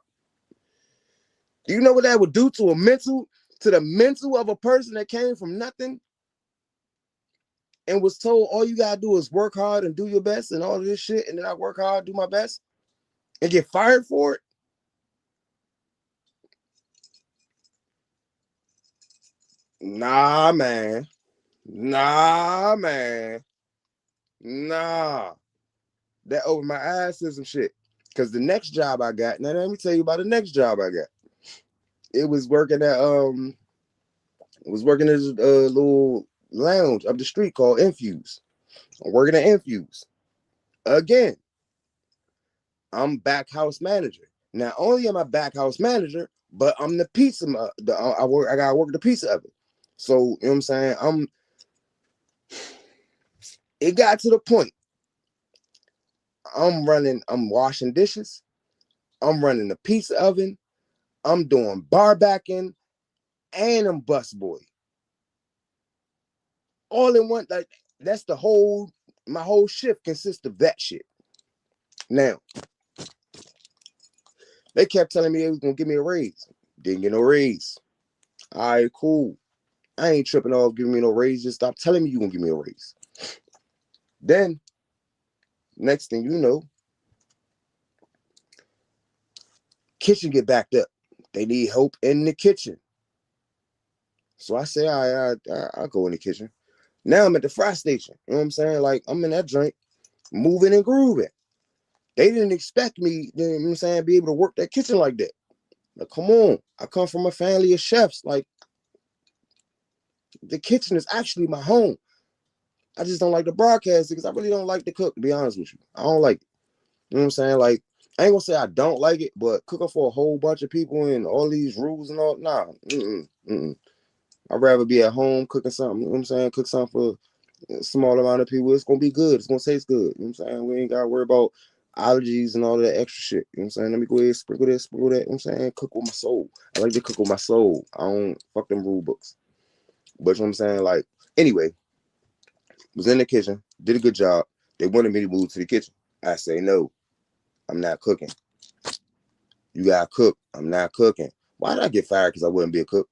Do you know what that would do to the mental of a person that came from nothing and was told all you gotta do is work hard and do your best and all of this shit, and then I work hard, do my best, and get fired for it? Nah, man. Nah, man. Nah. That opened my eyes to some shit. Cause the next job I got, now let me tell you about the next job I got. It was working at at a little lounge up the street called Infuse. I'm working at Infuse. Again, I'm back house manager. Not only am I back house manager, but I'm the pizza. I gotta work the pizza oven. So you know what I'm saying. It got to the point. I'm washing dishes. I'm running the pizza oven. I'm doing bar backing, and I'm bus boy. All in one. Like that's my whole shift consists of that shit. Now they kept telling me they was gonna give me a raise. Didn't get no raise. All right, cool. I ain't tripping off giving me no raise. Just stop telling me you gonna give me a raise. Then, next thing you know, kitchen get backed up. They need help in the kitchen. So I say, all right, I'll go in the kitchen. Now I'm at the fry station. You know what I'm saying? Like, I'm in that drink, moving and grooving. They didn't expect me, you know what I'm saying, be able to work that kitchen like that. Like, come on. I come from a family of chefs. Like, the kitchen is actually my home. I just don't like the broadcast because I really don't like to cook, to be honest with you. I don't like it. You know what I'm saying? Like, I ain't gonna say I don't like it, but cooking for a whole bunch of people and all these rules and all, nah. I'd rather be at home cooking something, you know what I'm saying? Cook something for a small amount of people. It's gonna be good. It's gonna taste good. You know what I'm saying? We ain't gotta worry about allergies and all that extra shit. You know what I'm saying? Let me go ahead, sprinkle this, sprinkle that. You know what I'm saying? Cook with my soul. I like to cook with my soul. I don't fuck them rule books. But you know what I'm saying? Like, anyway, was in the kitchen, did a good job. They wanted me to move to the kitchen. I say no, I'm not cooking. You gotta cook. I'm not cooking. Why did I get fired? Because I wouldn't be a cook.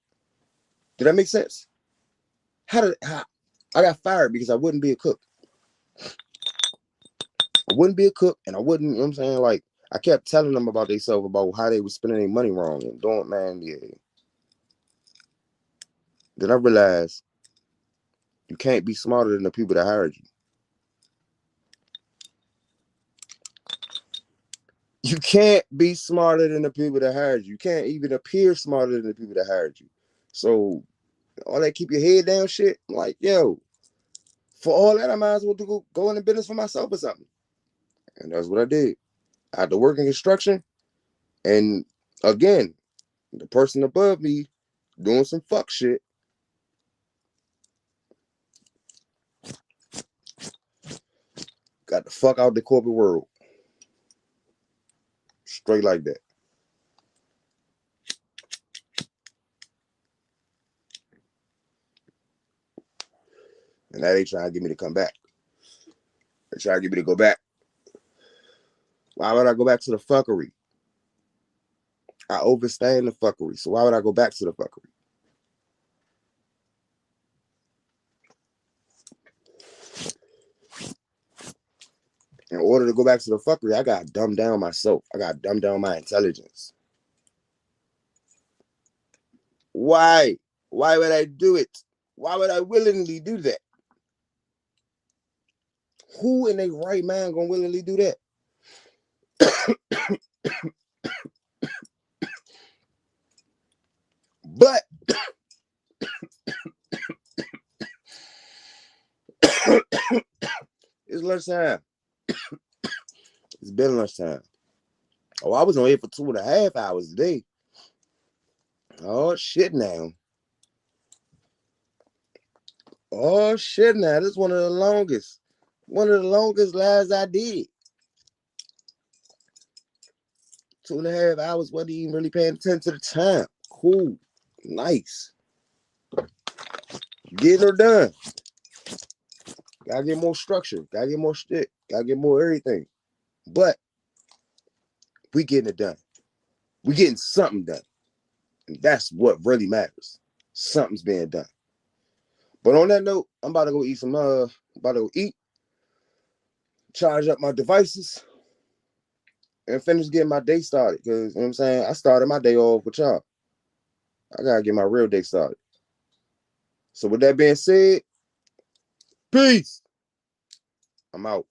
Did that make sense? How I got fired because I wouldn't be a cook. I wouldn't be a cook, and I wouldn't. You know what I'm saying? Like I kept telling them about themselves, about how they were spending their money wrong and doing, man. Yeah. Then I realized you can't be smarter than the people that hired you. You can't be smarter than the people that hired you. You can't even appear smarter than the people that hired you. So all that keep your head down shit, like, yo, for all that, I might as well go into business for myself or something. And that's what I did. I had to work in construction. And again, the person above me doing some fuck shit. Got the fuck out the corporate world. Straight like that. And now they trying to get me to come back. They trying to get me to go back. Why would I go back to the fuckery? I overstand the fuckery. So why would I go back to the fuckery? In order to go back to the fuckery, I got to dumb down myself. I got to dumb down my intelligence. Why? Why would I do it? Why would I willingly do that? Who in their right mind gonna willingly do that? But it's lunchtime. It's been lunchtime. Oh, I was on here for 2.5 hours a day. Oh shit now. Oh shit now. This is one of the longest lives I did. 2.5 hours, wasn't even really paying attention to the time. Cool. Nice. Getting her done. Gotta get more structure. Gotta get more shit. Gotta get more everything. But we getting it done. We getting something done. And that's what really matters. Something's being done. But on that note, I'm about to go eat charge up my devices, and finish getting my day started. Because, you know what I'm saying? I started my day off with y'all. I gotta get my real day started. So with that being said, peace. I'm out.